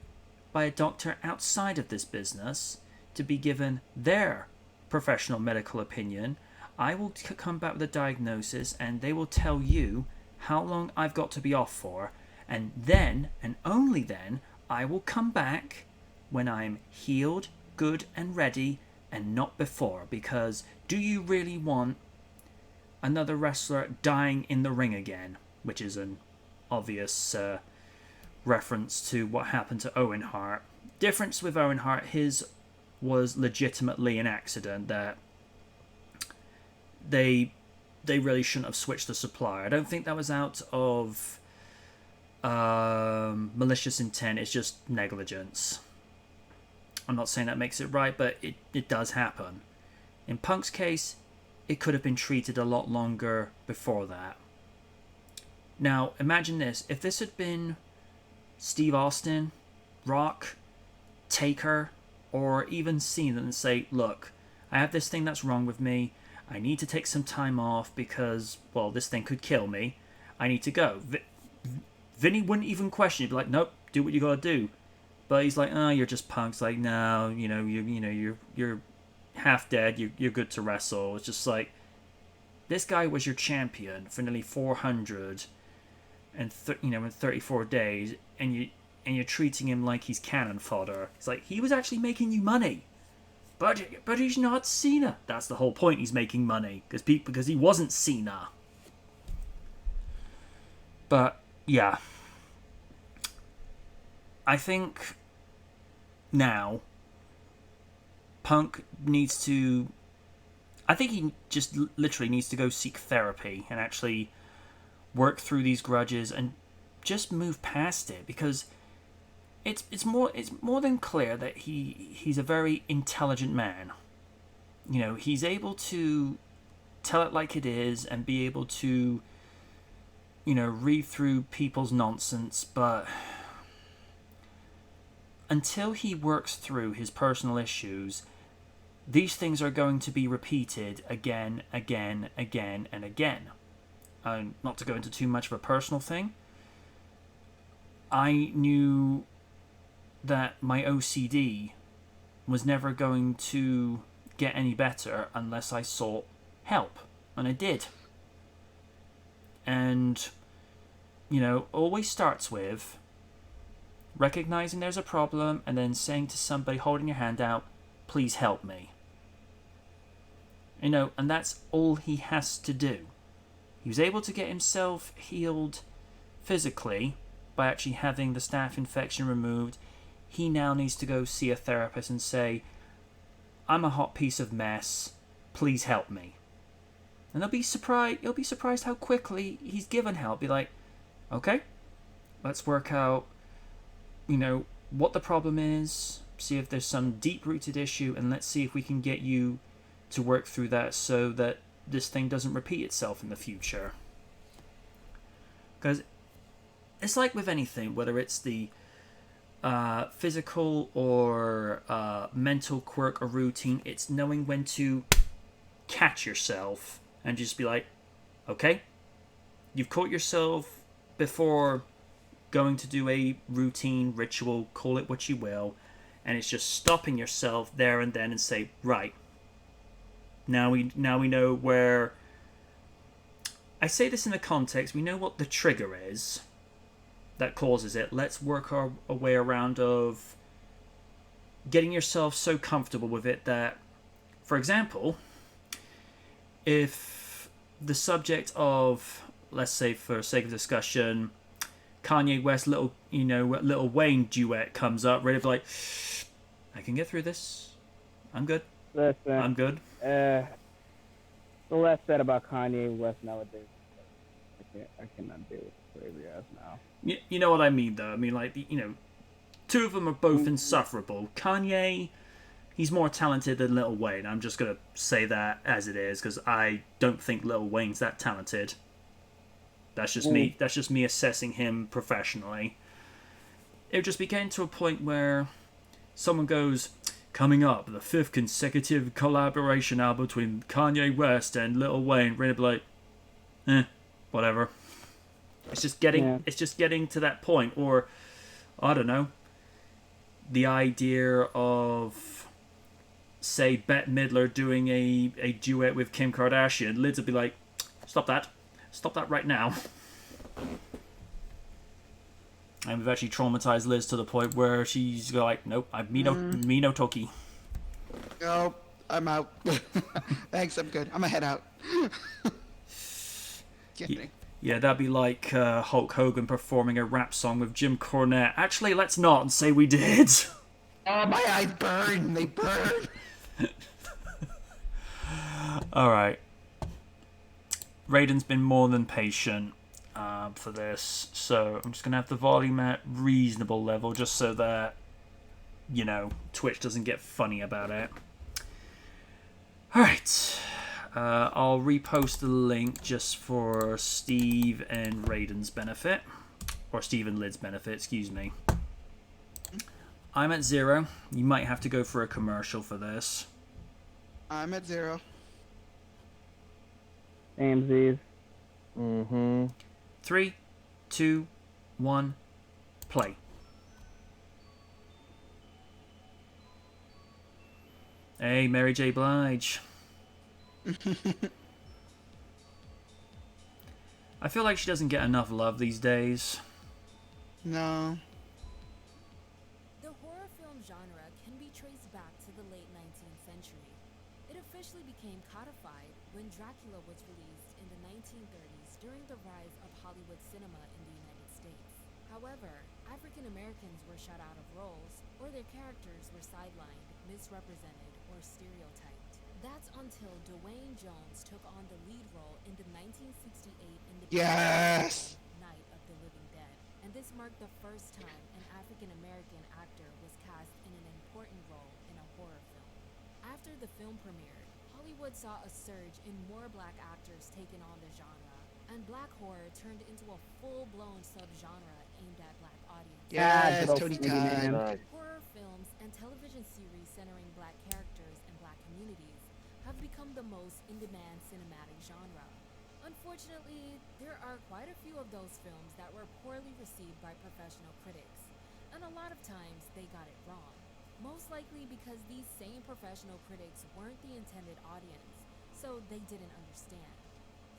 by a doctor outside of this business to be given their professional medical opinion. I will come back with a diagnosis, and they will tell you how long I've got to be off for, and then, and only then, I will come back when I'm healed, good, and ready, and not before. Because do you really want another wrestler dying in the ring again? Which is an obvious reference to what happened to Owen Hart. Difference with Owen Hart, his was legitimately an accident that they really shouldn't have switched the supplier. I don't think that was out of malicious intent. It's just negligence. I'm not saying that makes it right, but it does happen. In Punk's case, it could have been treated a lot longer before that. Now, imagine this. If this had been Steve Austin, Rock, Taker, or even Cena, and say, look, I have this thing that's wrong with me. I need to take some time off because, well, this thing could kill me. I need to go. Vinny wouldn't even question it. He'd be like, nope, do what you gotta do. But he's like, oh, you're just punks. Like, no, you're half dead. You're good to wrestle. It's just like, this guy was your champion for nearly 400 and in 34 days, and you're treating him like he's cannon fodder. It's like, he was actually making you money. But he's not Cena. That's the whole point. He's making money because he wasn't Cena. But yeah, I think now Punk needs to. I think he just literally needs to go seek therapy and actually work through these grudges and just move past it, because it's more than clear that he's a very intelligent man. He's able to tell it like it is and be able to read through people's nonsense, but until he works through his personal issues, these things are going to be repeated again, and again. Not to go into too much of a personal thing, I knew that my OCD was never going to get any better unless I sought help. And I did. And, always starts with recognizing there's a problem and then saying to somebody holding your hand out, please help me. And that's all he has to do. He was able to get himself healed physically by actually having the staph infection removed. He now needs to go see a therapist and say, I'm a hot piece of mess, please help me. And he'll be surprised how quickly he's given help. Be like, okay, let's work out, what the problem is, see if there's some deep-rooted issue, and let's see if we can get you to work through that so that this thing doesn't repeat itself in the future. Because it's like with anything, whether it's the physical or mental quirk or routine, it's knowing when to catch yourself and just be like, okay, you've caught yourself before going to do a routine, ritual, call it what you will, and it's just stopping yourself there and then and say, right, now we know where. I say this in the context, we know what the trigger is that causes it. Let's work our way around of getting yourself so comfortable with it that, for example, if the subject of, let's say for sake of discussion, Kanye West Little Wayne duet comes up, ready to be like, I can get through this. I'm good. Listen, I'm good. the less said about Kanye West nowadays. I cannot deal with crazy ass now. You know what I mean, though. I mean, like, two of them are both insufferable. Kanye, he's more talented than Lil Wayne. I'm just gonna say that as it is, because I don't think Lil Wayne's that talented. That's just me. That's just me assessing him professionally. It would just be getting to a point where someone goes, coming up, the 5th consecutive collaboration album between Kanye West and Lil Wayne. Really be like, whatever. It's just getting to that point, or I don't know. The idea of, say, Bette Midler doing a duet with Kim Kardashian, Lids would be like, stop that right now. And we've actually traumatized Liz to the point where she's like, nope, me no Toki. No, I'm out. Thanks, I'm good. I'm gonna head out. Kidding. Yeah, that'd be like Hulk Hogan performing a rap song with Jim Cornette. Actually, let's not and say we did. Oh, my eyes burn. They burn. All right. Raiden's been more than patient for this, so I'm just going to have the volume at reasonable level just so that, Twitch doesn't get funny about it. All right. I'll repost the link just for Steve and Raiden's benefit. Or Steve and Lid's benefit, excuse me. I'm at 0. You might have to go for a commercial for this. I'm at 0. AMZs. 3, 2, 1, play. Hey, Mary J. Blige. I feel like she doesn't get enough love these days. No. The horror film genre can be traced back to the late 19th century. It officially became codified when Dracula was released in the 1930s during the rise of Hollywood cinema in the United States. However, African Americans were shut out of roles, or their characters were sidelined, misrepresented, or stereotyped. That's until Dwayne Jones took on the lead role in the 1968 Yes! Night of the Living Dead, and this marked the first time an African American actor was cast in an important role in a horror film. After the film premiered, Hollywood saw a surge in more black actors taking on the genre, and black horror turned into a full-blown subgenre aimed at black audiences. Yes, Ah, Tony good old Khan. man. Horror films and television series centering black characters and black communities have become the most in-demand cinematic genre. Unfortunately, there are quite a few of those films that were poorly received by professional critics, and a lot of times they got it wrong. Most likely because these same professional critics weren't the intended audience, so they didn't understand.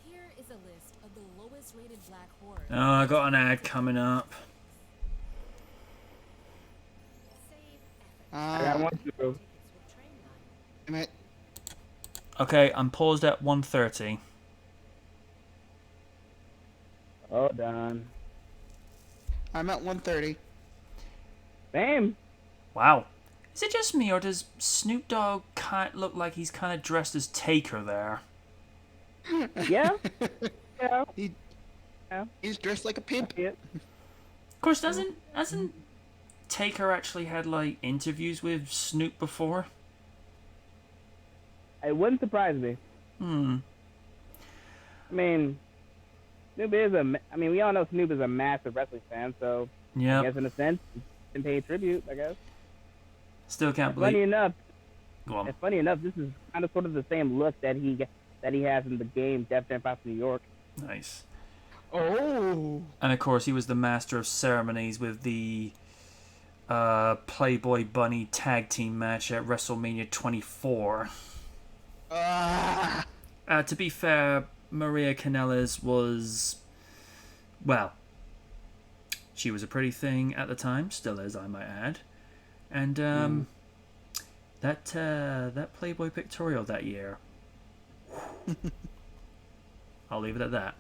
Here is a list of the lowest rated black horror. Oh, I got an ad coming up. I got one too. Damn it. Okay, I'm paused at 1:30. Oh, done. I'm at 1:30. Same. Wow. Is it just me, or does Snoop Dogg look like he's kind of dressed as Taker there? Yeah. Yeah. He's dressed like a pimp. Yeah. Of course, hasn't Taker actually had like interviews with Snoop before? It wouldn't surprise me. I mean, Snoop is we all know Snoop is a massive wrestling fan, so Yeah. I guess in a sense, he can pay tribute, I guess. Still can't Funny believe. enough, Go on. funny enough, this is kind of sort of the same look that he has in the game Death Jam House New York. Nice. Oh. And of course, he was the master of ceremonies with the Playboy Bunny tag team match at WrestleMania 24. Ah. To be fair, Maria Kanellis was, well, she was a pretty thing at the time, still is, I might add. And that Playboy pictorial that year, I'll leave it at that.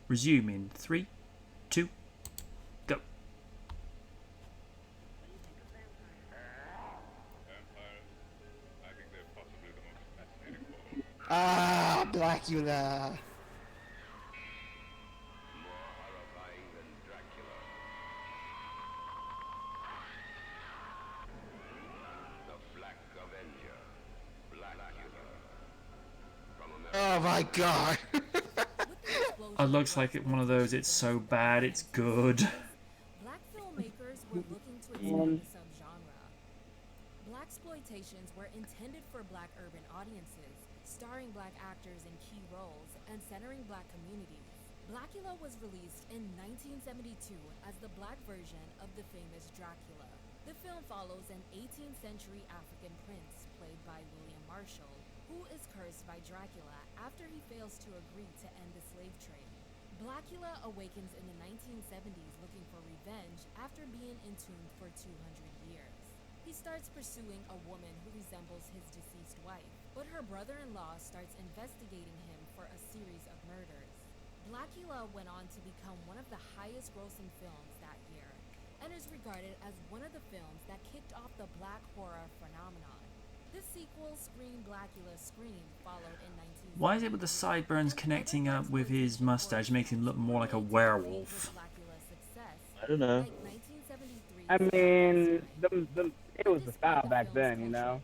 Resume in 3, Blackula. Oh my god. It looks like one of those, it's so bad, it's good. Black filmmakers were looking to expand the subgenre. Blaxploitations were intended for black urban audiences, starring black actors in key roles and centering black communities. Blackula was released in 1972 as the black version of the famous Dracula. The film follows an 18th century African prince played by William Marshall, who is cursed by Dracula after he fails to agree to end the slave trade. Blackula awakens in the 1970s looking for revenge after being entombed for 200 years. He starts pursuing a woman who resembles his deceased wife, but her brother-in-law starts investigating him for a series of murders. Blackula went on to become one of the highest grossing films that year, and is regarded as one of the films that kicked off the black horror phenomenon. The sequel, Scream Blackula Scream, followed in 19... Why is it with the sideburns connecting up with his mustache makes him look more like a werewolf? I don't know. I mean, it was the style back then, you know?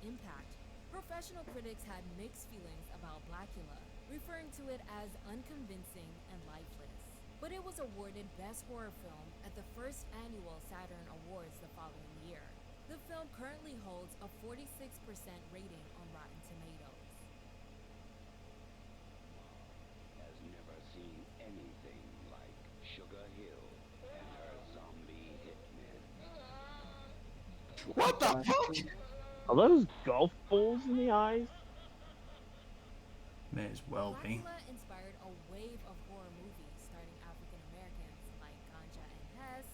Professional critics had mixed feelings about Blackula, referring to it as unconvincing and lifeless. But it was awarded Best Horror Film at the first annual Saturn Awards the following year. The film currently holds a 46% rating on Rotten Tomatoes. Has never seen anything like Sugar Hill and her zombie hitmen. What the fuck? Are those golf balls in the eyes? May as well be. Blackula inspired a wave of horror movies starting African Americans like Ganja and Hess,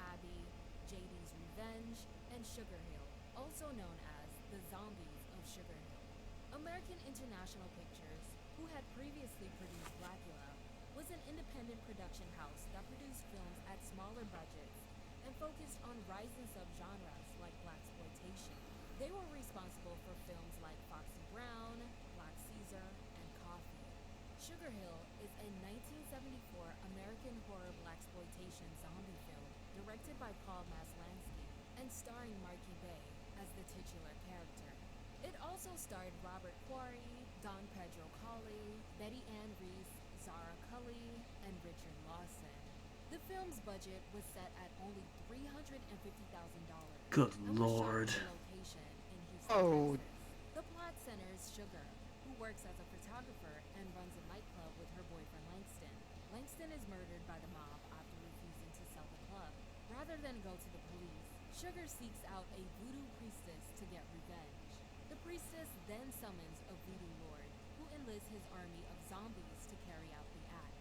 Abby, JD's Revenge, and Sugar Hill, also known as the Zombies of Sugar Hill. American International Pictures, who had previously produced Blackula, was an independent production house that produced films at smaller budgets and focused on rising subgenres like blaxploitation. They were responsible for films like Foxy Brown, Black Caesar, and Coffee. Sugar Hill is a 1974 American horror blaxploitation zombie film directed by Paul Maslansky and starring Marky Bay as the titular character. It also starred Robert Quarry, Don Pedro Colley, Betty Ann Reese, Zara Cully, and Richard Lawson. The film's budget was set at only $350,000. Good and was lord. shot on location in Houston, Oh. Texas. The plot centers Sugar, who works as a photographer and runs a nightclub with her boyfriend Langston. Langston is murdered by the mob after refusing to sell the club. Rather than go to the police, Sugar seeks out a voodoo priestess to get revenge. The priestess then summons a voodoo lord, who enlists his army of zombies to carry out the act.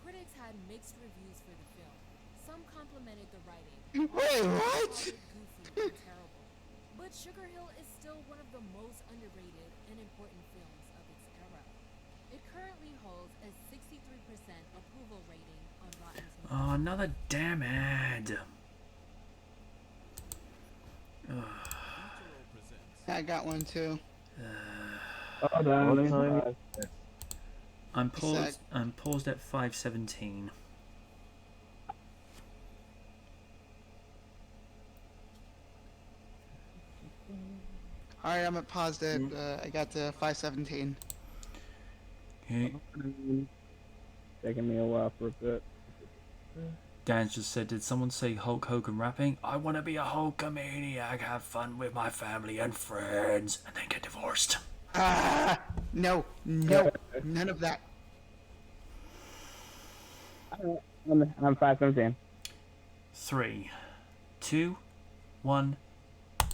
Critics had mixed reviews for the film. Some complimented the writing. Wait, what? Called it goofy and terrible. But Sugar Hill is still one of the most underrated and important films of its era. It currently holds a 63% approval rating on Rotten Tomatoes. Oh, another damn ad. I got one too. Hold on, What let me time? pause. I'm paused at 5:17. Alright, I'm at paused at, I got to 5:17. Okay. Taking me a while for a bit. Dan just said, did someone say Hulk Hogan rapping? I want to be a Hulkamaniac, have fun with my family and friends, and then get divorced. Ah! No, none of that. I'm 5:17. 3, 2, 1,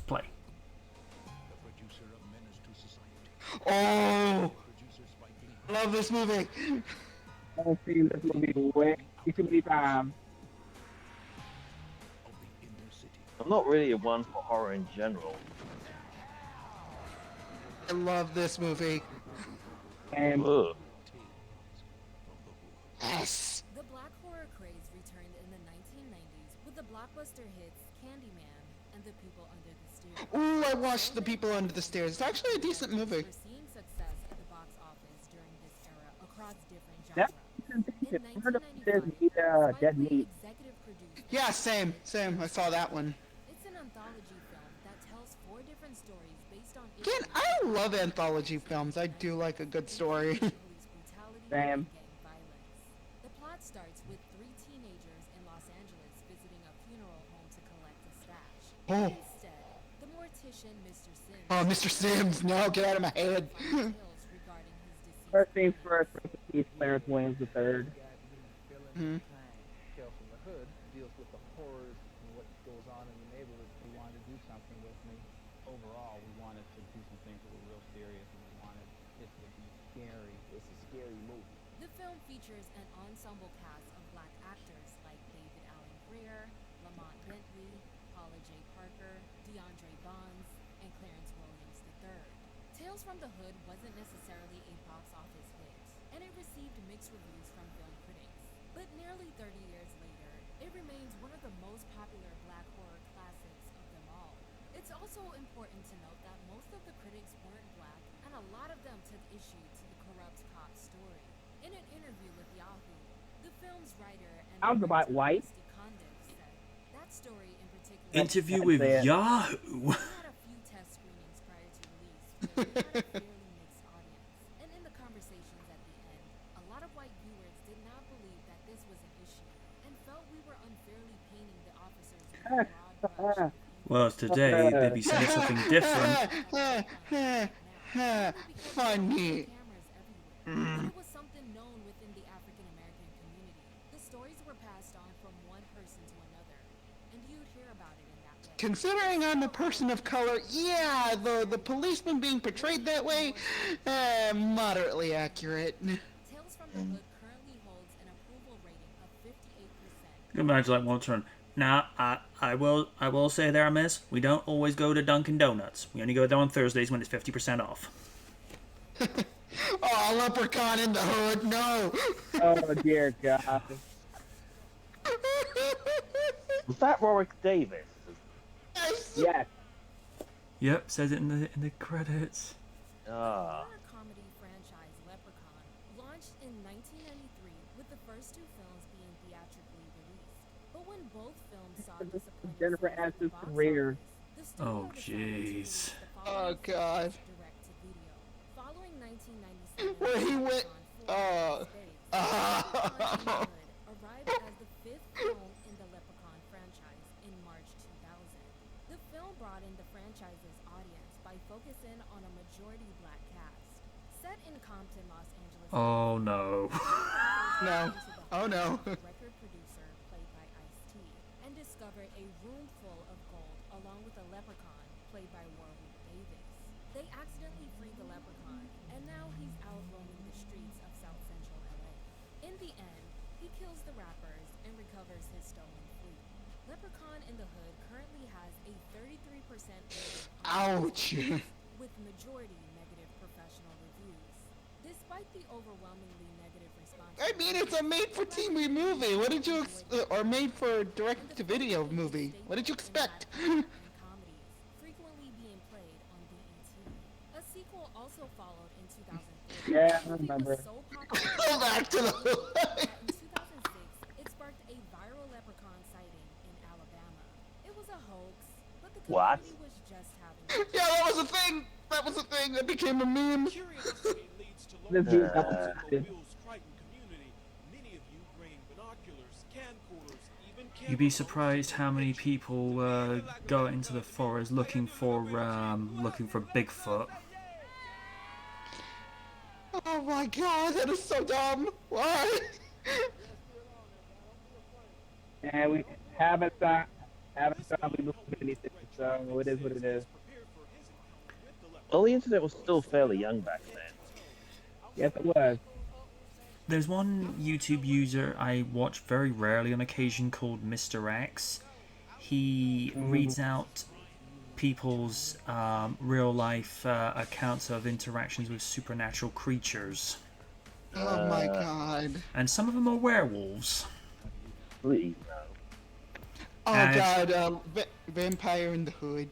play. Oh! Love this movie. I've seen this movie way too many times. I'm not really one for horror in general. I love this movie. And Ugh. Yes! The black horror craze returned in the 1990s with the blockbuster hits Candyman and The People Under the Stairs. Ooh, I watched The People Under the Stairs. It's actually a decent movie. Were seeing success at the box office during this era Scott's different That genre. In I heard of this 1995, Dead Spike Lee Meat. executive produced Yeah, same. I saw that one. It's an anthology film that tells 4 different stories based on Again, issues I love anthology films. I do like a good story. police brutality Same. and gang violence. The plot starts with 3 teenagers in Los Angeles visiting a funeral home to collect a stash. Oh. Instead, the mortician Mr. Sims Oh, Mr. Sims, no, get out of my head. finds tales regarding his deceased First things parents. first, rest in peace, Clarence Williams III. Mhm. Tale from the Hood deals with the horrors and what goes on in the neighborhood. We wanted to do something with me. Overall, we wanted to do some things that were real serious, and we wanted it to be scary. It's a scary movie. The film features an ensemble cast of black actors like David Allen Greer, Lamont Bentley, Paula J. Parker, DeAndre Bonds, and Clarence Williams III. Tales from the Hood wasn't necessarily a box office hit, and it received mixed reviews from film critics. But nearly 30 years later, it remains one of the most popular black horror classics of them all. It's also important to note that most of the critics weren't black, and a lot of them took issue to the corrupt cop story. In an interview with Yahoo, the film's writer and Sounds about director, white. Rusty Condiff, said that story in particular Interview I'd with say it. Yahoo. had a few test screenings prior to release where we had a fairly mixed audience. And in the conversations at the end, a lot of white viewers did not believe that this was an issue and felt we were unfairly painting the officers with a broad brush of evil. Well, today they'd be saying something different. Funny. Cameras everywhere. And it was something known within the African American community. The stories were passed on from one person to another, and you'd hear about it in that way. Considering I'm a person of color, yeah, the policeman being portrayed that way, moderately accurate. Tales from the Hood currently holds an approval rating of 58%. Imagine like one turn. Now, I will say there, miss, we don't always go to Dunkin' Donuts. We only go there on Thursdays when it's 50% off. Oh, leprechaun in the hood, no! Oh dear God. Was that Warwick Davis? Yes. Yes. Yep, says it in the credits. The Ah. horror comedy franchise Leprechaun launched in 1993 with the first 2 films being theatrically released. But when both films saw disappointing Jennifer sales at the Aniston's box career. office, the studio Oh, decided to jeez. release the Oh, following God. films direct-to-video. Following 1997, Where he went. Leprechaun 4 Leprechaun in the Hood arrived as the 5th film in the Leprechaun franchise in March 2000. The film broadened the franchise's audience by focusing on a majority black cast. Set in Compton, Los Angeles. Oh no. No. Oh, no. Record producer played by Ice-T and discovered a room full of gold along with a leprechaun played by Warwick Davis. They accidentally freed the leprechaun and now he's out roaming the streets of South Central LA. In the end, he kills the rappers and recovers his stolen fleet. Leprechaun in the Hood currently has a 33% rating on Ouch. with majority negative professional reviews. Despite the overwhelmingly negative response, I mean, it's a made-for-TV movie. What did you or made-for-direct-to-video movie? What did you expect? and comedies, frequently being played on BET. A sequel also followed in 2003. Yeah, I The movie remember. was so popular Go back to the that in 2006 it sparked a viral leprechaun sighting in Alabama. It was a hoax, but the What? community was just having Yeah, that was a thing. That was a thing. That became a meme. Curiosity leads to This learning. is In the Will's Crichton community, many of you bring binoculars, camcorders, even You'd be camera surprised how many people go into the forest looking for Bigfoot. Oh my god, that is so dumb. Why? And we haven't thought we believe anything, so it is what it is. Well, the internet was still fairly young back then. Yes, it was. There's one YouTube user I watch very rarely on occasion called Mr. X. He reads out people's real life accounts of interactions with supernatural creatures. Oh my god. And some of them are werewolves. Please, no. Oh And- god, Vampire in the Hood.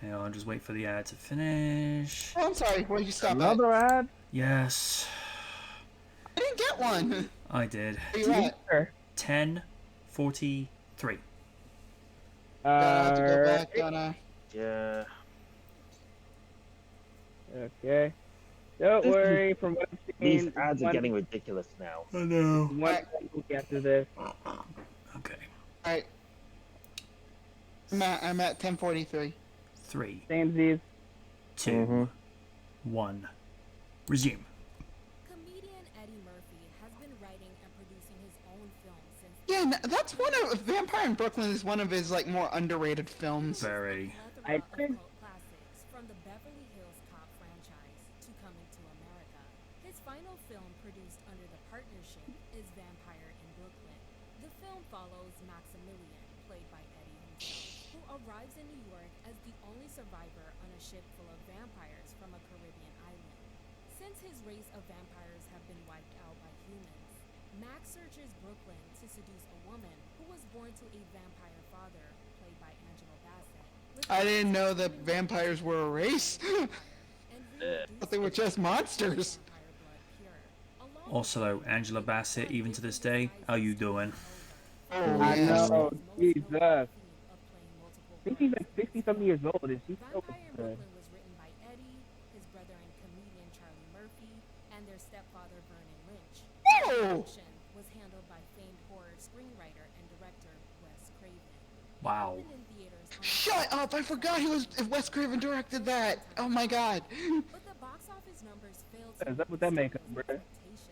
Hang on, just wait for the ad to finish. Oh, I'm sorry, where did you stop at? Another ad? Yes. that one? I did. Where you at? Sure. 10:43. Gonna have to go back, gonna. Yeah. Okay. Don't worry. From what I've These seen, ads are getting ridiculous now. I know. one Alright. movie after this. Okay. Alright. I'm at 10:43. 3, Same Z's. 2, 1. Resume. Comedian Eddie Murphy has been writing and producing his own films since Yeah, that's one of Vampire in Brooklyn is one of his like more underrated films. Very. plethora I of think- cult classics, from the Beverly Hills Cop franchise to Coming to America. His final film produced under the partnership is Vampire in Brooklyn. The film follows Maximilian, played by Eddie himself, who arrives in New York as the only survivor on a ship full of vampires from a Caribbean island. Since his race of vampires have been wiped out by humans, Max searches Brooklyn to seduce a woman who was born to a vampire father, played by Angela Bassett. with I didn't know plans that to vampires were a race. and But they were just monsters. vampire blood pure. Along Also, though, Angela Bassett, even to this day, how you doing? Oh, I yes. know. Jesus. I think she's like 60-something years old, and she's so Vampire in good. Brooklyn was written by Eddie, his brother and comedian Charlie Murphy, and their stepfather Vernon Lynch. Oh! Production was handled by famed horror screenwriter and director Wes Craven. Wow. Opened in theaters on Shut up! I forgot Wes Craven directed that. Oh my god. but the box office numbers failed to What's up with that makeup, bruh? expectations.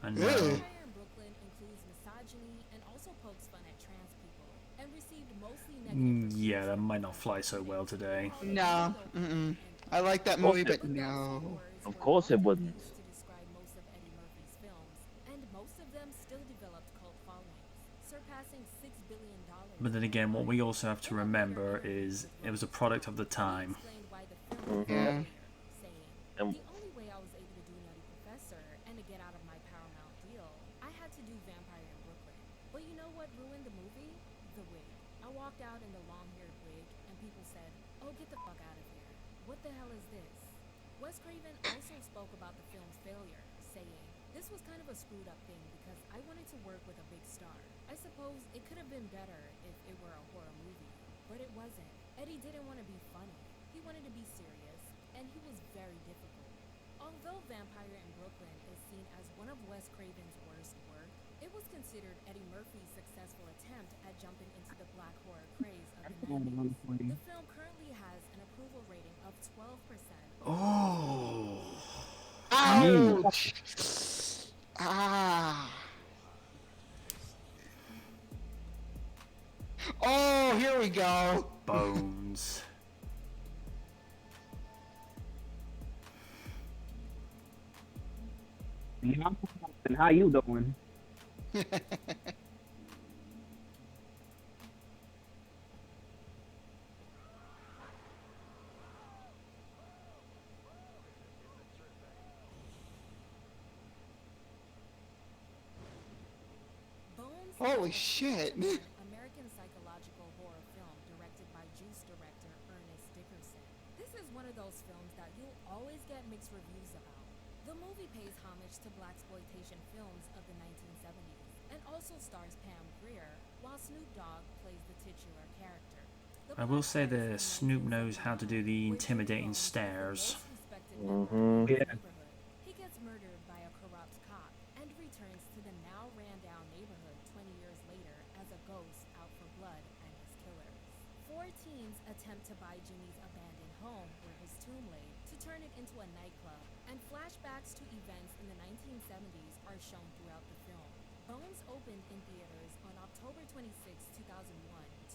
I Ew. know. Vampire in Brooklyn includes misogyny and also pokes fun at trans people, and received mostly negative Yeah, that might not fly so well today. No. Mm-mm. I like that movie, but no. Of course it wouldn't. used to describe most of Eddie Murphy's films, and most of them still developed cult followings, surpassing $6 billion. But then again, what we also have to remember is it was a product of the time. Explained why the film was Yeah. failure, saying, Um, "The only way I was able to do Nutty Professor and to get out of my Paramount deal, I had to do Vampire in Brooklyn. But you know what ruined the movie? The wig. I walked out in the long-haired wig, and people said, 'Oh, get the fuck out of here. What the hell is this?' Wes Craven also spoke about the film's failure, saying, 'This was kind of a screwed up thing because I wanted to work with a big star. I suppose it could have been better if it were a horror movie, but it wasn't. Eddie didn't want to be funny. He wanted to be serious, and he was very difficult. Although Vampire in Brooklyn is seen as one of Wes Craven's worst work, it was considered Eddie Murphy's successful attempt at jumping into the black horror craze of the 90s. The film currently has an approval rating of 12%. Oh. Ouch! Ah. Oh, here we go. Bones. And how you doing? Bones Holy is a shit. American psychological horror film directed by Juice director Ernest Dickerson. This is one of those films that you'll always get mixed reviews about. The movie pays homage to blaxploitation films of the 1970s and also stars Pam Grier, while Snoop Dogg plays the titular character. I will say that Snoop knows how to do the intimidating stares. Yeah. He gets murdered by a corrupt cop and returns to the now ran-down neighborhood 20 years later as a ghost out for blood and his killers. Four teens attempt to buy Jimmy's abandoned home where his tomb lay to turn it into a nightclub, and flashbacks to events in the 1970s are shown throughout the film. Bones opened in theaters on October 26, 2001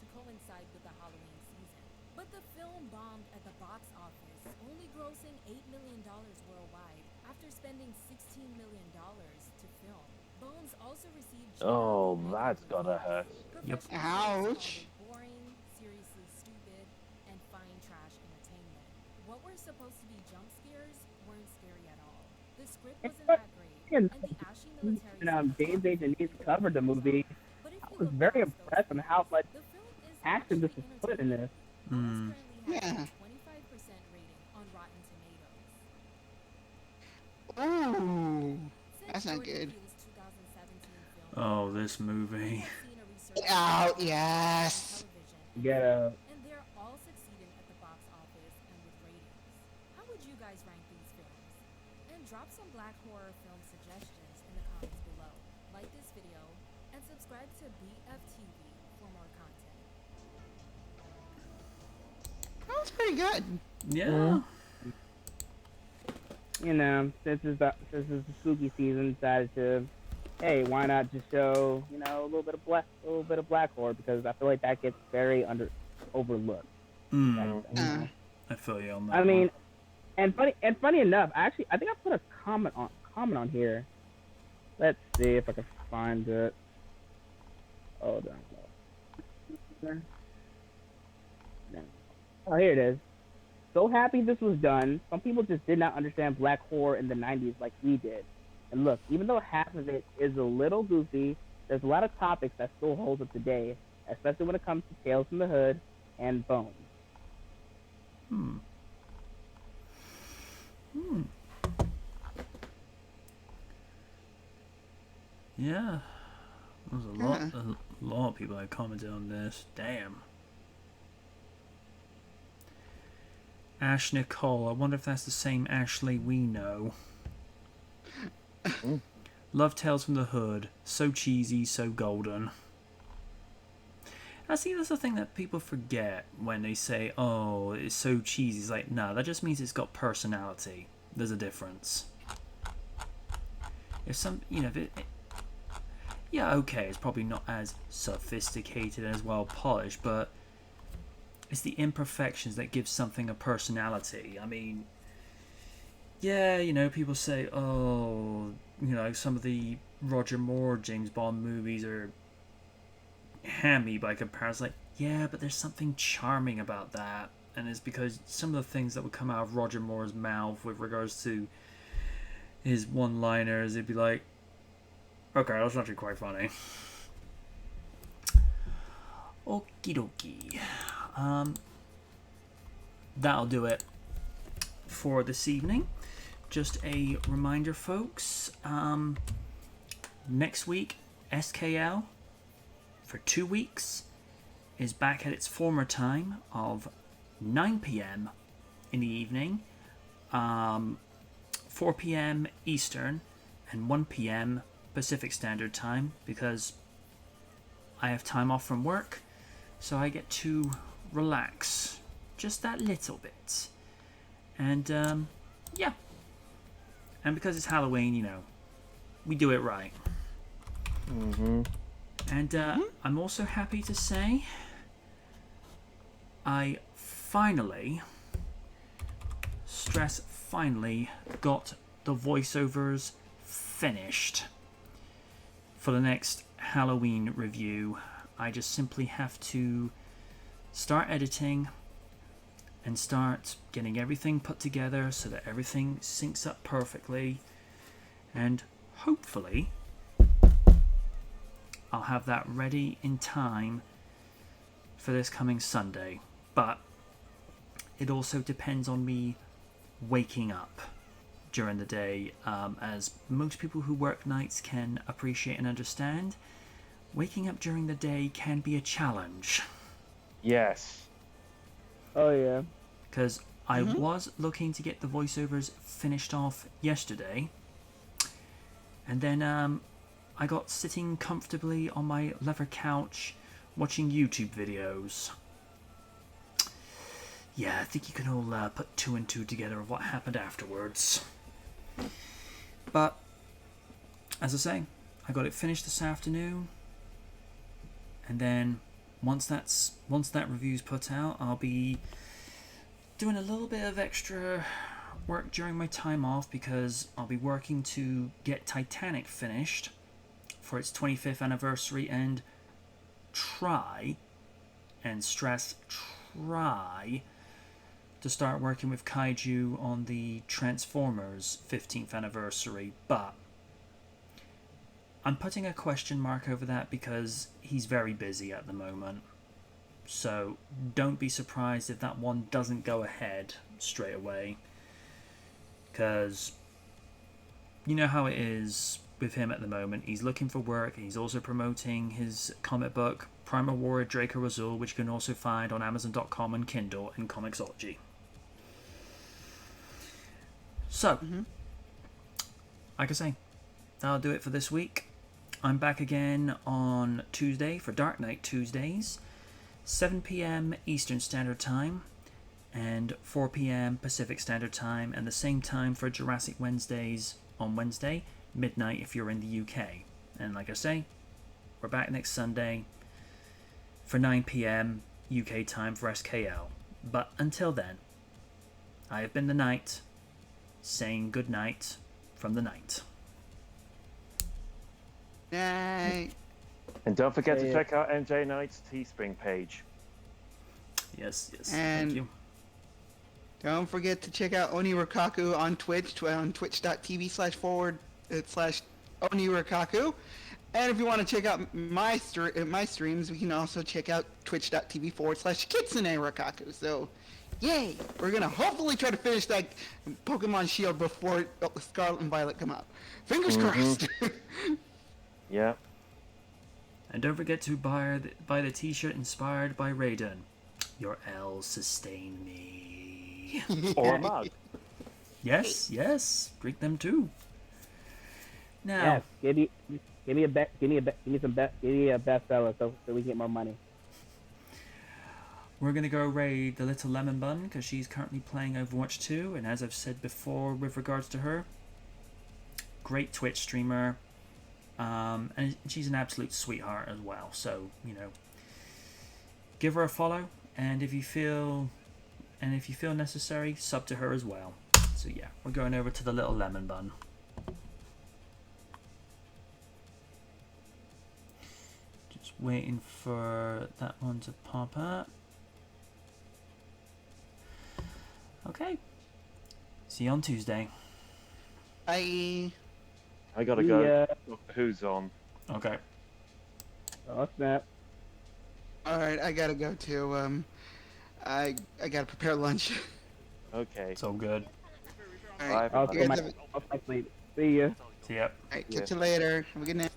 to coincide with the Halloween season. But the film bombed at the box office, only grossing $8 million worldwide after spending $16 million to film. Bones also received Oh, that's gotta hurt. Yep. Ouch. boring, seriously stupid, and fine trash entertainment. What were supposed to be jump scares weren't scary at all. The script wasn't that great, and the ashy military James H. and Denise covered the movie. but if I you was look very past those impressed on how much the film is action this actually was put in this. Hmm. Bones currently has Yeah. a 25% rating on Rotten Tomatoes. Ooh. Since That's not Jordan good. Peele's Oh, this movie. Seen a resurgence Oh, in yes. television Get a and they're all succeeding at the box office and with ratings. How would you guys rank these films? And drop some black horror film suggestions in the comments below. Like this video and subscribe to BFTV for more content. That was pretty good. Yeah. you know, since it's the spooky season, decided to, hey, why not just show, a little bit of black horror, because I feel like that gets very overlooked. Mm. Uh, I feel you on that. I mean, one. and funny enough, I think I put a comment on here. Let's see if I can find it. Hold on. Oh, here it is. So happy this was done. Some people just did not understand black horror in the 90s like we did. And look, even though half of it is a little goofy, there's a lot of topics that still hold up today, especially when it comes to Tales from the Hood and Bones. Yeah. There's a lot of people that commented on this. Damn. Ash Nicole. I wonder if that's the same Ashley we know. Love Tales from the Hood. So cheesy, so golden. I see that's the thing that people forget when they say, oh, it's so cheesy. It's like, no, that just means it's got personality. There's a difference. If some, if it yeah, okay, it's probably not as sophisticated and as well polished, but it's the imperfections that give something a personality. I mean, yeah, people say, oh, some of the Roger Moore, James Bond movies are hammy by comparison. Like, yeah, but there's something charming about that. And it's because some of the things that would come out of Roger Moore's mouth with regards to his one-liners, it'd be like, okay, that's actually quite funny. Okie dokie. That'll do it for this evening. Just a reminder, folks. Next week, SKL, for 2 weeks, is back at its former time of 9 p.m. in the evening, 4 p.m. Eastern, and 1 p.m. Pacific Standard Time, because I have time off from work, so I get to relax just that little bit. And yeah, and because it's Halloween, we do it right. And I'm also happy to say I finally got the voiceovers finished for the next Halloween review. I just simply have to start editing and start getting everything put together so that everything syncs up perfectly, and hopefully I'll have that ready in time for this coming Sunday. But it also depends on me waking up during the day, as most people who work nights can appreciate and understand. Waking up during the day can be a challenge. Yes. Oh, yeah. Because I was looking to get the voiceovers finished off yesterday, and then I got sitting comfortably on my leather couch watching YouTube videos. Yeah, I think you can all put 2 and 2 together of what happened afterwards. But, as I say, I got it finished this afternoon, and then once that review's put out, I'll be doing a little bit of extra work during my time off, because I'll be working to get Titanic finished for its 25th anniversary, and try, and stress try, to start working with Kaiju on the Transformers 15th anniversary. But I'm putting a question mark over that because he's very busy at the moment. So don't be surprised if that one doesn't go ahead straight away. Because you know how it is with him at the moment. He's looking for work. He's also promoting his comic book, Primal Warrior Draco Azul, which you can also find on Amazon.com and Kindle and Comixology. So, like I say, that'll do it for this week. I'm back again on Tuesday for Dark Knight Tuesdays, 7 p.m. Eastern Standard Time and 4 p.m. Pacific Standard Time, and the same time for Jurassic Wednesdays on Wednesday, midnight if you're in the UK. And like I say, we're back next Sunday for 9 p.m. UK time for SKL. But until then, I have been the Knight, saying good night from the night. Night. And don't forget to check out MJ Knight's Teespring page. Yes, And thank you. Don't forget to check out Oni Rakaku on Twitch, on twitch.tv//Oni Rakaku. And if you want to check out my streams, we can also check out twitch.tv/Kitsune Rakaku. So, yay! We're going to hopefully try to finish that Pokemon Shield before Scarlet and Violet come out. Fingers crossed! Yeah. And don't forget to buy the t-shirt inspired by Raiden. Your L's sustain me. Or a mug. Yes, drink them too. Now, Yes, give me a bestseller so we can get more money. we're gonna go raid the Little Lemon Bun because she's currently playing Overwatch 2, and as I've said before with regards to her, great Twitch streamer, and she's an absolute sweetheart as well. So give her a follow, and if you feel necessary, sub to her as well. So yeah, we're going over to the Little Lemon Bun. Just waiting for that one to pop up. Okay. See you on Tuesday. Bye. I gotta go. Who's on? Okay. Oh, snap. Alright, I gotta go too. I gotta prepare lunch. Okay. It's all good. Alright, Bye. you guys have I'll sleep. See ya. See ya. Alright, catch you later. Have a good night.